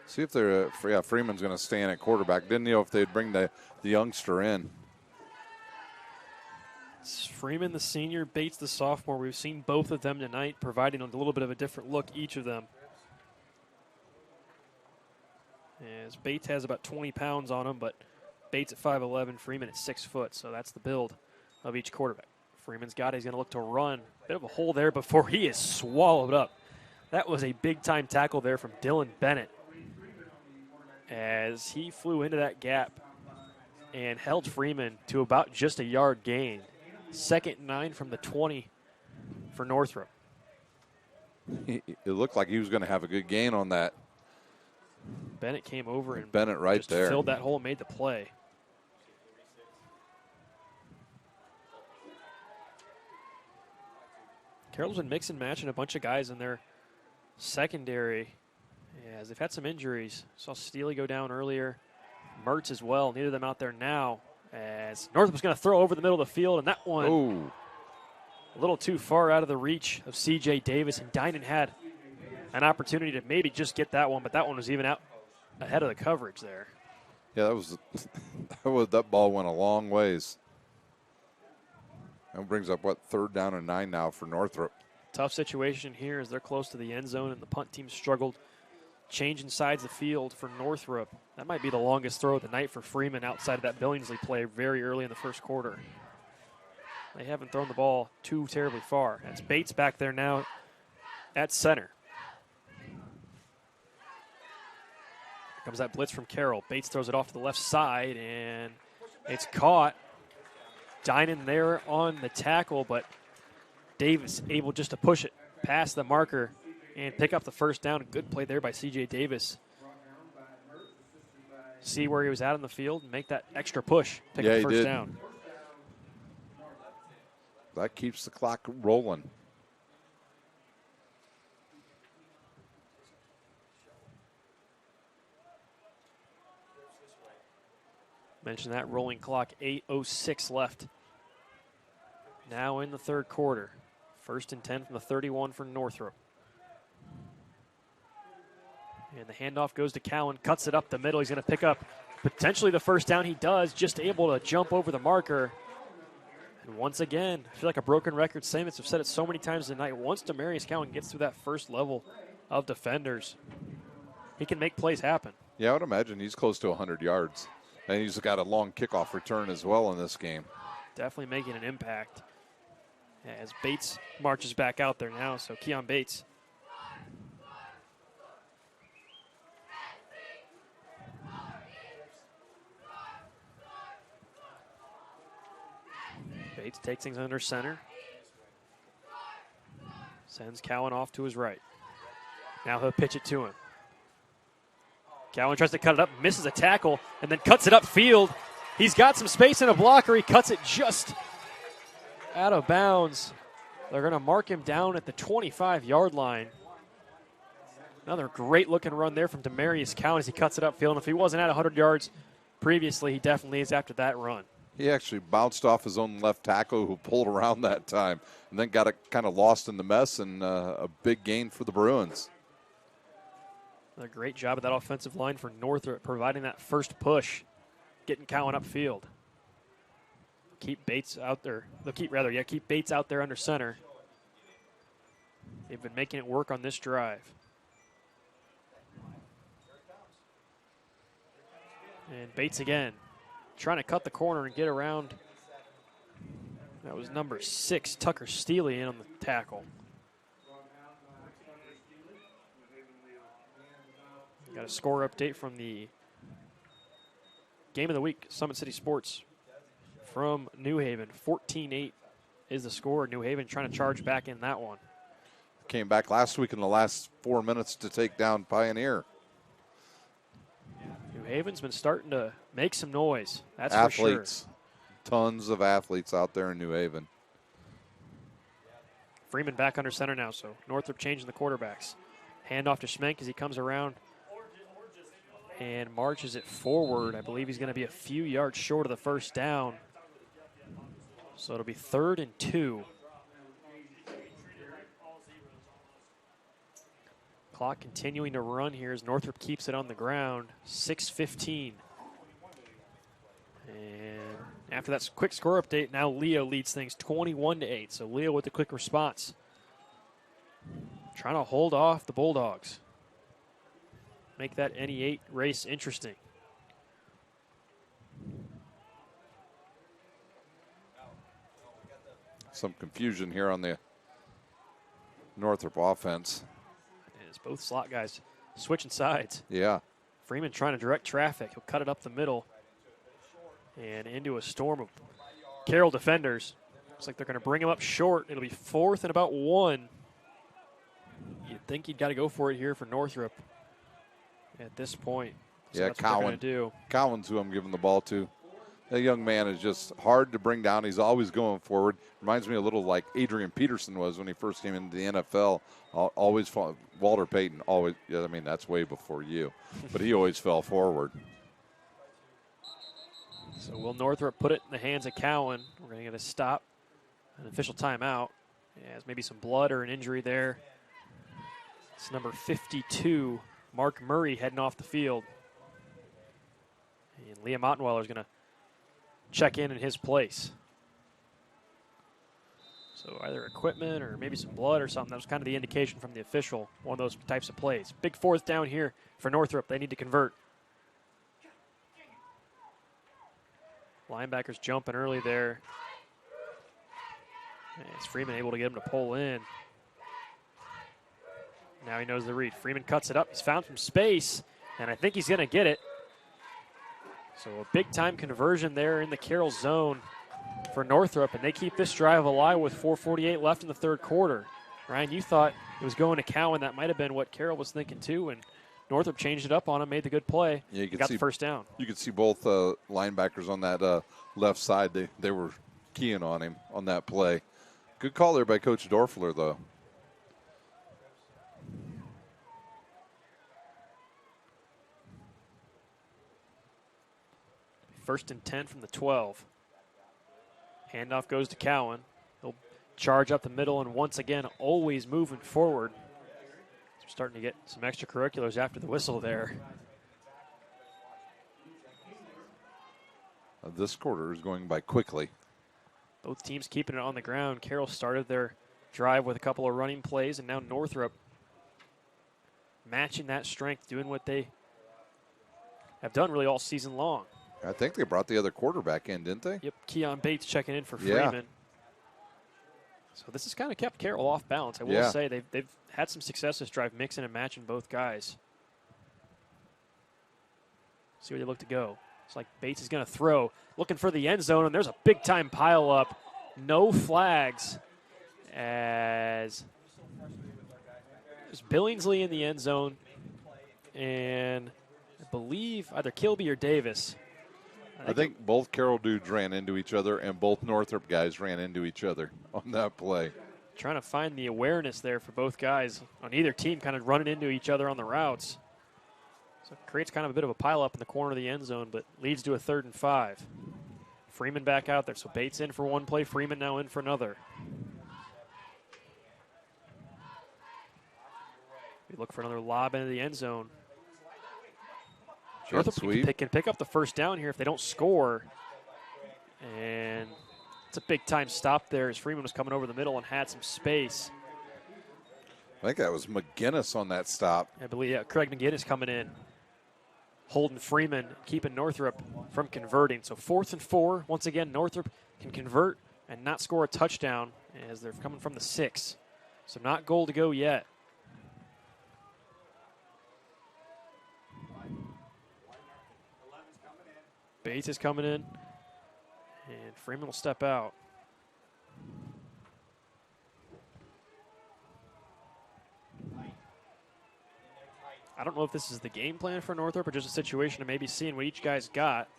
See if they're, Freeman's going to stand at quarterback. Didn't know if they'd bring the youngster in. It's Freeman, the senior, Bates, the sophomore. We've seen both of them tonight, providing a little bit of a different look, each of them. As Bates has about 20 pounds on him, but Bates at 5'11", Freeman at 6 foot, so that's the build of each quarterback. Freeman's got it. He's going to look to run. Bit of a hole there before he is swallowed up. That was a big-time tackle there from Dylan Bennett as he flew into that gap and held Freeman to about just a yard gain. 2nd and 9 from the 20 for Northrop. It looked like he was going to have a good gain on that. Bennett came over and Bennett right just there filled that hole and made the play. Carroll's been mixing and matching a bunch of guys in their secondary as they've had some injuries. Saw Steely go down earlier. Mertz as well. Neither of them out there now as Northrop's going to throw over the middle of the field, and that one a little too far out of the reach of C.J. Davis, and Dinan had an opportunity to maybe just get that one, but that one was even out ahead of the coverage there. Yeah, that ball went a long ways. That brings up, 3rd down and 9 now for Northrop. Tough situation here as they're close to the end zone, and the punt team struggled changing sides of the field for Northrop. That might be the longest throw of the night for Freeman outside of that Billingsley play very early in the first quarter. They haven't thrown the ball too terribly far. That's Bates back there now at center. Here comes that blitz from Carroll. Bates throws it off to the left side, and it's caught. Dinan there on the tackle, but Davis able just to push it past the marker and pick up the first down. Good play there by C.J. Davis. See where he was at on the field and make that extra push. Pick up the first down. That keeps the clock rolling. Mentioned that rolling clock, 8:06 left. Now in the third quarter. 1st and 10 from the 31 for Northrop. And the handoff goes to Cowan, cuts it up the middle. He's going to pick up potentially the first down. He does, just able to jump over the marker. And once again, I feel like a broken record. Saints have said it so many times tonight. Once Demarius Cowan gets through that first level of defenders, he can make plays happen. Yeah, I would imagine he's close to 100 yards. And he's got a long kickoff return as well in this game. Definitely making an impact as Bates marches back out there now. So Keon Bates. Bates takes things under center. Sends Cowan off to his right. Now he'll pitch it to him. Cowan tries to cut it up, misses a tackle, and then cuts it upfield. He's got some space in a blocker. He cuts it just out of bounds. They're going to mark him down at the 25-yard line. Another great-looking run there from Demarius Cowan as he cuts it upfield. And if he wasn't at 100 yards previously, he definitely is after that run. He actually bounced off his own left tackle who pulled around that time and then got it kind of lost in the mess, and a big gain for the Bruins. A great job of that offensive line for Northrop, providing that first push, getting Cowan upfield. Keep Bates out there. Keep Bates out there under center. They've been making it work on this drive. And Bates again, trying to cut the corner and get around. That was number 6, Tucker Steely, in on the tackle. Got a score update from the Game of the Week, Summit City Sports from New Haven. 14-8 is the score. New Haven trying to charge back in that one. Came back last week in the last 4 minutes to take down Pioneer. New Haven's been starting to make some noise. That's athletes. For sure. Tons of athletes out there in New Haven. Freeman back under center now, so Northrop changing the quarterbacks. Hand off to Schmenk as he comes around and marches it forward. I believe he's going to be a few yards short of the first down. So it'll be 3rd and 2. Clock continuing to run here as Northrop keeps it on the ground. 6:15. And after that quick score update, now Leo leads things 21-8. So Leo with the quick response. Trying to hold off the Bulldogs. Make that NE8 race interesting. Some confusion here on the Northrop offense. As both slot guys switching sides. Yeah. Freeman trying to direct traffic. He'll cut it up the middle and into a storm of Carroll defenders. Looks like they're going to bring him up short. It'll be 4th and about 1. You'd think he'd got to go for it here for Northrop at this point. So yeah, that's what they're Cowan. gonna do. Cowan's who I'm giving the ball to. That young man is just hard to bring down. He's always going forward. Reminds me a little like Adrian Peterson was when he first came into the NFL. Always fought. Walter Payton always. Yeah, I mean that's way before you, but he always fell forward. So will Northrop put it in the hands of Cowan? We're going to get a stop, an official timeout. As maybe some blood or an injury there. It's number 52, Mark Murray, heading off the field. And Liam Ottenweiler is going to check in his place. So either equipment or maybe some blood or something. That was kind of the indication from the official, one of those types of plays. Big 4th down here for Northrop. They need to convert. Linebackers jumping early there. Is Freeman able to get him to pull in? Now he knows the read. Freeman cuts it up. He's found some space, and I think he's going to get it. So a big-time conversion there in the Carroll zone for Northrop, and they keep this drive alive with 4:48 left in the 3rd quarter. Ryan, you thought it was going to Cowan. That might have been what Carroll was thinking too, and Northrop changed it up on him, made the good play, Yeah, you could got see the first down. You could see both linebackers on that left side. They were keying on him on that play. Good call there by Coach Dorfler, though. First and 10 from the 12. Handoff goes to Cowan. He'll charge up the middle, and once again, always moving forward. So we're starting to get some extracurriculars after the whistle there. This quarter is going by quickly. Both teams keeping it on the ground. Carroll started their drive with a couple of running plays, and now Northrop matching that strength, doing what they have done really all season long. I think they brought the other quarterback in, didn't they? Yep, Keon Bates checking in for Freeman. Yeah. So this has kind of kept Carroll off balance. I will say they've had some success this drive, mixing and matching both guys. See where they look to go. It's like Bates is going to throw, looking for the end zone, and there's a big-time pile-up. No flags as there's Billingsley in the end zone, and I believe either Kilby or Davis. I think both Carroll dudes ran into each other, and both Northrop guys ran into each other on that play. Trying to find the awareness there for both guys on either team, kind of running into each other on the routes. So it creates kind of a bit of a pile-up in the corner of the end zone, but leads to a 3rd and 5. Freeman back out there. So Bates in for one play, Freeman now in for another. We look for another lob into the end zone. Northrop can pick up the first down here if they don't score. And it's a big-time stop there as Freeman was coming over the middle and had some space. I think that was McGinnis on that stop. I believe, yeah, Craig McGinnis coming in. Holden Freeman keeping Northrop from converting. So 4th and 4. Once again, Northrop can convert and not score a touchdown as they're coming from the 6. So not goal to go yet. Bates is coming in, and Freeman will step out. I don't know if this is the game plan for Northrop or just a situation of maybe seeing what each guy's got.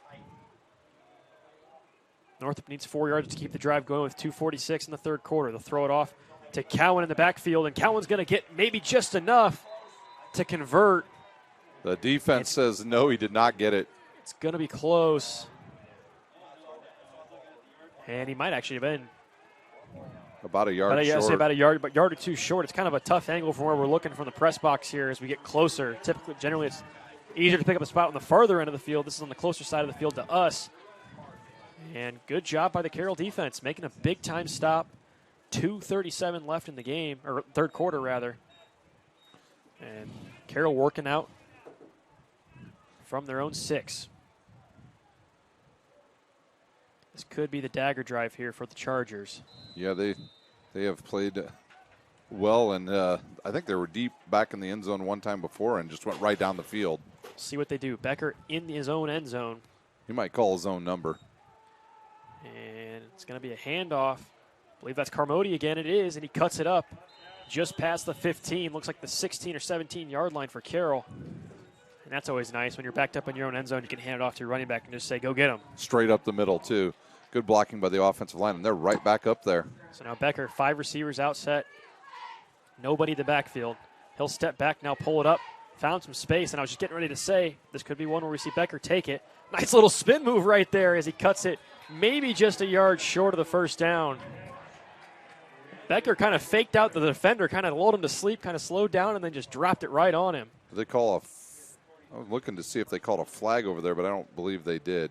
Northrop needs 4 yards to keep the drive going with 2:46 in the third quarter. They'll throw it off to Cowan in the backfield, and Cowan's going to get maybe just enough to convert. The defense says no, he did not get it. It's going to be close. And he might actually have been about a yard short. Say about a yard or two short. It's kind of a tough angle from where we're looking from the press box here as we get closer. Generally, it's easier to pick up a spot on the farther end of the field. This is on the closer side of the field to us. And good job by the Carroll defense, making a big-time stop. 2:37 left in the game, or third quarter, rather. And Carroll working out from their own 6. This could be the dagger drive here for the Chargers. Yeah, they have played well, and I think they were deep back in the end zone one time before and just went right down the field. See what they do. Becker in his own end zone. He might call his own number. And it's going to be a handoff. I believe that's Carmody again. It is, and he cuts it up just past the 15. Looks like the 16 or 17-yard line for Carroll. And that's always nice. When you're backed up in your own end zone, you can hand it off to your running back and just say, go get him. Straight up the middle, too. Good blocking by the offensive line, and they're right back up there. So now Becker, 5 receivers out set. Nobody in the backfield. He'll step back now, pull it up. Found some space, and I was just getting ready to say, this could be one where we see Becker take it. Nice little spin move right there as he cuts it maybe just a yard short of the first down. Becker kind of faked out the defender, kind of lulled him to sleep, kind of slowed down, and then just dropped it right on him. Did they call I was looking to see if they called a flag over there, but I don't believe they did.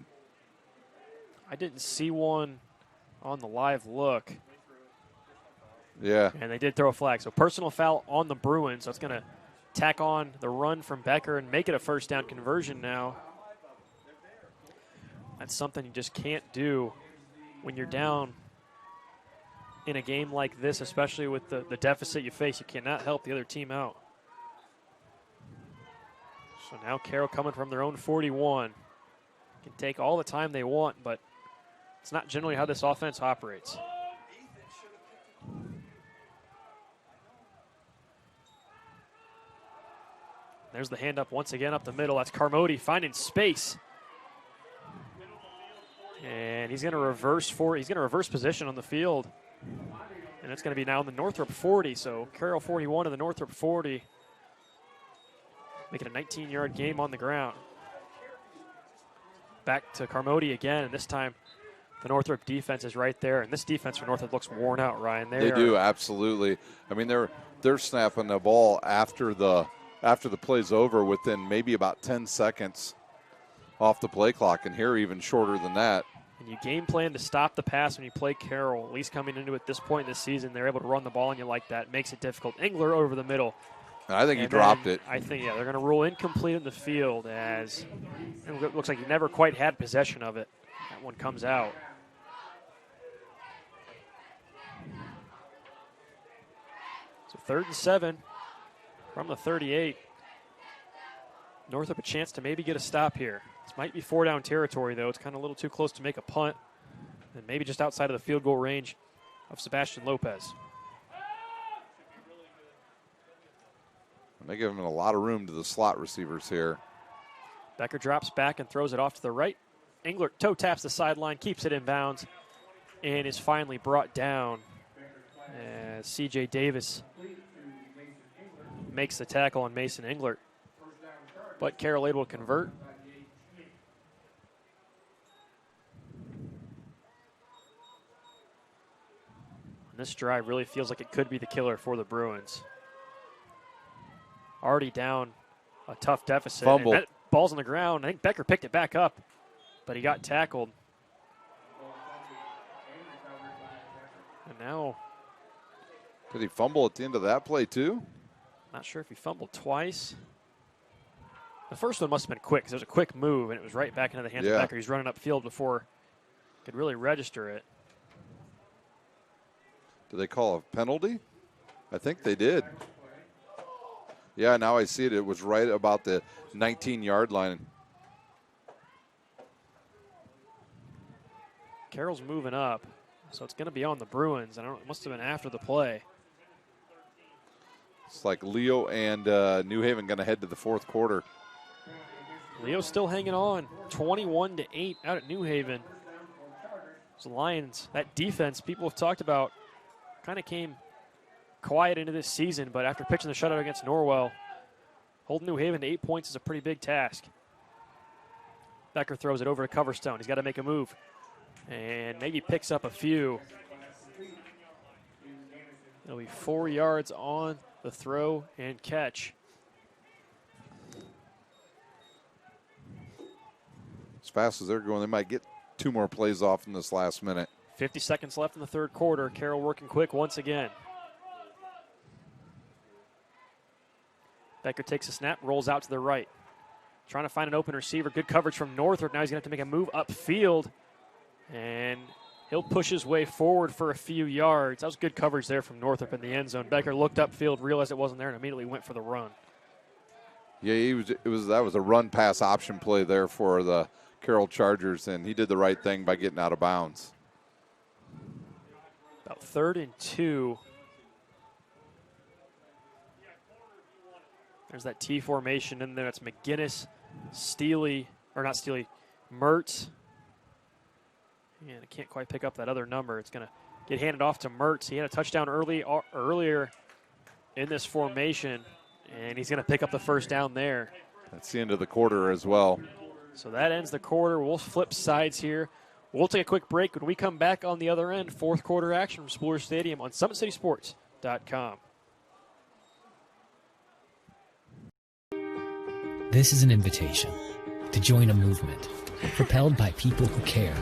I didn't see one on the live look. Yeah. And they did throw a flag. So personal foul on the Bruins. So it's going to tack on the run from Becker and make it a first down conversion now. That's something you just can't do when you're down in a game like this, especially with the deficit you face. You cannot help the other team out. So now Carroll coming from their own 41. Can take all the time they want, but it's not generally how this offense operates. There's the handoff once again up the middle. That's Carmody finding space. And he's going to reverse position on the field. And it's going to be now in the Northrop 40. So Carroll 41 to the Northrop 40. Making a 19-yard game on the ground. Back to Carmody again, and this time the Northrop defense is right there. And this defense for Northrop looks worn out, Ryan. They do, absolutely. I mean, they're snapping the ball after the play's over within maybe about 10 seconds off the play clock, and here even shorter than that. And you game plan to stop the pass when you play Carroll. At least coming into it this point in the season, they're able to run the ball on you like that. Makes it difficult. Engler over the middle. And I think he dropped it. I think, they're going to rule incomplete in the field as it looks like he never quite had possession of it. That one comes out. So 3rd and 7 from the 38. Northrop a chance to maybe get a stop here. This might be 4-down territory, though. It's kind of a little too close to make a punt. And maybe just outside of the field goal range of Sebastian Lopez. They give him a lot of room to the slot receivers here. Becker drops back and throws it off to the right. Engler toe taps the sideline, keeps it in bounds, and is finally brought down as C.J. Davis makes the tackle on Mason Englert. But Carroll able to convert. And this drive really feels like it could be the killer for the Bruins. Already down a tough deficit. Fumble. And that ball's on the ground. I think Becker picked it back up, but he got tackled. And now, did he fumble at the end of that play too? Not sure if he fumbled twice. The first one must have been quick because it was a quick move, and it was right back into the hands of Becker. He's running upfield before he could really register it. Did they call a penalty? I think they did. Yeah, now I see it. It was right about the 19-yard line. Carroll's moving up, so it's going to be on the Bruins. I don't know, it must have been after the play. It's like Leo and New Haven going to head to the fourth quarter. Leo's still hanging on, 21-8 out at New Haven. The Lions, that defense people have talked about, kind of came quiet into this season, but after pitching the shutout against Norwell, holding New Haven to 8 points is a pretty big task. Becker throws it over to Coverstone. He's got to make a move, and maybe picks up a few. It'll be 4 yards on the throw and catch. As fast as they're going, they might get 2 more plays off in this last minute. 50 seconds left in the third quarter. Carroll working quick once again. Becker takes a snap, rolls out to the right. Trying to find an open receiver. Good coverage from Northrop. Now he's going to have to make a move upfield. And he'll push his way forward for a few yards. That was good coverage there from Northrop in the end zone. Becker looked upfield, realized it wasn't there, and immediately went for the run. Yeah, that was a run-pass option play there for the Carroll Chargers, and he did the right thing by getting out of bounds. About 3rd and 2. There's that T formation in there. That's McGinnis, Mertz. And I can't quite pick up that other number. It's going to get handed off to Mertz. He had a touchdown earlier in this formation, and he's going to pick up the first down there. That's the end of the quarter as well. So that ends the quarter. We'll flip sides here. We'll take a quick break. When we come back on the other end, fourth quarter action from Spooler Stadium on SummitCitySports.com. This is an invitation to join a movement propelled by people who care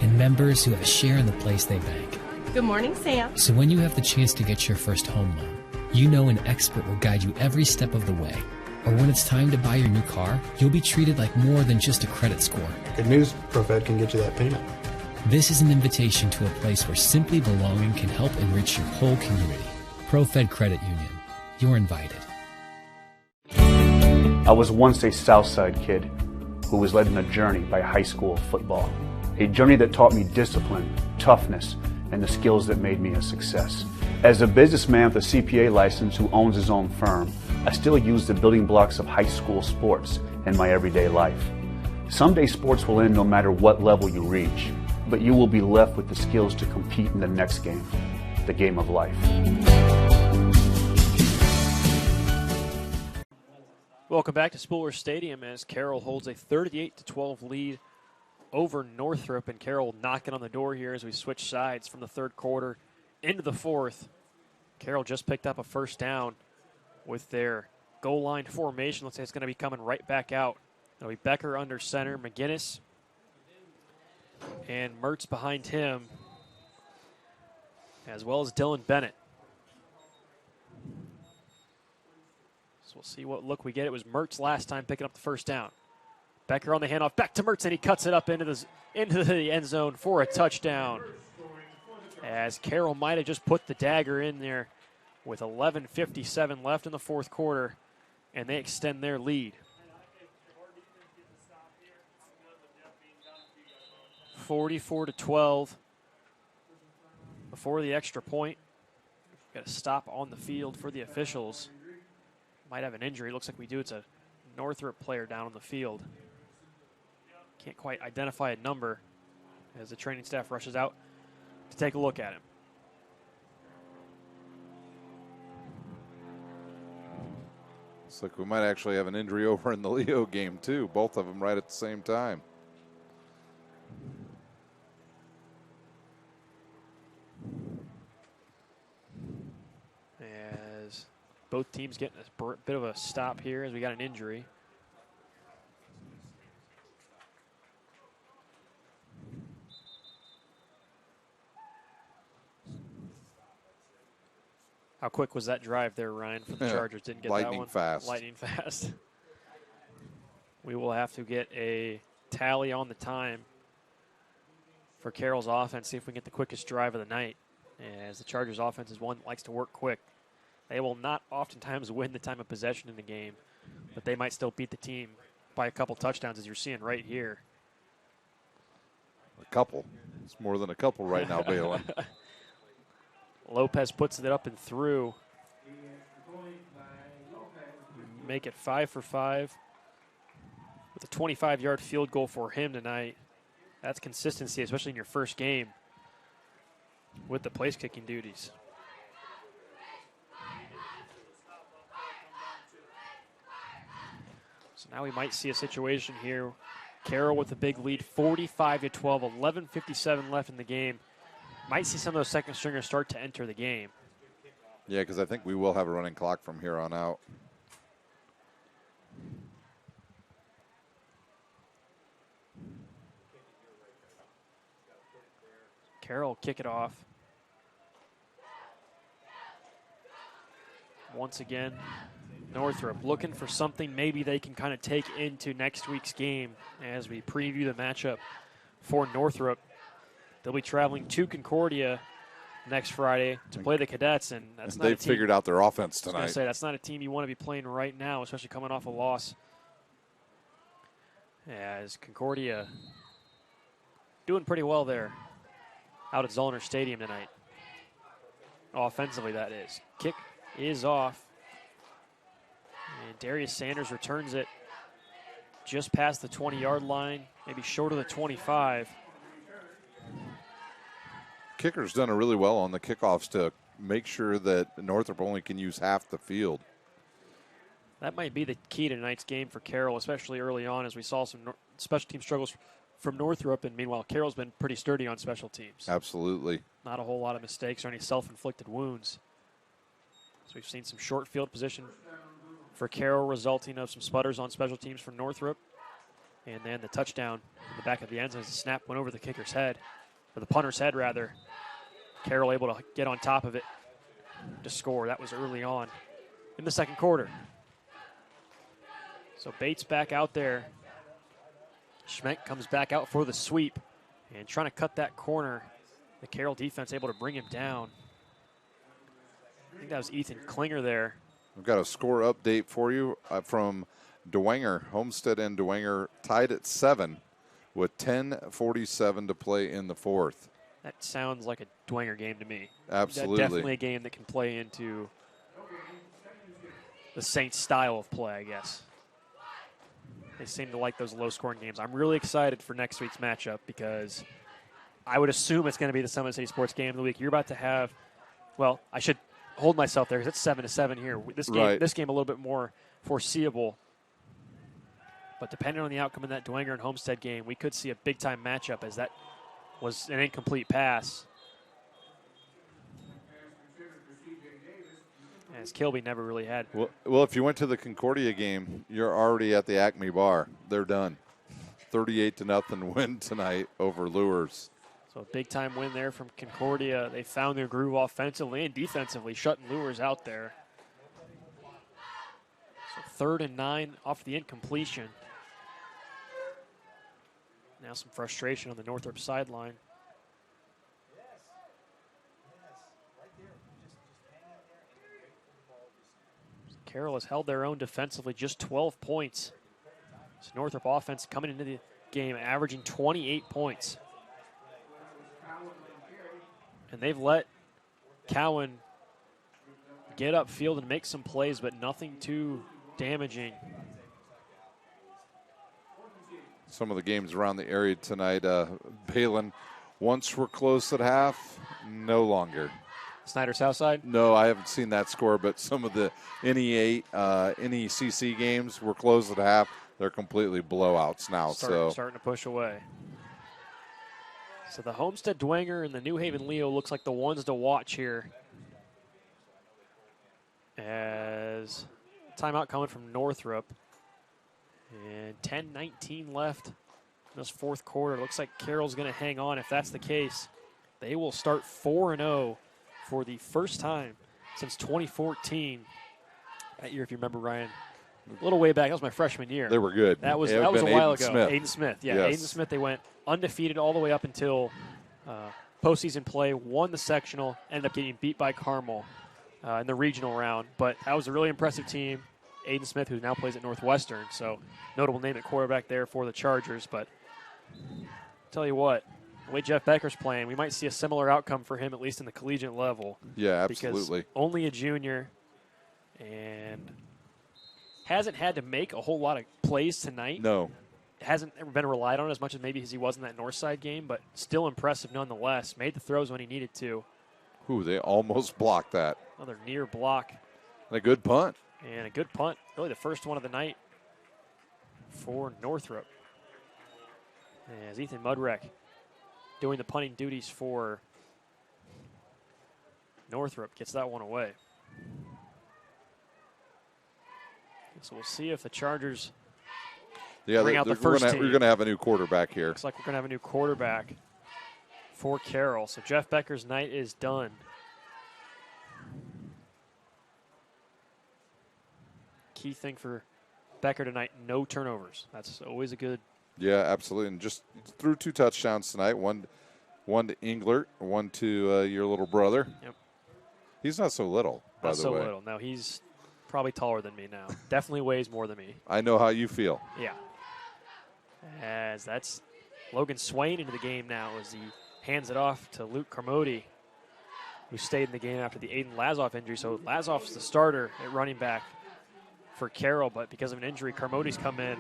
and members who have a share in the place they bank. Good morning, Sam. So when you have the chance to get your first home loan, you know an expert will guide you every step of the way. Or when it's time to buy your new car, you'll be treated like more than just a credit score. Good news, ProFed can get you that payment. This is an invitation to a place where simply belonging can help enrich your whole community. ProFed Credit Union. You're invited. I was once a Southside kid who was led on a journey by high school football. A journey that taught me discipline, toughness, and the skills that made me a success. As a businessman with a CPA license who owns his own firm, I still use the building blocks of high school sports in my everyday life. Someday sports will end no matter what level you reach, but you will be left with the skills to compete in the next game, the game of life. Welcome back to Spooler Stadium as Carroll holds a 38-12 lead over Northrop, and Carroll knocking on the door here as we switch sides from the third quarter into the fourth. Carroll just picked up a first down with their goal line formation. Looks like it's going to be coming right back out. It'll be Becker under center, McGinnis, and Mertz behind him, as well as Dylan Bennett. So we'll see what look we get. It was Mertz last time picking up the first down. Becker on the handoff, back to Mertz, and he cuts it up into the end zone for a touchdown. As Carroll might have just put the dagger in there with 11:57 left in the fourth quarter, and they extend their lead. 44-12 before the extra point. Got a stop on the field for the officials. Might have an injury. Looks like we do. It's a Northrop player down on the field. Can't quite identify a number as the training staff rushes out to take a look at him. Looks like we might actually have an injury over in the Leo game, too. Both of them right at the same time. As both teams getting a bit of a stop here as we got an injury. How quick was that drive there, Ryan, for the Chargers? Didn't get that one. Lightning fast. Lightning fast. We will have to get a tally on the time for Carroll's offense, see if we can get the quickest drive of the night, as the Chargers' offense is one that likes to work quick. They will not oftentimes win the time of possession in the game, but they might still beat the team by a couple touchdowns, as you're seeing right here. A couple. It's more than a couple right now, Balin. Lopez puts it up and through. Make it 5 for 5 with a 25-yard field goal for him tonight. That's consistency, especially in your first game with the place-kicking duties. So now we might see a situation here. Carroll with a big lead, 45-12, 11:57 left in the game. Might see some of those second stringers start to enter the game. Yeah, because I think we will have a running clock from here on out. Carroll kick it off. Once again, Northrop looking for something maybe they can kind of take into next week's game as we preview the matchup for Northrop. They'll be traveling to Concordia next Friday to play the Cadets, and that's not a they've team, figured out their offense tonight. I was going to say, that's not a team you want to be playing right now, especially coming off a loss. As Concordia doing pretty well there out at Zollner Stadium tonight. Offensively, that is. Kick is off. And Darius Sanders returns it just past the 20-yard line, maybe short of the 25. Kicker's done a really well on the kickoffs to make sure that Northrop only can use half the field. That might be the key to tonight's game for Carroll, especially early on, as we saw some special team struggles from Northrop, and meanwhile, Carroll's been pretty sturdy on special teams. Absolutely. Not a whole lot of mistakes or any self-inflicted wounds. So we've seen some short field position for Carroll, resulting of some sputters on special teams for Northrop. And then the touchdown in the back of the end zone as the snap went over the kicker's head, or the punter's head, rather. Carroll able to get on top of it to score. That was early on in the second quarter. So Bates back out there. Schmeck comes back out for the sweep and trying to cut that corner. The Carroll defense able to bring him down. I think that was Ethan Klinger there. We've got a score update for you from Dwenger. Homestead and Dwenger tied at 7 with 10:47 to play in the fourth. That sounds like a Dwenger game to me. Absolutely. Definitely a game that can play into the Saints' style of play, I guess. They seem to like those low-scoring games. I'm really excited for next week's matchup because I would assume it's going to be the Summit City Sports game of the week. You're about to have, well, I should hold myself there because it's 7-7 here. This game a little bit more foreseeable. But depending on the outcome in that Dwenger and Homestead game, we could see a big-time matchup as that was an incomplete pass. As Kilby never really had. Well, if you went to the Concordia game, you're already at the Acme Bar. They're done. 38-0 win tonight over Lures. So a big-time win there from Concordia. They found their groove offensively and defensively, shutting Lures out there. So 3rd and 9 off the incompletion. Now some frustration on the Northrop sideline. Carroll has held their own defensively, just 12 points. So Northrop offense coming into the game averaging 28 points. And they've let Cowan get upfield and make some plays, but nothing too damaging. Some of the games around the area tonight, Balin, once we're close at half, no longer. Snyder Southside? No, I haven't seen that score, but some of the NE8, NECC games were closed at half. They're completely blowouts now. Starting to push away. So the Homestead Dwenger and the New Haven Leo looks like the ones to watch here. As timeout coming from Northrop. And 10:19 left in this fourth quarter. Looks like Carroll's going to hang on. If that's the case, they will start 4-0 for the first time since 2014. That year, if you remember, Ryan, A little way back. That was my freshman year. They were good. That was It a had been while Aiden ago. Smith. Aiden Smith. Yeah, Yes. Aiden Smith. They went undefeated all the way up until postseason play, won the sectional, ended up getting beat by Carroll in the regional round. But that was a really impressive team. Aiden Smith, who now plays at Northwestern, so notable name at quarterback there for the Chargers. But tell you what, the way Jeff Becker's playing, we might see a similar outcome for him, at least in the collegiate level. Yeah, absolutely. Because only a junior and hasn't had to make a whole lot of plays tonight. No. Hasn't ever been relied on as much as maybe as he was in that Northside game, but still impressive nonetheless. Made the throws when he needed to. Ooh, they almost blocked that. Another near block. And a good punt. And a good punt. Really the first one of the night for Northrop. As Ethan Mudreck doing the punting duties for Northrop gets that one away. So we'll see if the Chargers bring out the first team. We're going to have a new quarterback here. Looks like we're going to have a new quarterback for Carroll. So Jeff Becker's night is done. Key thing for Becker tonight, no turnovers. That's always a good. Yeah, absolutely. And just threw 2 touchdowns tonight. One to Englert, one to your little brother. Yep. He's not so little, by Not the so way. little. No, he's probably taller than me now. Definitely weighs more than me. I know how you feel. Yeah. As that's Logan Swain into the game now as he hands it off to Luke Carmody, who stayed in the game after the Aiden Lazoff injury. So Lazoff's the starter at running back for Carroll, but because of an injury, Carmody's come in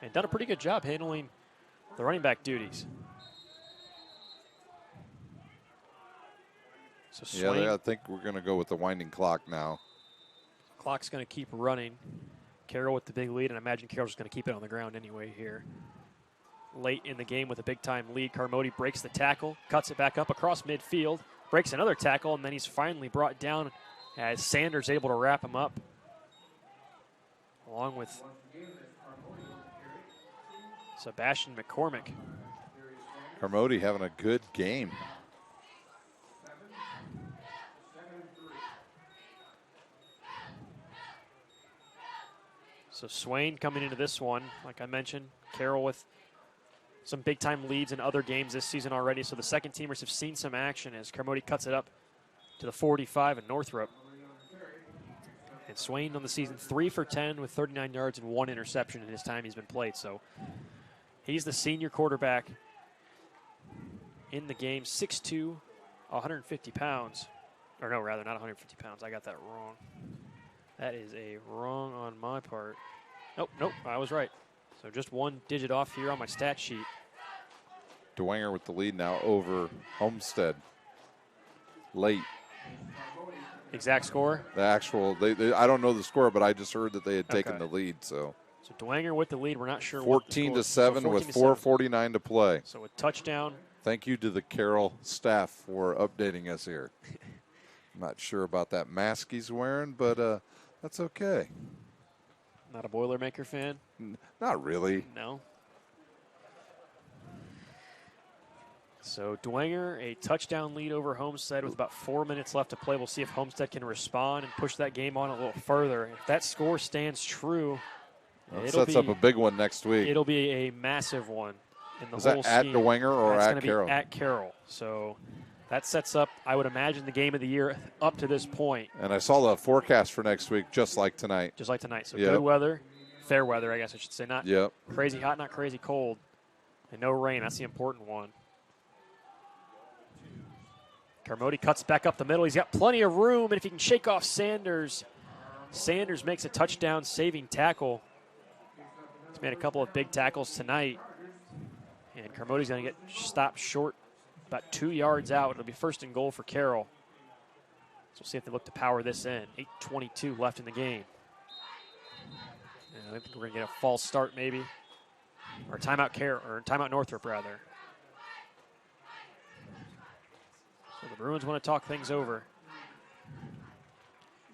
and done a pretty good job handling the running back duties. So Swain, Yeah, I think we're going to go with the winding clock now. Clock's going to keep running. Carroll with the big lead, and I imagine Carroll's just going to keep it on the ground anyway here. Late in the game with a big-time lead, Carmody breaks the tackle, cuts it back up across midfield, breaks another tackle, and then he's finally brought down as Sanders able to wrap him up, along with Sebastian McCormick. Carmody having a good game. So Swain coming into this one, like I mentioned, Carroll with some big-time leads in other games this season already. So the second teamers have seen some action as Carmody cuts it up to the 45 in Northrop. And Swain on the season 3 for 10 with 39 yards and 1 interception in his time he's been played. So he's the senior quarterback in the game, 6'2", 150 pounds. Or no, rather, not 150 pounds. I got that wrong. That is a wrong on my part. Nope, I was right. So just 1 digit off here on my stat sheet. DeWanger with the lead now over Homestead. Late. Exact score? The actual, I don't know the score, but I just heard that they had taken the lead. So DeWanger with the lead. We're not sure 14 what to 7 with 4:49 to play. So a touchdown. Thank you to the Carroll staff for updating us here. I'm not sure about that mask he's wearing, but that's okay. Not a Boilermaker fan? Not really. No. So Dwenger, a touchdown lead over Homestead with about 4 minutes left to play. We'll see if Homestead can respond and push that game on a little further. If that score stands true, it sets up a big one next week. It'll be a massive one in the Is whole that at scheme. Dwenger or That's at gonna Carroll? Be at Carroll. So that sets up, I would imagine, the game of the year up to this point. And I saw the forecast for next week, just like tonight. Just like tonight. So Yep. good weather, fair weather, I guess I should say. Not Yep. crazy hot, not crazy cold. And no rain. That's the important one. Carmody cuts back up the middle. He's got plenty of room, and if he can shake off Sanders, Sanders makes a touchdown-saving tackle. He's made a couple of big tackles tonight. And Carmody's going to get stopped short about 2 yards out. It'll be first and goal for Carroll. So we'll see if they look to power this in. 8:22 left in the game. And I think we're going to get a false start maybe. Or timeout Northrop, rather. So the Bruins want to talk things over.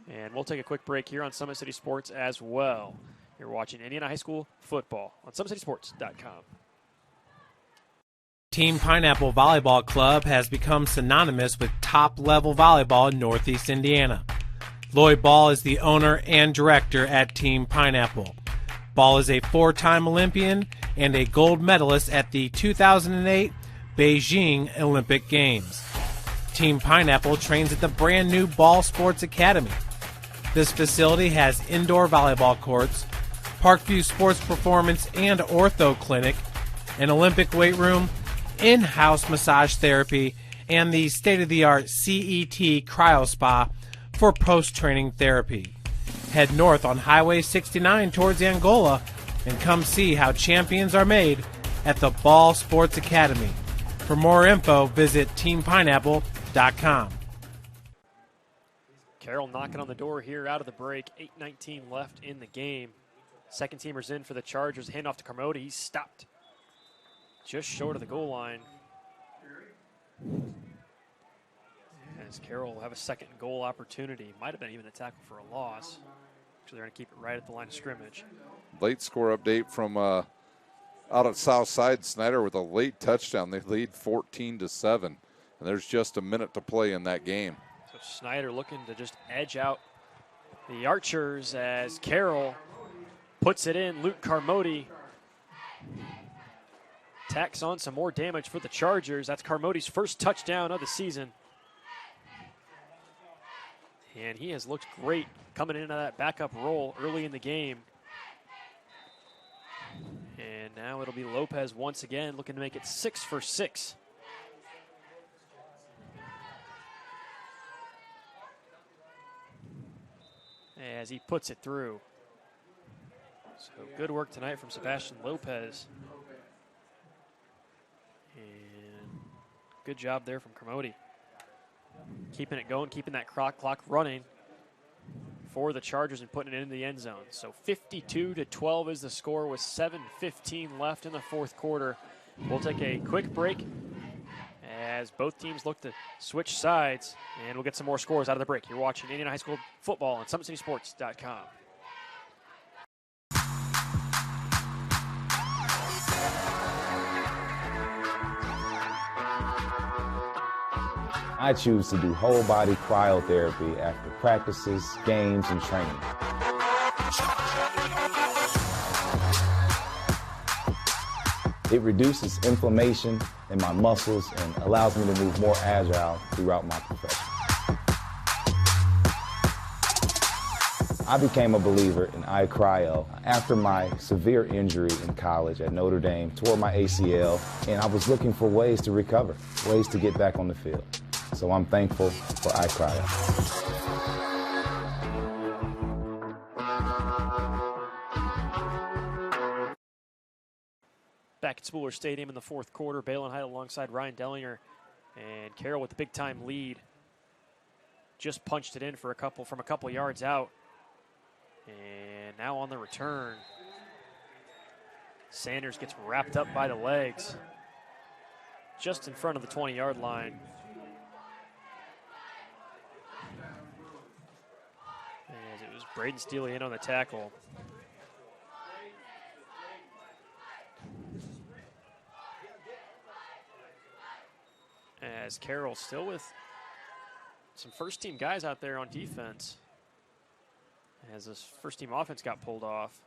And we'll take a quick break here on Summit City Sports as well. You're watching Indiana High School football on SummitCitySports.com. Team Pineapple Volleyball Club has become synonymous with top-level volleyball in Northeast Indiana. Lloyd Ball is the owner and director at Team Pineapple. Ball is a 4-time Olympian and a gold medalist at the 2008 Beijing Olympic Games. Team Pineapple trains at the brand new Ball Sports Academy. This facility has indoor volleyball courts, Parkview Sports Performance and Ortho Clinic, an Olympic weight room, in-house massage therapy, and the state-of-the-art CET Cryo Spa for post-training therapy. Head north on Highway 69 towards Angola and come see how champions are made at the Ball Sports Academy. For more info, visit teampineapple.com. Carroll knocking on the door here out of the break. 8:19 left in the game. Second teamers in for the Chargers. Handoff to Carmody. He's stopped just short of the goal line. As Carroll will have a second goal opportunity. Might have been even a tackle for a loss. So they're going to keep it right at the line of scrimmage. Late score update from out at South Side. Snyder with a late touchdown. They lead 14-7. And there's just a minute to play in that game. So Snyder looking to just edge out the Archers as Carroll puts it in. Luke Carmody tacks on some more damage for the Chargers. That's Carmody's first touchdown of the season. And he has looked great coming into that backup role early in the game. And now it'll be Lopez once again looking to make it 6 for 6. As he puts it through. So good work tonight from Sebastian Lopez. And good job there from Carmody. Keeping it going, keeping that clock running for the Chargers and putting it in the end zone. So 52-12 is the score with 7:15 left in the fourth quarter. We'll take a quick break as both teams look to switch sides, and we'll get some more scores out of the break. You're watching Indiana High School football on SummitCitySports.com. I choose to do whole body cryotherapy after practices, games, and training. It reduces inflammation in my muscles and allows me to move more agile throughout my profession. I became a believer in iCryo after my severe injury in college at Notre Dame, tore my ACL, and I was looking for ways to recover, ways to get back on the field. So I'm thankful for iCryo. Back at Spooler Stadium in the fourth quarter, Balin Height alongside Ryan Dellinger, and Carroll with the big time lead. Just punched it in for from a couple yards out. And now on the return, Sanders gets wrapped up by the legs just in front of the 20-yard line. As it was Braden Steele in on the tackle. As Carroll still with some first-team guys out there on defense. As this first-team offense got pulled off.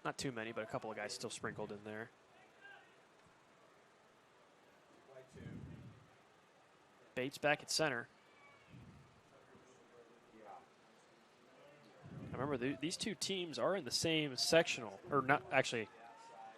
Not too many, but a couple of guys still sprinkled in there. Bates back at center. I remember these two teams are in the same sectional, or not actually.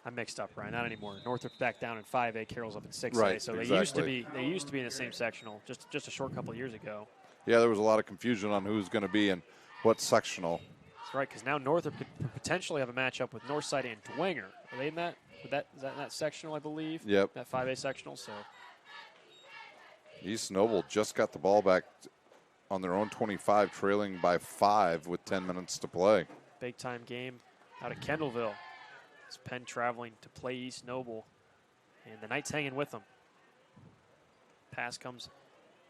I'm mixed up, Ryan. Not anymore. Northrop's back down in 5A, Carroll's up in 6A. Right, so exactly. they used to be in the same sectional just a short couple of years ago. Yeah, there was a lot of confusion on who's going to be in what sectional. That's right, because now Northrop could potentially have a matchup with Northside and Dwenger. Are they in that? Is that in that sectional, I believe? Yep. That 5A sectional. So East Noble just got the ball back on their own 25, trailing by 5 with 10 minutes to play. big time game out of Kendallville. It's Penn traveling to play East Noble, and the Knights hanging with them. Pass comes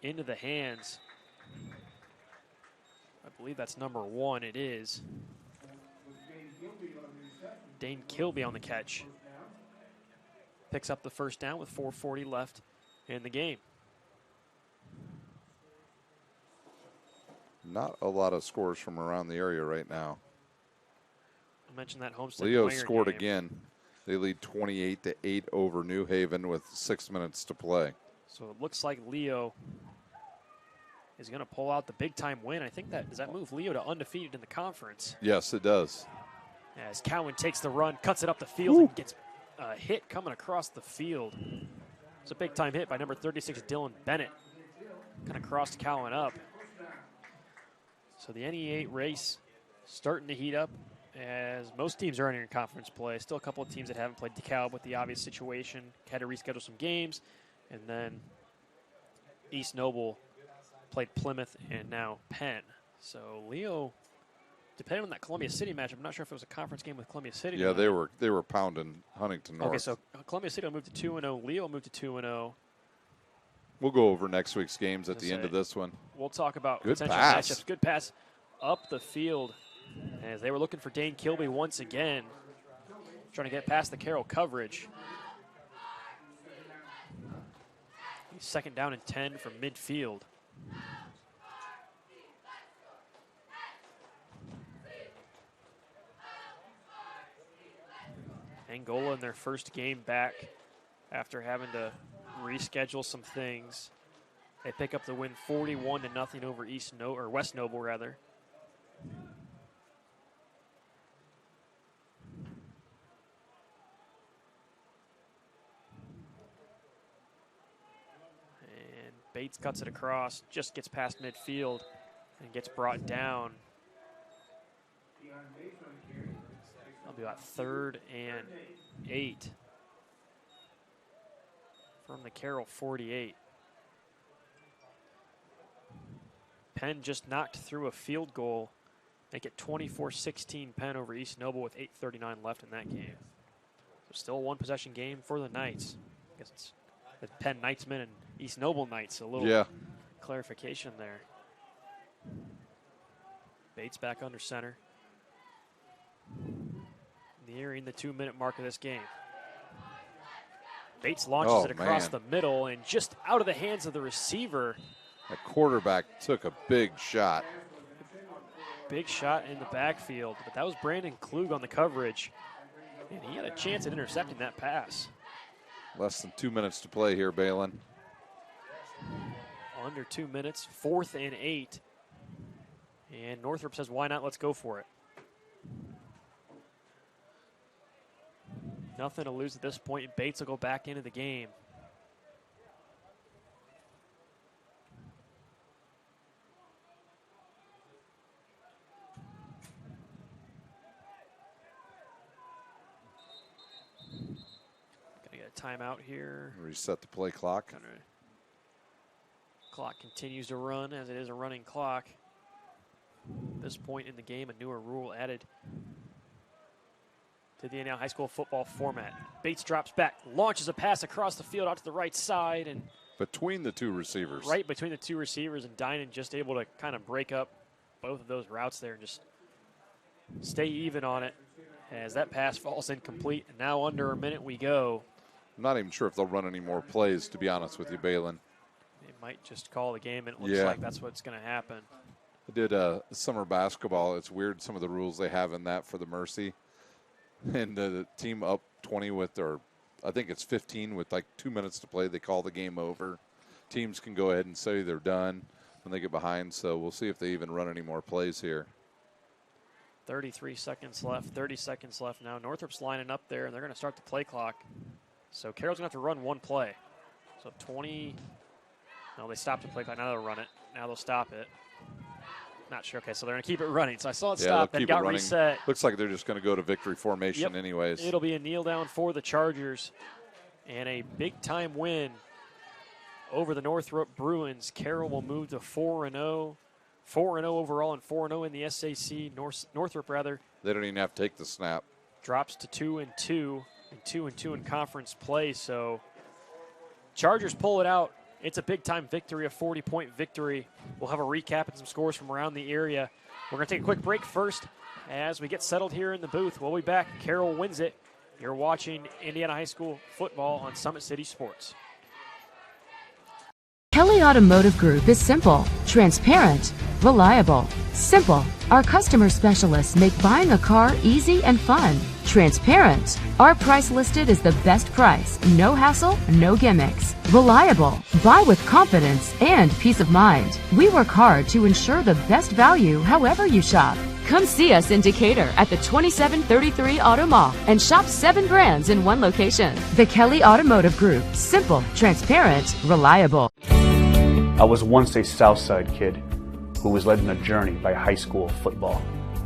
into the hands. I believe that's number 1. It is. Dane Kilby on the catch. Picks up the first down with 4:40 left in the game. Not a lot of scores from around the area right now. I mentioned that Homestead Leo Winger scored game. again. They lead 28-8 over New Haven with 6 minutes to play. So it looks like Leo is going to pull out the big-time win. I think does that move Leo to undefeated in the conference? Yes, it does. As Cowan takes the run, cuts it up the field, and gets a hit coming across the field. It's a big-time hit by number 36, Dylan Bennett. Kind of crossed Cowan up. So the NE8 race starting to heat up as most teams are entering conference play. Still a couple of teams that haven't played DeKalb with the obvious situation. Had to reschedule some games. And then East Noble played Plymouth and now Penn. So Leo, depending on that Columbia City matchup, I'm not sure if it was a conference game with Columbia City. Yeah, they were pounding Huntington North. Okay, so Columbia City will move to 2-0. Leo moved to 2-0. We'll go over next week's games at the end of this one. We'll talk about Good potential pass. matchups. Good pass up the field as they were looking for Dane Kilby once again, trying to get past the Carroll coverage. He's second down and 10 from midfield. Angola in their first game back after having to reschedule some things. They pick up the win 41-0 over West Noble rather. And Bates cuts it across, just gets past midfield and gets brought down. That'll be about 3rd and 8 from the Carroll 48. Penn just knocked through a field goal, make it 24-16 Penn over East Noble with 8:39 left in that game. So still a one-possession game for the Knights. I guess it's the Penn Knightsmen and East Noble Knights. A little clarification there. Bates back under center. Nearing the 2-minute mark of this game. Bates launches it across the middle and just out of the hands of the receiver. The quarterback took a big shot. Big shot in the backfield, but that was Brandon Klug on the coverage. And he had a chance at intercepting that pass. Less than 2 minutes to play here, Balin. Under 2 minutes, 4th and 8. And Northrop says, why not? Let's go for it. Nothing to lose at this point. Bates will go back into the game. Gonna get a timeout here. Reset the play clock. Clock continues to run as it is a running clock. At this point in the game, a newer rule added to the NL high school football format. Bates drops back, launches a pass across the field out to the right side, and between the two receivers. Right between the two receivers, and Dinan just able to kind of break up both of those routes there and just stay even on it as that pass falls incomplete. And now under a minute we go. I'm not even sure if they'll run any more plays, to be honest with you, Balin. They might just call the game, and it looks like that's what's going to happen. I did summer basketball. It's weird some of the rules they have in that for the Mercy. And the team up 20 with, or I think it's 15 with like 2 minutes to play, they call the game over. Teams can go ahead and say they're done when they get behind, so we'll see if they even run any more plays here. 33 seconds left, 30 seconds left now. Northrop's lining up there, and they're going to start the play clock. So Carroll's going to have to run one play. So 20, no, they stopped the play clock. Now they'll run it. Now they'll stop it. Not sure. Okay, so they're going to keep it running. So I saw it stop, then got reset. Looks like they're just going to go to victory formation anyways. It'll be a kneel down for the Chargers and a big-time win over the Northrop Bruins. Carroll will move to 4-0. 4-0 overall and 4-0 in the SAC. Northrop, rather. They don't even have to take the snap. Drops to 2-2 and 2-2 in conference play. So Chargers pull it out. It's a big-time victory, a 40-point victory. We'll have a recap and some scores from around the area. We're going to take a quick break first as we get settled here in the booth. We'll be back. Carroll wins it. You're watching Indiana High School football on Summit City Sports. Kelly Automotive Group is simple, transparent, reliable. Simple. Our customer specialists make buying a car easy and fun. Transparent. Our price listed is the best price. No hassle, no gimmicks. Reliable. Buy with confidence and peace of mind. We work hard to ensure the best value however you shop. Come see us in Decatur at the 2733 Auto Mall and shop 7 brands in one location. The Kelly Automotive Group. Simple, transparent, reliable. I was once a Southside kid who was led on a journey by high school football.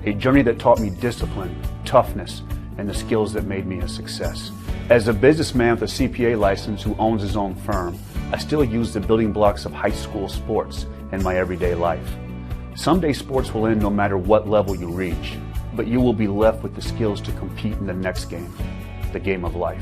A journey that taught me discipline, toughness, and the skills that made me a success. As a businessman with a CPA license who owns his own firm, I still use the building blocks of high school sports in my everyday life. Someday sports will end no matter what level you reach, but you will be left with the skills to compete in the next game, the game of life.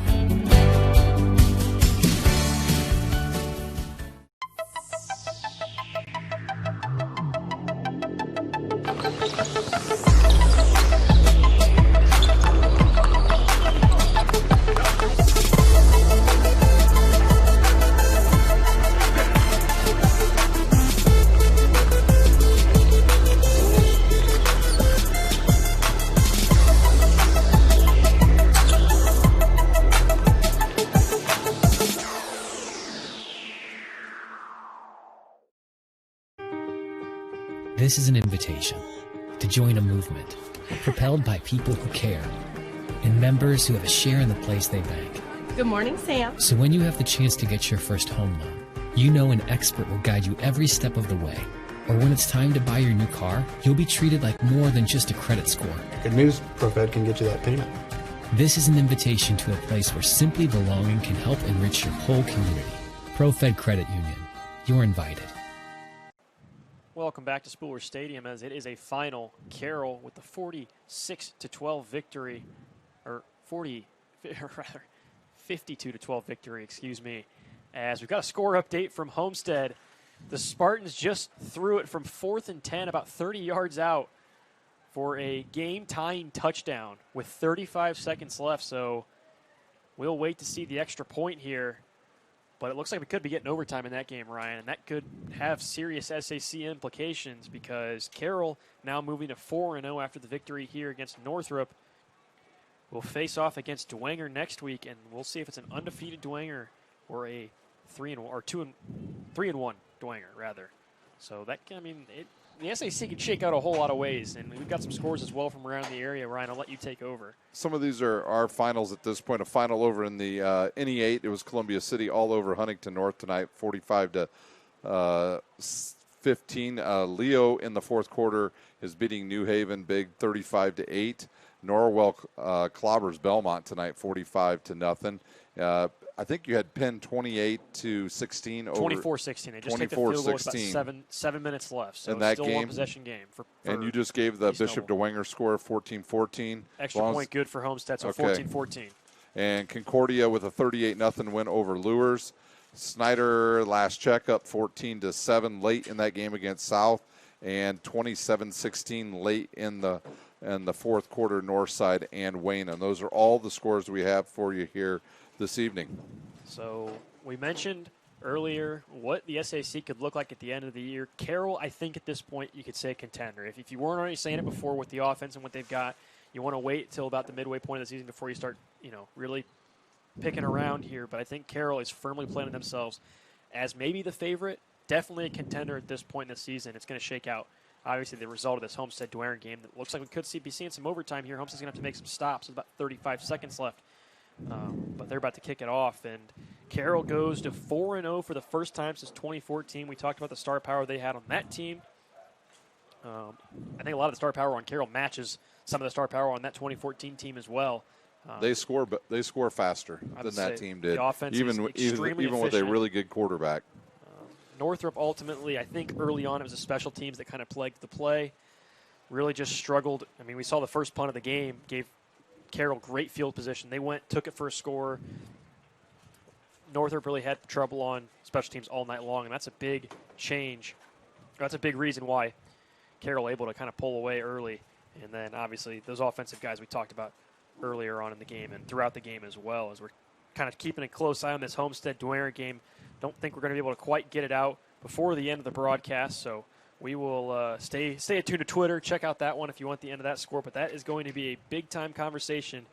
This is an invitation to join a movement propelled by people who care and members who have a share in the place they bank. Good morning, Sam. So when you have the chance to get your first home loan, you know an expert will guide you every step of the way. Or when it's time to buy your new car, you'll be treated like more than just a credit score. Good news, ProFed can get you that payment. This is an invitation to a place where simply belonging can help enrich your whole community. ProFed Credit Union. You're invited. Welcome back to Spooler Stadium as it is a final. Carroll with the 46-12 victory, or 52-12 victory, excuse me. As we've got a score update from Homestead. The Spartans just threw it from 4th and 10, about 30 yards out, for a game-tying touchdown with 35 seconds left. So we'll wait to see the extra point here. But it looks like we could be getting overtime in that game, Ryan, and that could have serious SAC implications because Carroll, now moving to 4-0 after the victory here against Northrop, will face off against Dwenger next week, and we'll see if it's an undefeated Dwenger or a 3-1 or 2-1 Dwenger rather. So that, I mean, the SAC can shake out a whole lot of ways, and we've got some scores as well from around the area. Ryan, I'll let you take over. Some of these are our finals at this point. A final over in the NE8. It was Columbia City all over Huntington North tonight, 45-15. Leo in the fourth quarter is beating New Haven big, 35-8. Norwell clobbers Belmont tonight, 45-0. I think you had Penn 28-16 over 24-16. They just take the field goal with about 7 minutes left. So in that still game. One possession game. And you just gave the Bishop Dwenger score 14-14. Extra point good for Homestead, so 14-14. And Concordia with a 38-0 win over Lures. Snyder last check up 14-7 late in that game against South, and 27-16 late in the fourth quarter, Northside and Wayne. And those are all the scores we have for you here this evening. So we mentioned earlier what the SAC could look like at the end of the year. Carroll, I think at this point you could say contender. If you weren't already saying it before with the offense and what they've got, you want to wait till about the midway point of the season before you start, really picking around here. But I think Carroll is firmly planting themselves as maybe the favorite, definitely a contender at this point in the season. It's going to shake out. Obviously, the result of this Homestead-Dwenger game that looks like we could be seeing some overtime here. Homestead's going to have to make some stops. There's about 35 seconds left. But they're about to kick it off. And Carroll goes to 4-0 for the first time since 2014. We talked about the star power they had on that team. I think a lot of the star power on Carroll matches some of the star power on that 2014 team as well. They score faster than that team did, the offense even with a really good quarterback. Northrop ultimately, I think early on it was the special teams that kind of plagued the play. Really just struggled. I mean, we saw the first punt of the game gave Carroll great field position. They took it for a score. Northrop really had trouble on special teams all night long, and that's a big change. That's a big reason why Carroll able to kind of pull away early. And then, obviously, those offensive guys we talked about earlier on in the game and throughout the game as well, as we're kind of keeping a close eye on this Homestead-Dwenger game. Don't think we're going to be able to quite get it out before the end of the broadcast, so we will stay attuned to Twitter. Check out that one if you want the end of that score, but that is going to be a big-time conversation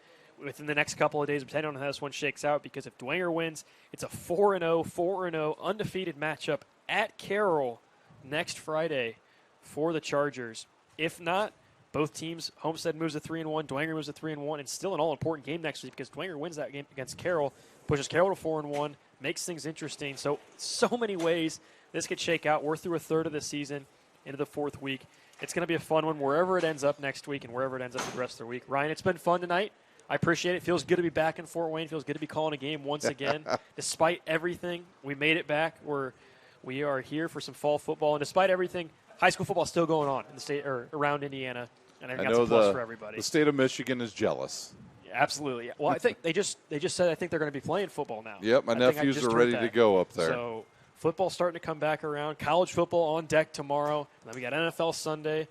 within the next couple of days, depending on how this one shakes out, because if Dwenger wins, it's a 4-0 undefeated matchup at Carroll next Friday for the Chargers. If not, both teams, Homestead moves to 3-1, Dwenger moves to 3-1, and still an all-important game next week because Dwenger wins that game against Carroll, pushes Carroll to 4-1, makes things interesting. So many ways this could shake out. We're through a third of the season into the fourth week. It's going to be a fun one wherever it ends up next week and wherever it ends up the rest of the week. Ryan, it's been fun tonight. I appreciate it. Feels good to be back in Fort Wayne. Feels good to be calling a game once again. Despite everything, we made it back. We are here for some fall football, and despite everything, high school football is still going on in the state or around Indiana, and I think that's a plus for everybody. The state of Michigan is jealous. Yeah, absolutely. Well, I think they just said I think they're going to be playing football now. Yep, my nephews are ready to go up there. So football's starting to come back around. College football on deck tomorrow. And then we got NFL Sunday.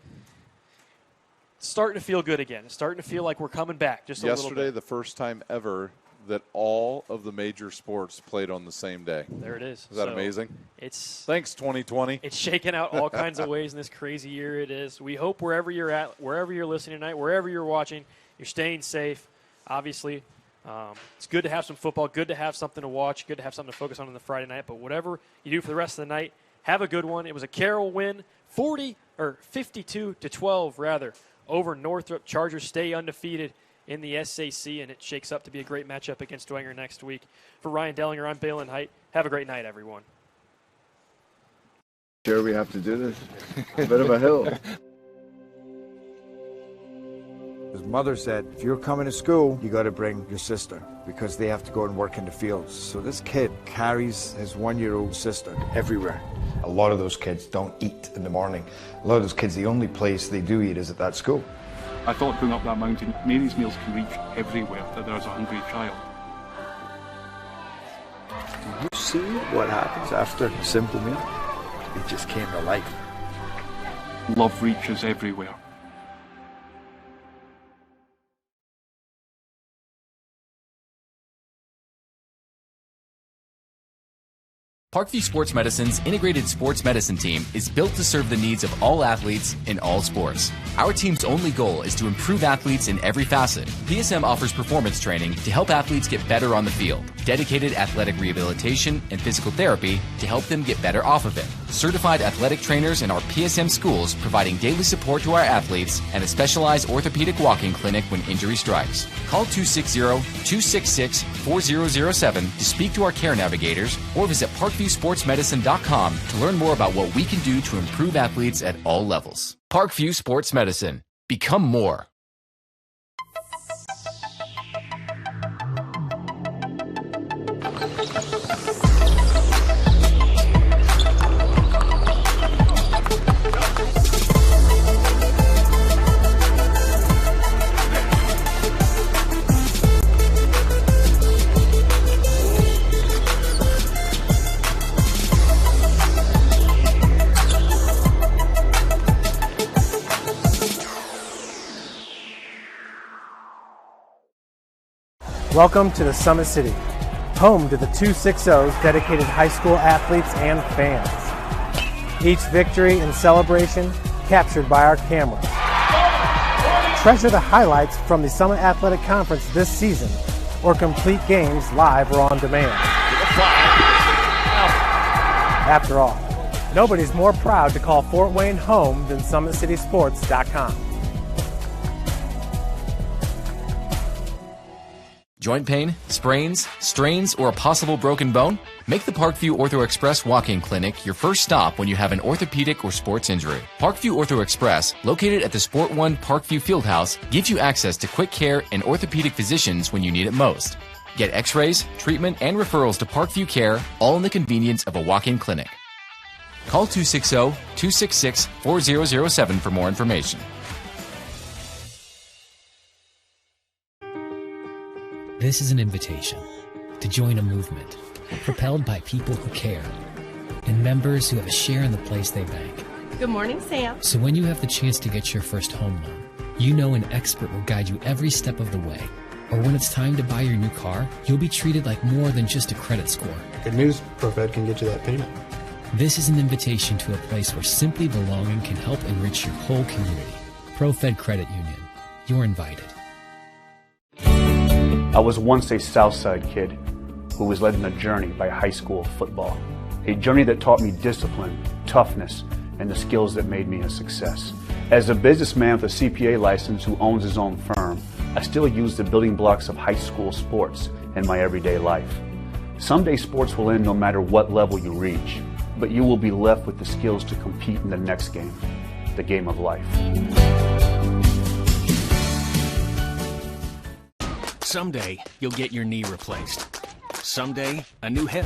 It's starting to feel good again. It's starting to feel like we're coming back just a little bit. Yesterday, the first time ever that all of the major sports played on the same day. There it is. Is that amazing? Thanks 2020. It's shaking out all kinds of ways in this crazy year it is. We hope wherever you're at, wherever you're listening tonight, wherever you're watching, you're staying safe. Obviously, it's good to have some football, good to have something to watch, good to have something to focus on the Friday night. But whatever you do for the rest of the night, have a good one. It was a Carroll win, 52-12 rather, over Northrop. Chargers stay undefeated in the SAC, and it shakes up to be a great matchup against Dwenger next week. For Ryan Dellinger, I'm Balin Height. Have a great night, everyone. Sure, we have to do this. A bit of a hill. His mother said, if you're coming to school, you got to bring your sister because they have to go and work in the fields. So this kid carries his 1-year-old sister everywhere. A lot of those kids don't eat in the morning. A lot of those kids, the only place they do eat is at that school. I thought going up that mountain, Mary's meals can reach everywhere that there's a hungry child. You see what happens after a simple meal? It just came to life. Love reaches everywhere. Parkview Sports Medicine's integrated sports medicine team is built to serve the needs of all athletes in all sports. Our team's only goal is to improve athletes in every facet. PSM offers performance training to help athletes get better on the field, dedicated athletic rehabilitation and physical therapy to help them get better off of it, certified athletic trainers in our PSM schools providing daily support to our athletes, and a specialized orthopedic walk-in clinic when injury strikes. Call 260-266-4007 to speak to our care navigators or visit ParkviewSportsMedicine.com to learn more about what we can do to improve athletes at all levels. Parkview Sports Medicine. Become more. Welcome to the Summit City, home to the 260's dedicated high school athletes and fans. Each victory and celebration captured by our cameras. Treasure the highlights from the Summit Athletic Conference this season or complete games live or on demand. After all, nobody's more proud to call Fort Wayne home than SummitCitySports.com. Joint pain, sprains, strains, or a possible broken bone? Make the Parkview Ortho Express walk-in clinic your first stop when you have an orthopedic or sports injury. Parkview Ortho Express, located at the Sport One Parkview Fieldhouse, gives you access to quick care and orthopedic physicians when you need it most. Get x-rays, treatment, and referrals to Parkview Care, all in the convenience of a walk-in clinic. Call 260-266-4007 for more information. This is an invitation to join a movement propelled by people who care and members who have a share in the place they bank. Good morning, Sam. So when you have the chance to get your first home loan, you know an expert will guide you every step of the way, or when it's time to buy your new car, you'll be treated like more than just a credit score. Good news, ProFed can get you that payment. This is an invitation to a place where simply belonging can help enrich your whole community. ProFed Credit Union. You're invited. I was once a Southside kid who was led on a journey by high school football. A journey that taught me discipline, toughness, and the skills that made me a success. As a businessman with a CPA license who owns his own firm, I still use the building blocks of high school sports in my everyday life. Someday sports will end no matter what level you reach, but you will be left with the skills to compete in the next game, the game of life. Someday, you'll get your knee replaced. Someday, a new hip.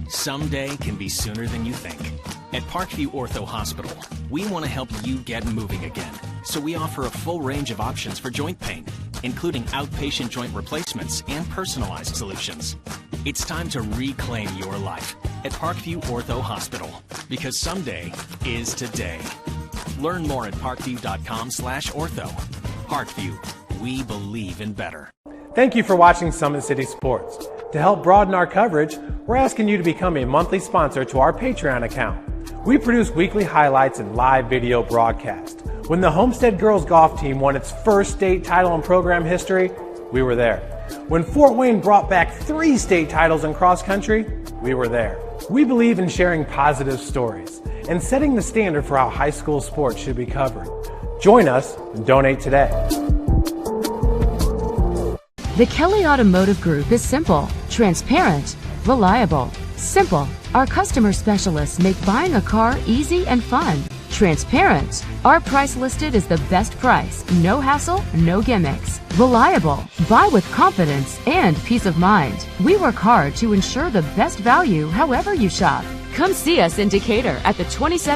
Someday can be sooner than you think. At Parkview Ortho Hospital, we want to help you get moving again. So we offer a full range of options for joint pain, including outpatient joint replacements and personalized solutions. It's time to reclaim your life at Parkview Ortho Hospital, because someday is today. Learn more at parkview.com/ortho. Parkview, we believe in better. Thank you for watching Summit City Sports. To help broaden our coverage, we're asking you to become a monthly sponsor to our Patreon account. We produce weekly highlights and live video broadcasts. When the Homestead girls golf team won its first state title in program history, we were there. When Fort Wayne brought back 3 state titles in cross country, we were there. We believe in sharing positive stories and setting the standard for how high school sports should be covered. Join us and donate today. The Kelly Automotive Group is simple, transparent, reliable. Simple. Our customer specialists make buying a car easy and fun. Transparent. Our price listed is the best price. No hassle, no gimmicks. Reliable. Buy with confidence and peace of mind. We work hard to ensure the best value however you shop. Come see us in Decatur at the 27